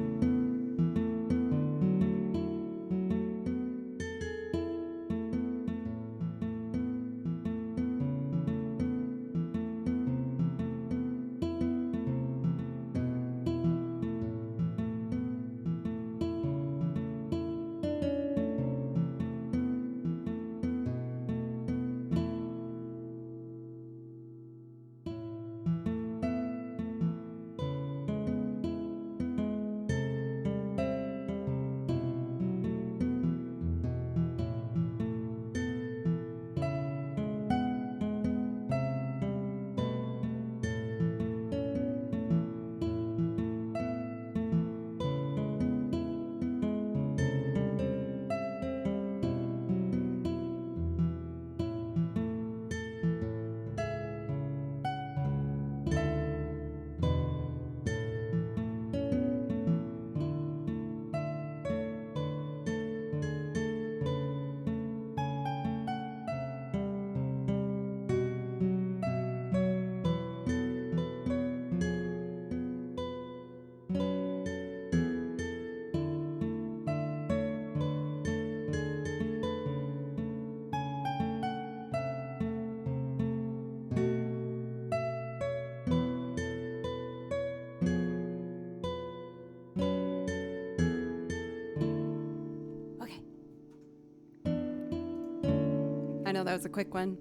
I know that was a quick one.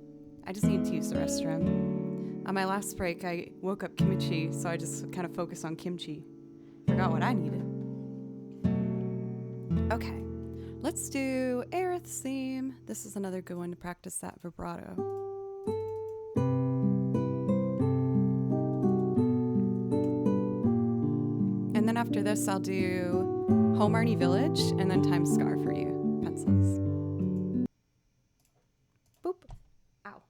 I just need to use the restroom. On my last break, I woke up kimchi, so I just kind of focused on kimchi. Forgot what I needed. Okay, let's do Aerith's theme. This is another good one to practice that vibrato. And then after this, I'll do Home Arnie Village and then Time Scar for you, pencils. Boop. Ow.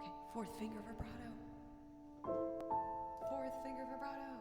Okay, fourth finger vibrato. Fourth finger vibrato.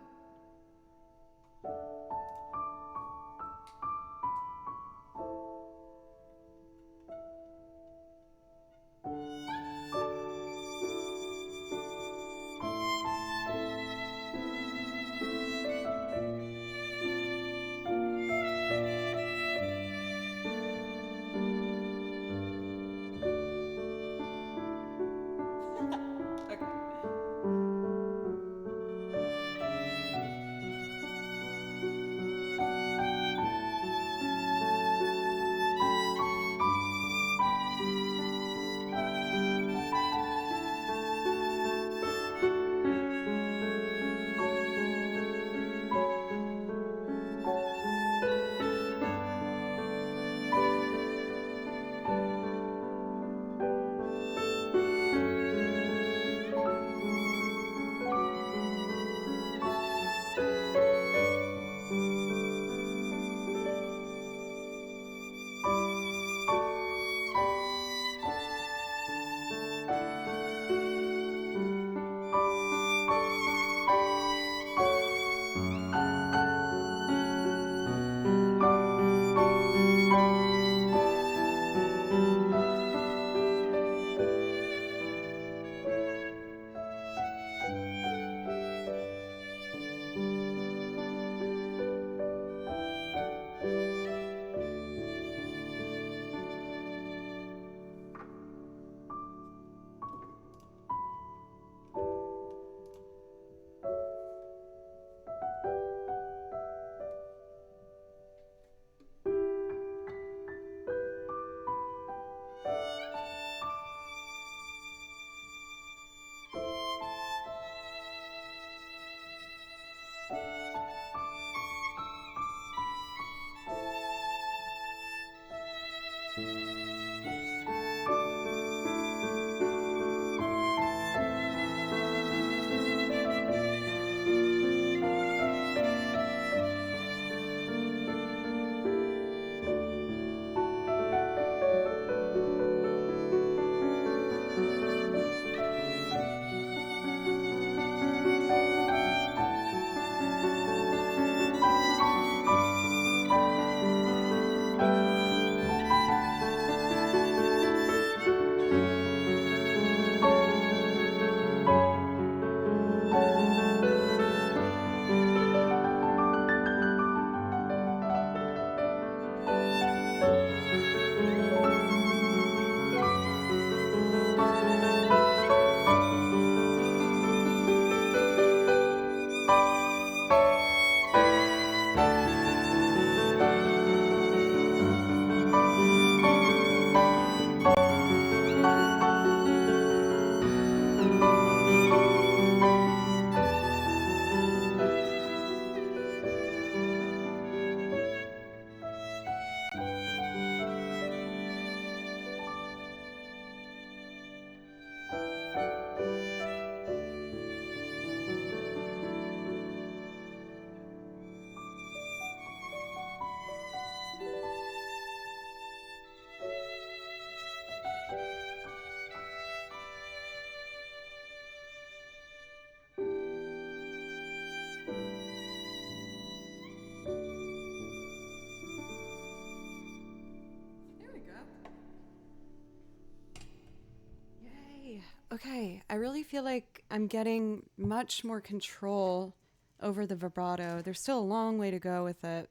Okay, I really feel like I'm getting much more control over the vibrato. There's still a long way to go with it,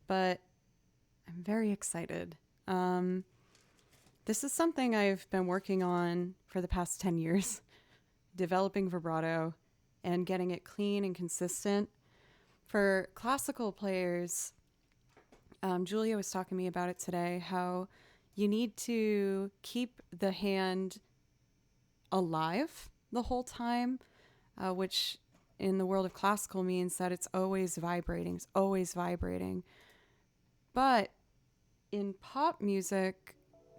but I'm very excited. Um, this is something I've been working on for the past 10 years, developing vibrato and getting it clean and consistent. For classical players, Julia was talking to me about it today, how you need to keep the hand alive the whole time, which in the world of classical means that it's always vibrating, it's always vibrating. But in pop music,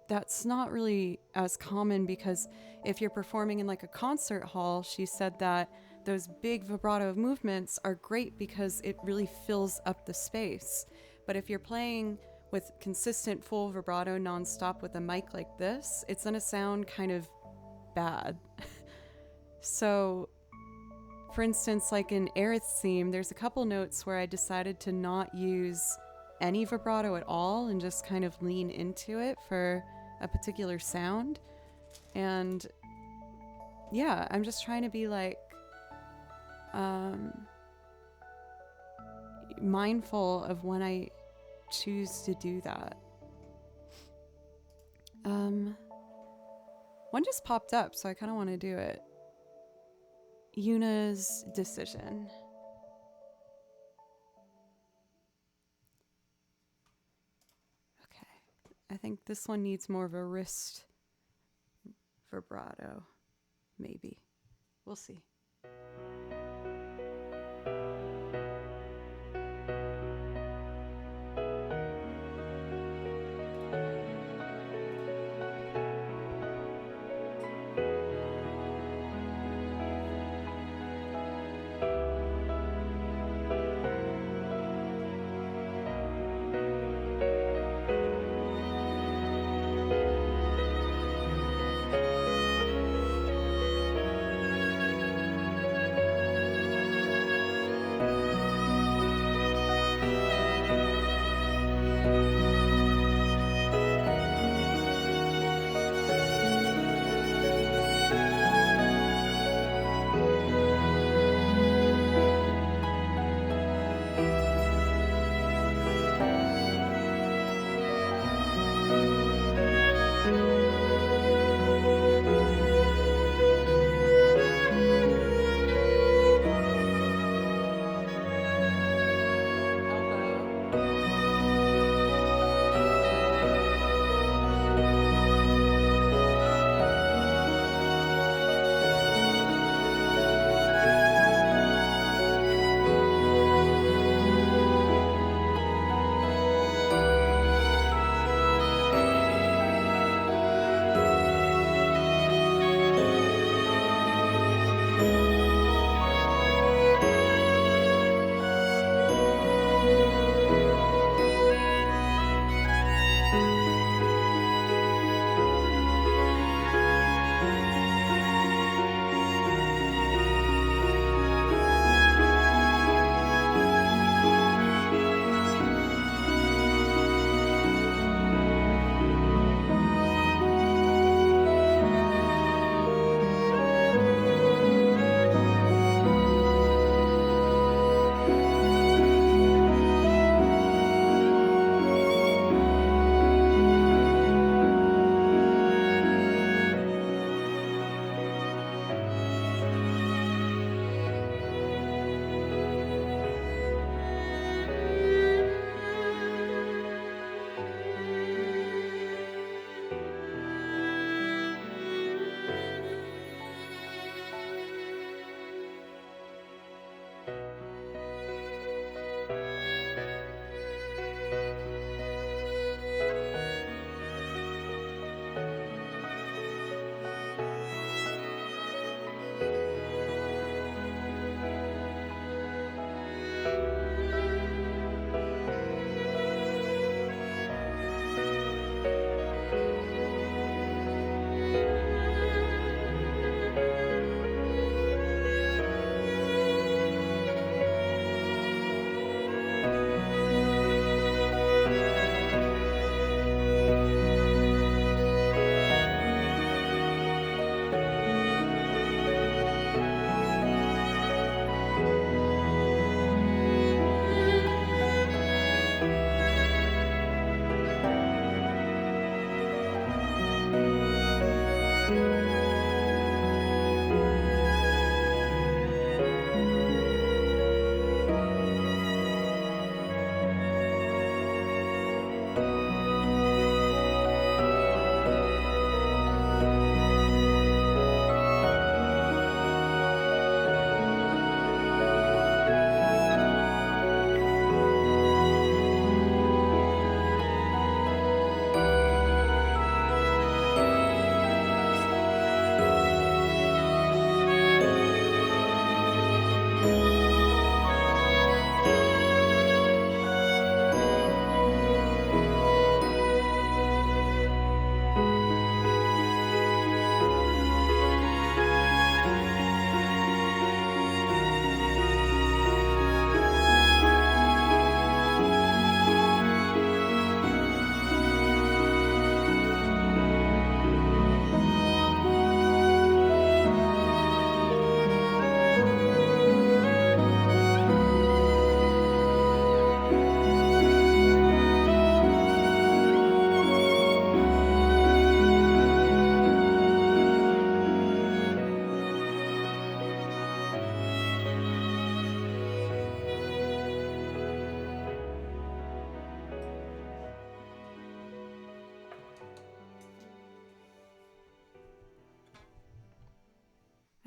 that's not really as common because if you're performing in like a concert hall, she said that those big vibrato movements are great because it really fills up the space. But if you're playing with consistent full vibrato nonstop with a mic like this, it's going to sound kind of bad. So, for instance, like in Aerith's theme, there's a couple notes where I decided to not use any vibrato at all and just kind of lean into it for a particular sound. And yeah, I'm just trying to be like mindful of when I choose to do that. One just popped up, so I kind of want to do it. Yuna's decision. Okay, I think this one needs more of a wrist vibrato, maybe. We'll see.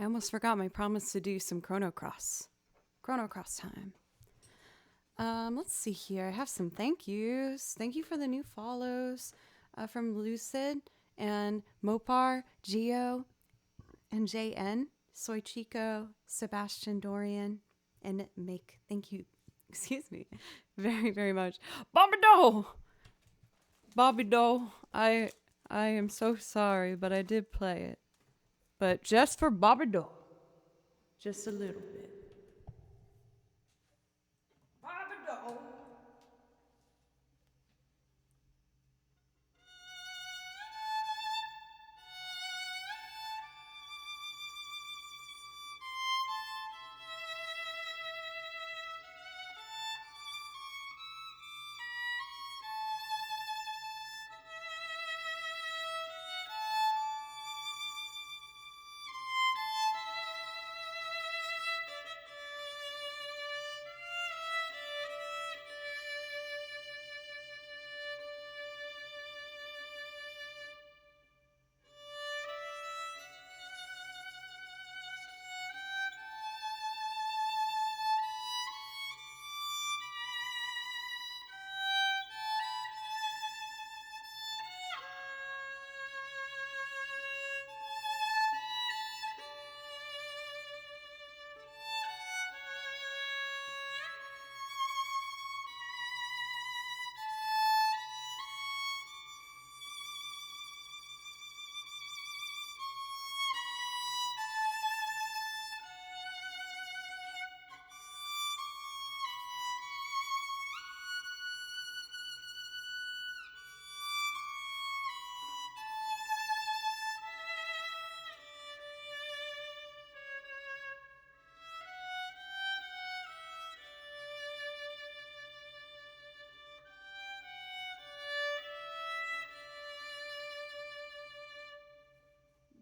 I almost forgot my promise to do some Chrono Cross. Chrono Cross time. Let's see here. I have some thank yous. Thank you for the new follows from Lucid and Mopar, Geo, and JN, Soy Chico, Sebastian Dorian, and Make. Thank you. Excuse me. Very, very much. Bobby Doe! Bobby Doe, I am so sorry, but I did play it. But just for Bobby Doe. Just a little bit. Bobby Doe.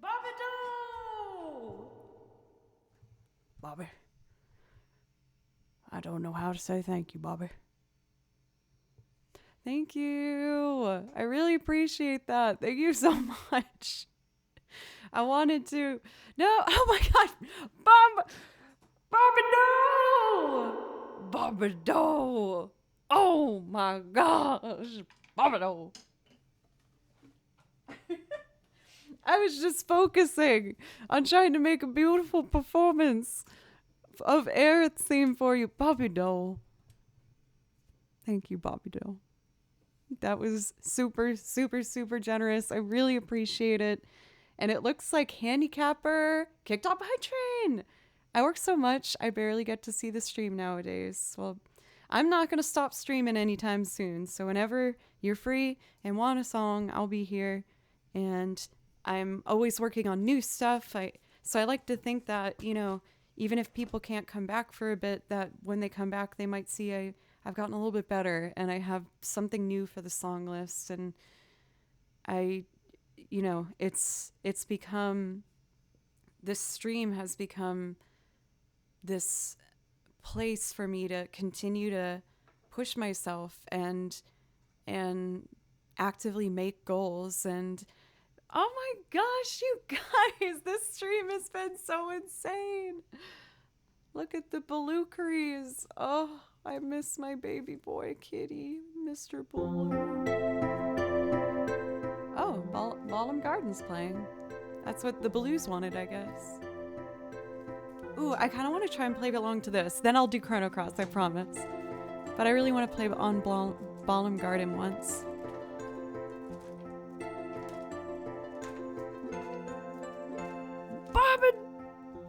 Bobby Doe! Bobby. I don't know how to say thank you, Bobby. Thank you. I really appreciate that. Thank you so much. I wanted to. No, oh my God. Bobby Doe! Bobby Doe! Oh my gosh. Bobby Doe. I was just focusing on trying to make a beautiful performance of Aerith's theme for you, Bobby Doe. Thank you, Bobby Doe. That was super, super, super generous. I really appreciate it. And it looks like Handicapper kicked off High Train. I work so much, I barely get to see the stream nowadays. Well, I'm not going to stop streaming anytime soon. So whenever you're free and want a song, I'll be here. And I'm always working on new stuff. So I like to think that, you know, even if people can't come back for a bit, that when they come back, they might see I've gotten a little bit better and I have something new for the song list. And you know, it's become, this stream has become this place for me to continue to push myself and actively make goals. And oh my gosh, you guys, this stream has been so insane. Look at the Balookeries. Oh, I miss my baby boy kitty, Mr. Baloo. Oh, Ballum Garden's playing. That's what the Blues wanted, I guess. Ooh, I kind of want to try and play along to this. Then I'll do Chrono Cross, I promise. But I really want to play on Ballum Garden once.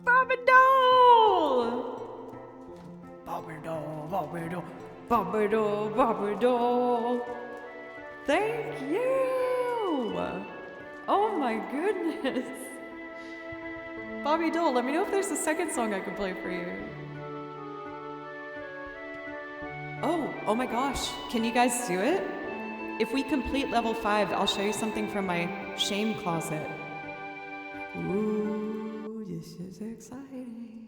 Bobby Doe! Bobby Doe, Bobby Doe, Bobby Doe, Bobby Doe. Thank you! Oh my goodness. Bobby Doe, let me know if there's a second song I can play for you. Oh my gosh. Can you guys do it? If we complete level 5, I'll show you something from my shame closet. Ooh, this is exciting.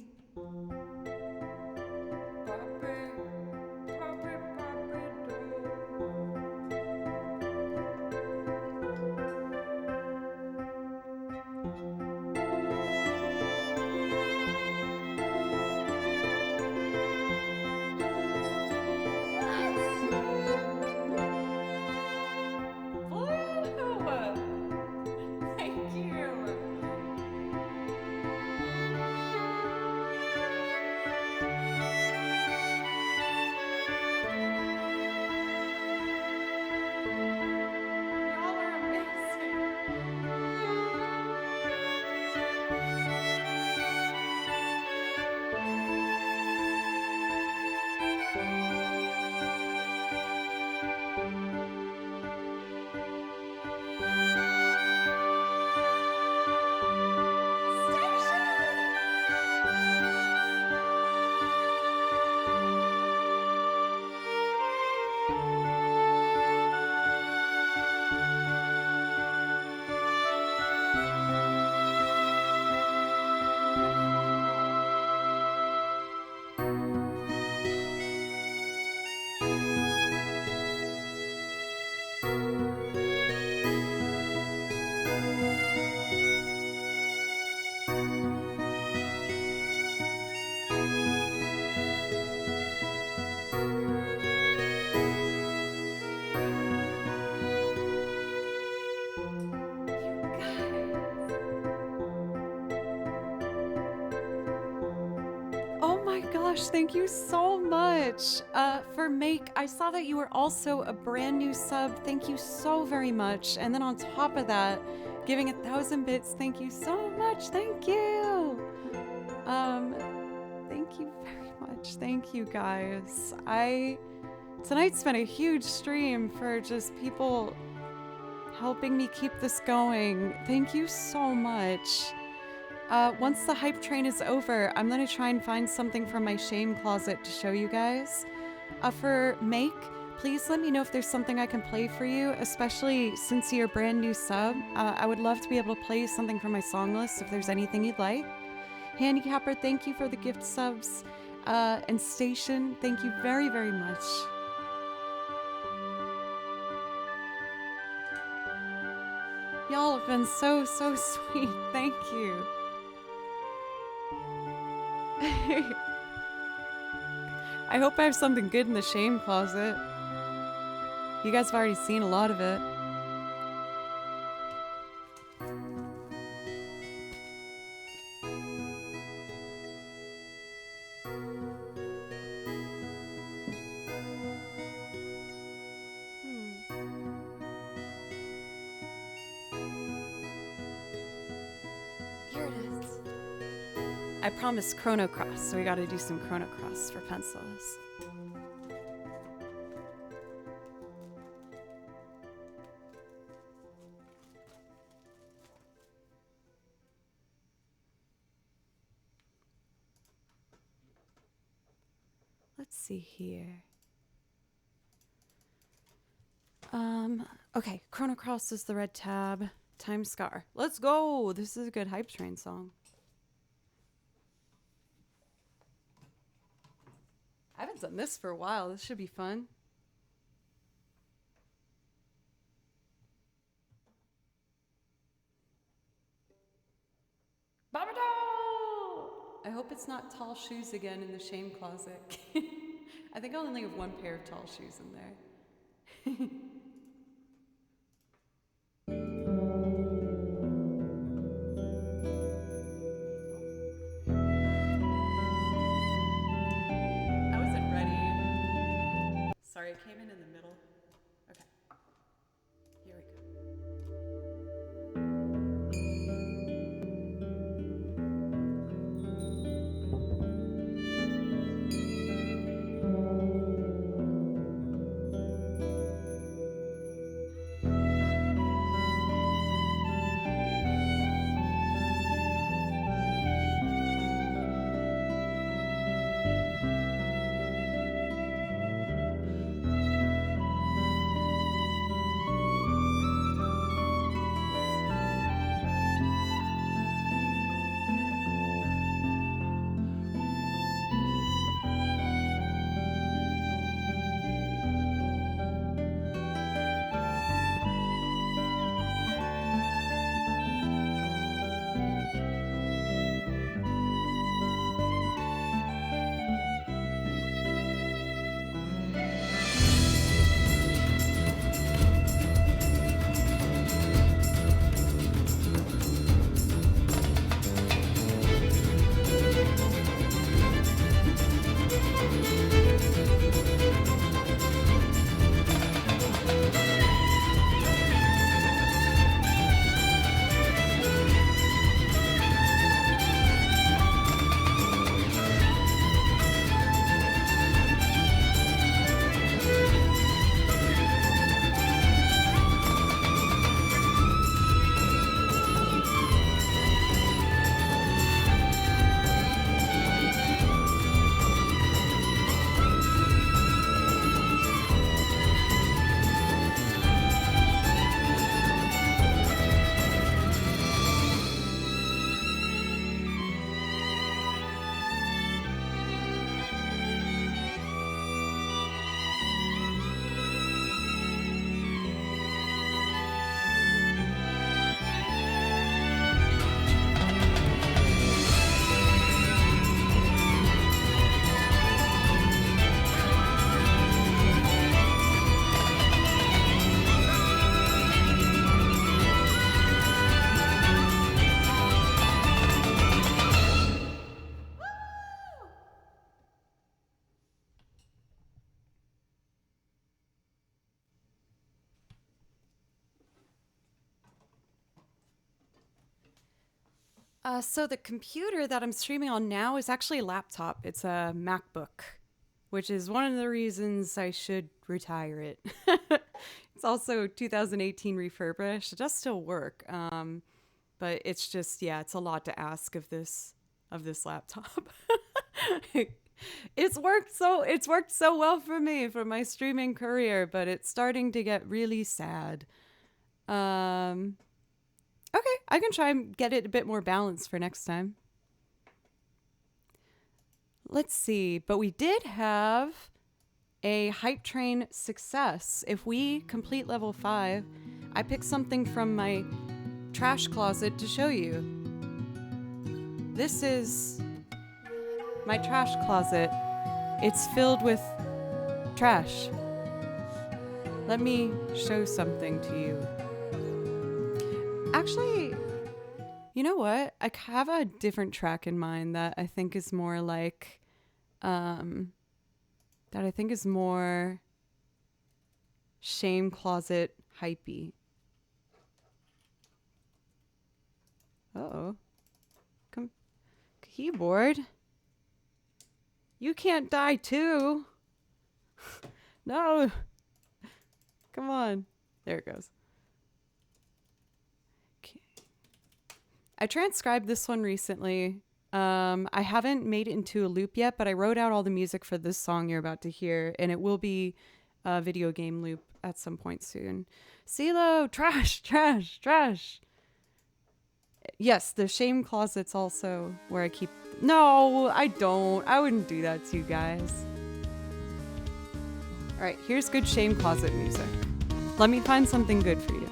Oh my gosh, thank you so much. For Make, I saw that you were also a brand new sub. Thank you so very much. And then on top of that, giving 1,000 bits. Thank you so much. Thank you. Um, Thank you very much. Thank you guys. Tonight's been a huge stream for just people helping me keep this going. Thank you so much. Once the hype train is over, I'm gonna try and find something from my shame closet to show you guys. For Make, please let me know if there's something I can play for you, especially since you're a brand new sub. I would love to be able to play something from my song list if there's anything you'd like. Handicapper, thank you for the gift subs. And Station, thank you very, very much. Y'all have been so, so sweet. Thank you. I hope I have something good in the shame closet. You guys have already seen a lot of it. Here it is. I promised Chrono Cross, so we gotta do some Chrono Cross for pencils. Let's see here. Okay, Chrono Cross is the red tab. Time Scar. Let's go! This is a good hype train song. I haven't done this for a while. This should be fun. Babado! I hope it's not tall shoes again in the shame closet. I think I only have one pair of tall shoes in there. I wasn't ready. Sorry, I came in the middle. Okay. Here we go. So the computer that I'm streaming on now is actually a laptop. It's a MacBook, which is one of the reasons I should retire it. It's also 2018 refurbished. It does still work, but it's just, yeah, it's a lot to ask of this laptop. It's worked so well for me for my streaming career, but it's starting to get really sad. Okay, I can try and get it a bit more balanced for next time. Let's see, but we did have a hype train success. If we complete level 5, I picked something from my trash closet to show you. This is my trash closet. It's filled with trash. Let me show something to you. Actually, you know what? I have a different track in mind that I think is more like, shame closet hypey. Uh-oh. Come, keyboard. You can't die too. No. Come on. There it goes. Okay. I transcribed this one recently. I haven't made it into a loop yet, but I wrote out all the music for this song you're about to hear, and it will be a video game loop at some point soon. CeeLo, trash, trash, trash. Yes, the shame closet's also where I keep... No, I don't. I wouldn't do that to you guys. All right, here's good shame closet music. Let me find something good for you.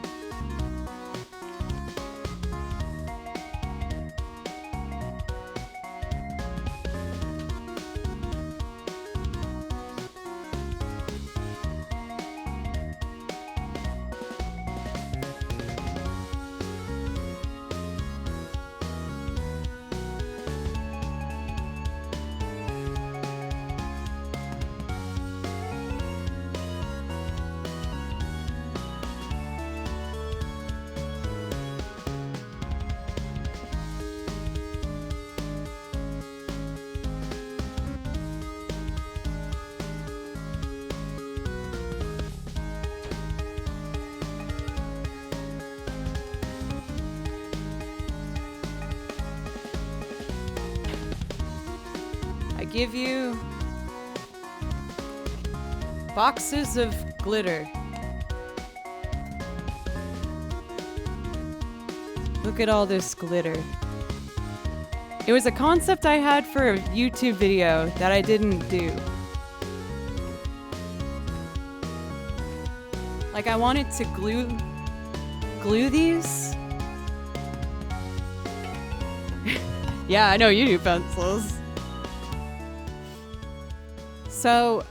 Give you boxes of glitter. Look at all this glitter. It was a concept I had for a YouTube video that I didn't do. Like, I wanted to glue these. Yeah, I know you do pencils. So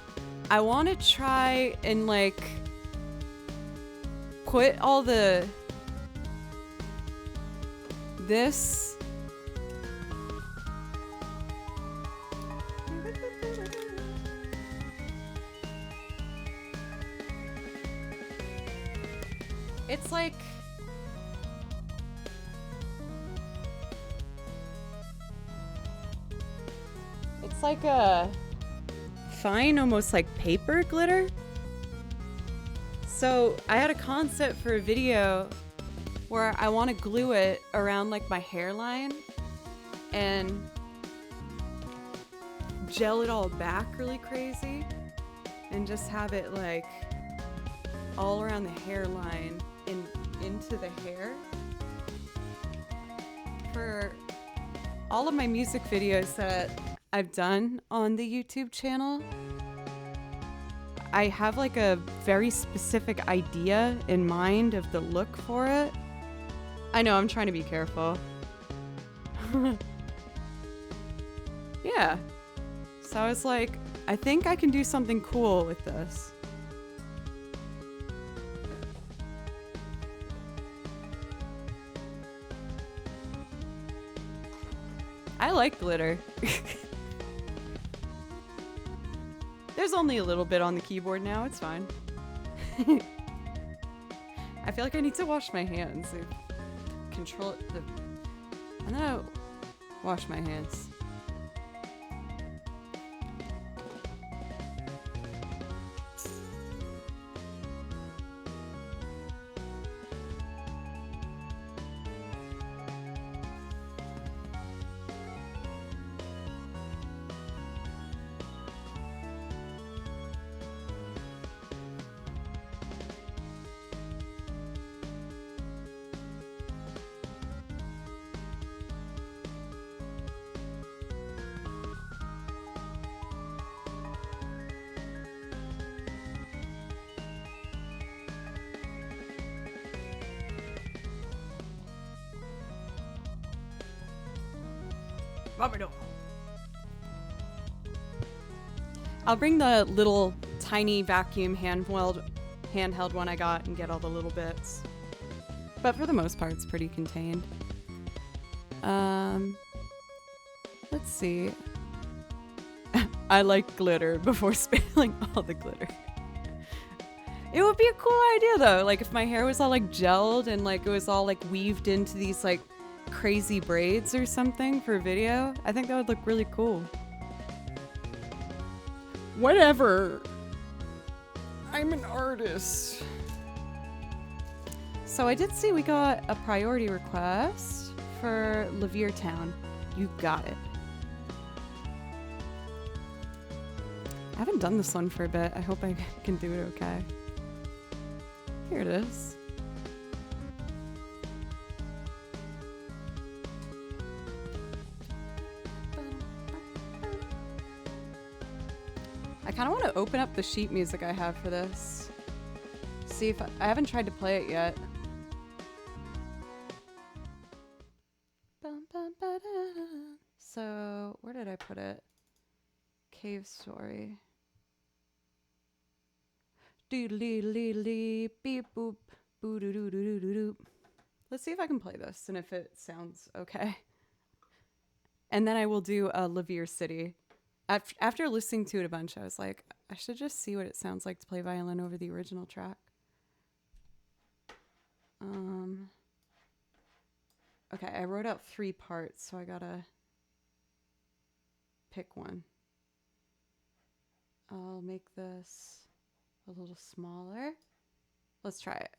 I want to try and like put all this. It's like a fine, almost like paper glitter. So I had a concept for a video where I want to glue it around like my hairline and gel it all back really crazy and just have it like all around the hairline and into the hair. For all of my music videos that I've done on the YouTube channel, I have like a very specific idea in mind of the look for it. I know, I'm trying to be careful. Yeah. So I was like, I think I can do something cool with this. I like glitter. There's only a little bit on the keyboard now, it's fine. I feel like I need to wash my hands. I'm gonna wash my hands. I'll bring the little tiny vacuum handheld one I got and get all the little bits. But for the most part, it's pretty contained. Let's see. I like glitter before spilling all the glitter. It would be a cool idea though, like if my hair was all like gelled and like it was all like weaved into these like crazy braids or something for a video. I think that would look really cool. Whatever. I'm an artist. So I did see we got a priority request for Levere Town. You got it. I haven't done this one for a bit. I hope I can do it okay. Here it is. I kind of want to open up the sheet music I have for this. See if I haven't tried to play it yet. So, where did I put it? Cave story. Doodly beep boop boo doo doo doo doo doo. Let's see if I can play this and if it sounds okay. And then I will do a Levere City. After listening to it a bunch, I was like, I should just see what it sounds like to play violin over the original track. Okay, I wrote out 3 parts, so I gotta pick one. I'll make this a little smaller. Let's try it.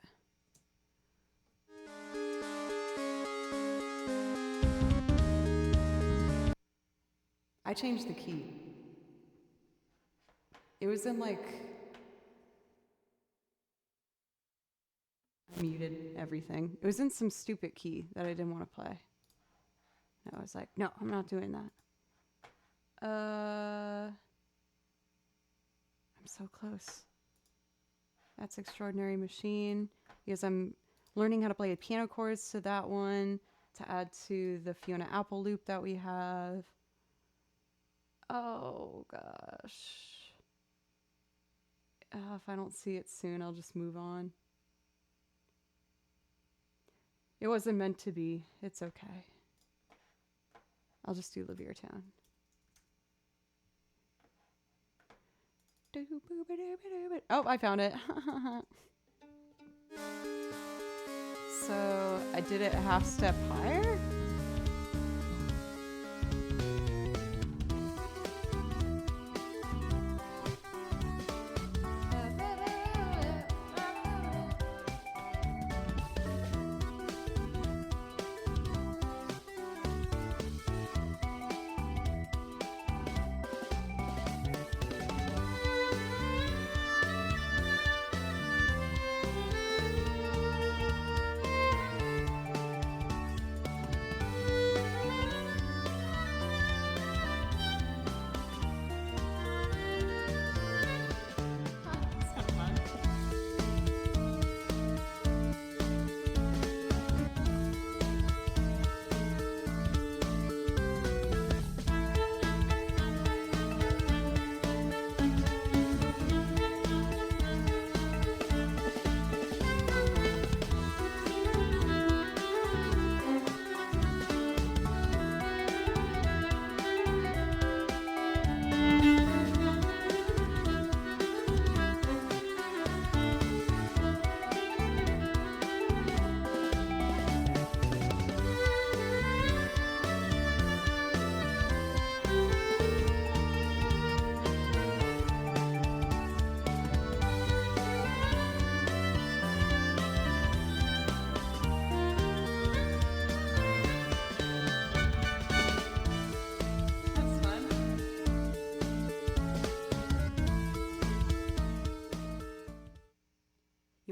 I changed the key. It was in like... I muted everything. It was in some stupid key that I didn't want to play. And I was like, no, I'm not doing that. I'm so close. That's Extraordinary Machine. Because I'm learning how to play piano chords to that one to add to the Fiona Apple loop that we have. Oh, gosh. If I don't see it soon, I'll just move on. It wasn't meant to be. It's okay. I'll just do Levere Town. Oh, I found it. So I did it a half step higher.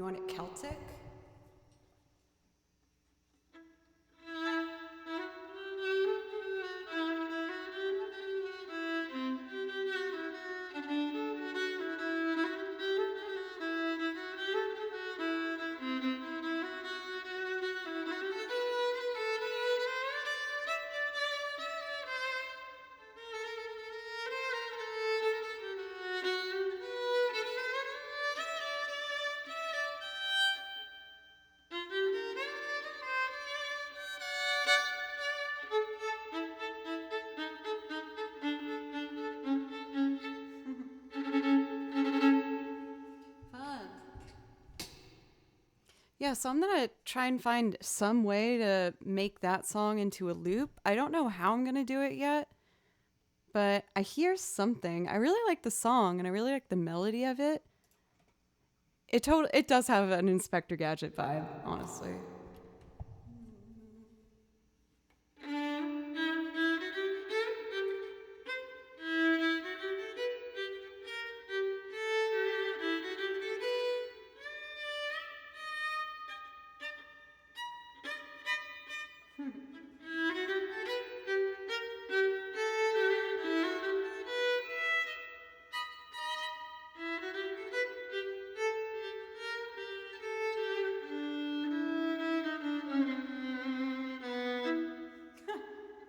You want it Celtic? Fun. Yeah, so I'm gonna try and find some way to make that song into a loop. I don't know how I'm gonna do it yet, but I hear something. I really like the song and I really like the melody of it. It does have an Inspector Gadget vibe, honestly.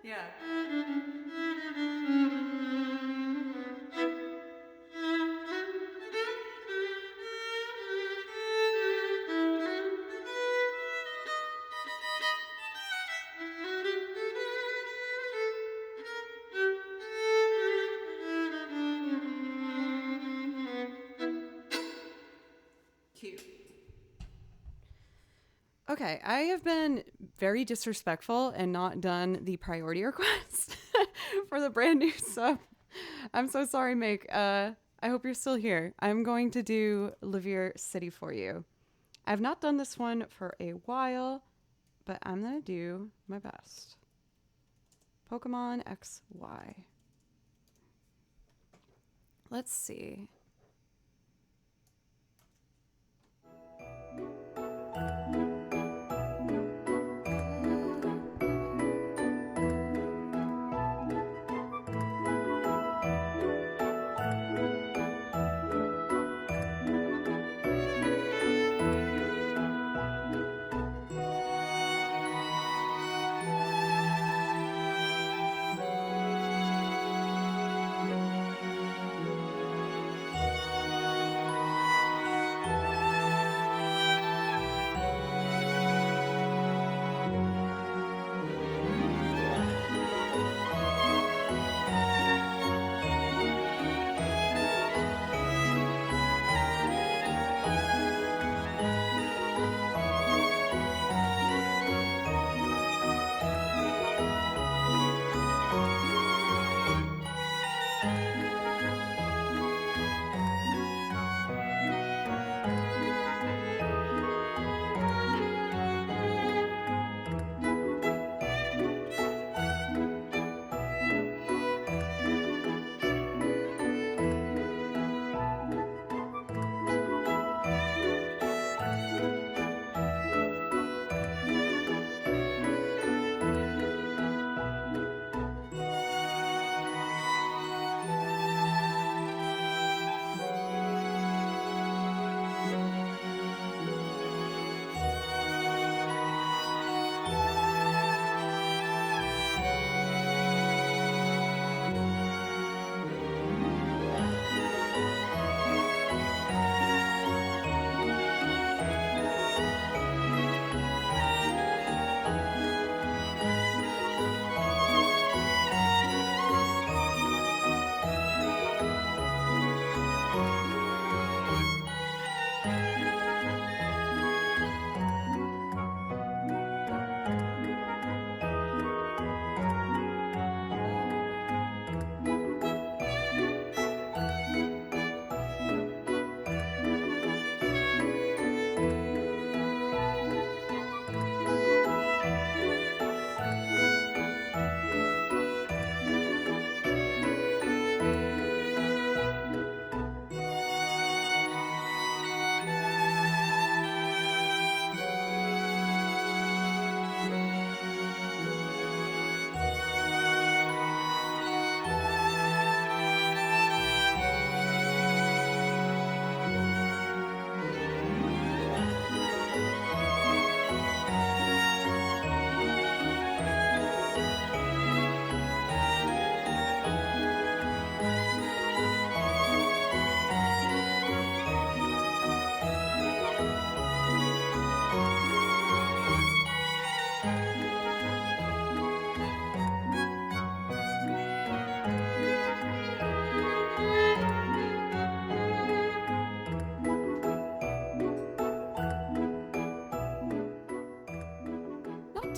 Yeah. Cute. Okay, I have been very disrespectful and not done the priority request for the brand new sub. I'm so sorry, Make. I hope you're still here. I'm going to do Livier City for you. I've not done this one for a while, but I'm going to do my best. Pokemon XY. Let's see.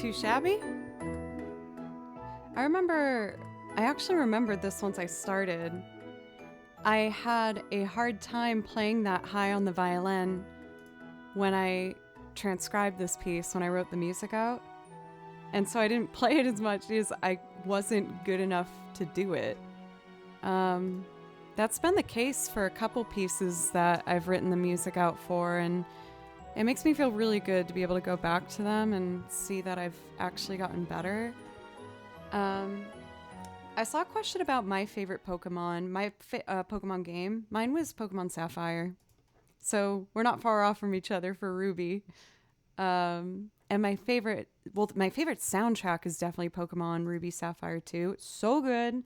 too shabby? I actually remembered this once I started. I had a hard time playing that high on the violin when I transcribed this piece, when I wrote the music out. And so I didn't play it as much because I wasn't good enough to do it. That's been the case for a couple pieces that I've written the music out for, and it makes me feel really good to be able to go back to them and see that I've actually gotten better. I saw a question about my favorite Pokemon, Pokemon game. Mine was Pokemon Sapphire. So we're not far off from each other for Ruby. And my favorite soundtrack is definitely Pokemon Ruby Sapphire 2. It's so good.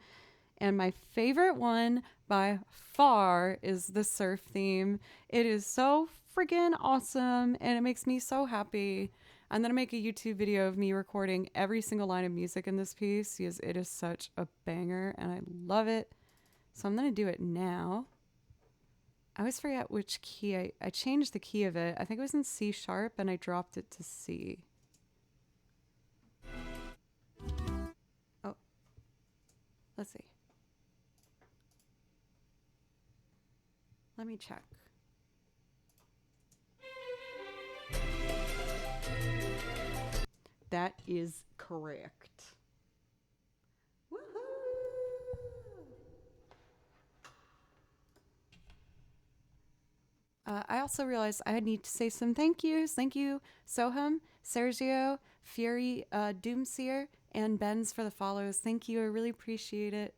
And my favorite one by far is the surf theme. It is so friggin' awesome, and it makes me so happy. I'm going to make a YouTube video of me recording every single line of music in this piece because it is such a banger, and I love it. So I'm going to do it now. I always forget which key. I changed the key of it. I think it was in C sharp, and I dropped it to C. Oh. Let's see. Let me check. That is correct. Woohoo! I also realized I need to say some thank yous. Thank you, Soham, Sergio, Fury, Doomseer, and Benz for the follows. Thank you. I really appreciate it.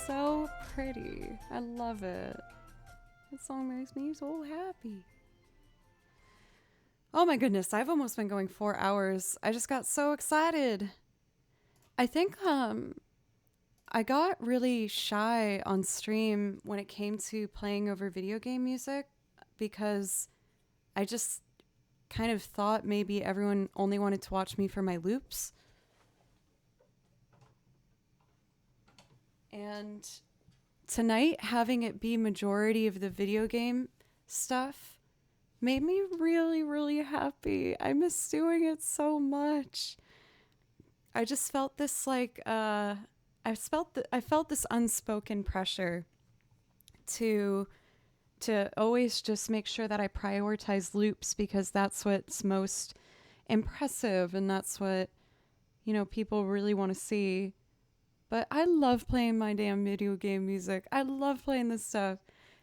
So pretty. I love it. That song makes me so happy. Oh my goodness, I've almost been going 4 hours. I just got so excited. I think I got really shy on stream when it came to playing over video game music because I just kind of thought maybe everyone only wanted to watch me for my loops. And tonight, having it be majority of the video game stuff made me really, really happy. I miss doing it so much. I just felt this I felt this unspoken pressure to always just make sure that I prioritize loops because that's what's most impressive and that's what people really want to see. But I love playing my damn video game music. I love playing this stuff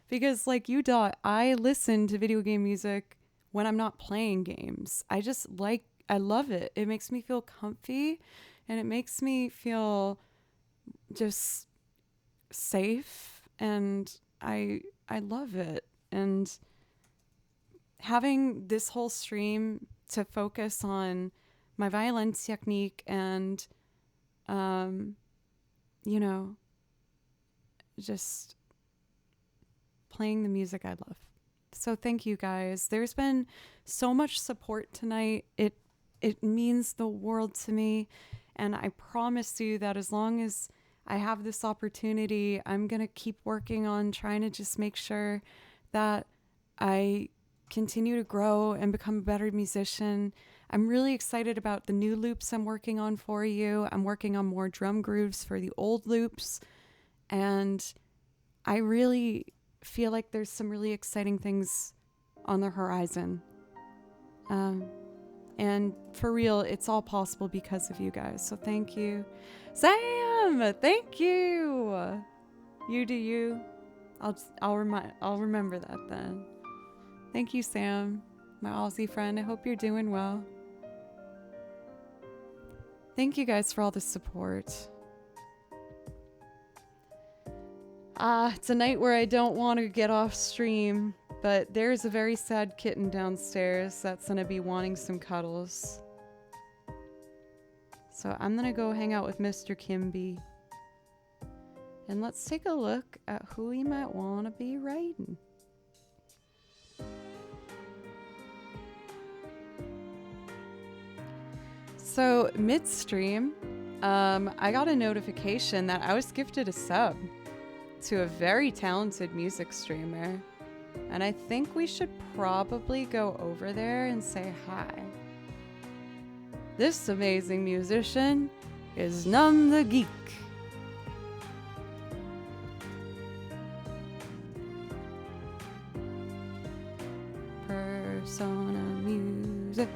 because like you Dot, I listen to video game music when I'm not playing games. I love it. It makes me feel comfy and it makes me feel just safe and I love it. And having this whole stream to focus on my violin technique and just playing the music I love. So thank you guys. There's been so much support tonight. It means the world to me. And I promise you that as long as I have this opportunity, I'm going to keep working on trying to just make sure that I continue to grow and become a better musician. I'm really excited about the new loops I'm working on for you. I'm working on more drum grooves for the old loops. And I really feel like there's some really exciting things on the horizon. And for real, it's all possible because of you guys. So thank you. Sam, thank you. You do you. I'll remember that then. Thank you, Sam, my Aussie friend. I hope you're doing well. Thank you guys for all the support. It's a night where I don't want to get off stream, but there's a very sad kitten downstairs that's gonna be wanting some cuddles. So I'm gonna go hang out with Mr. Kimby. And let's take a look at who we might want to be writing. So midstream, I got a notification that I was gifted a sub to a very talented music streamer. And I think we should probably go over there and say hi. This amazing musician is Numb the Geek. Persona Music.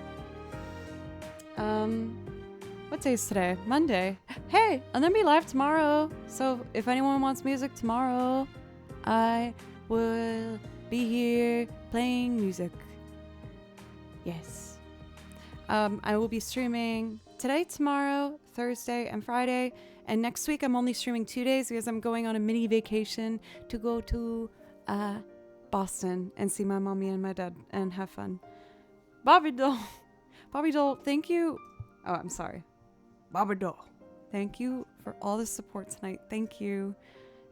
What day is today? Monday. Hey, I'm gonna be live tomorrow. So if anyone wants music tomorrow, I will be here playing music. Yes. I will be streaming today, tomorrow, Thursday, and Friday. And next week I'm only streaming 2 days because I'm going on a mini vacation to go to Boston and see my mommy and my dad and have fun. Bobby Doll, thank you. Oh, I'm sorry. Bobby Doll, thank you for all the support tonight. Thank you,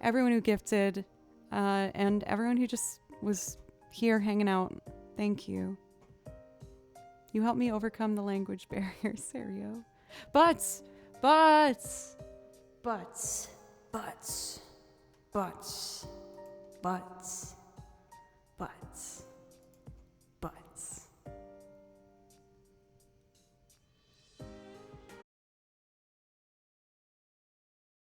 everyone who gifted, and everyone who just was here hanging out. Thank you. You helped me overcome the language barrier, Serio. But.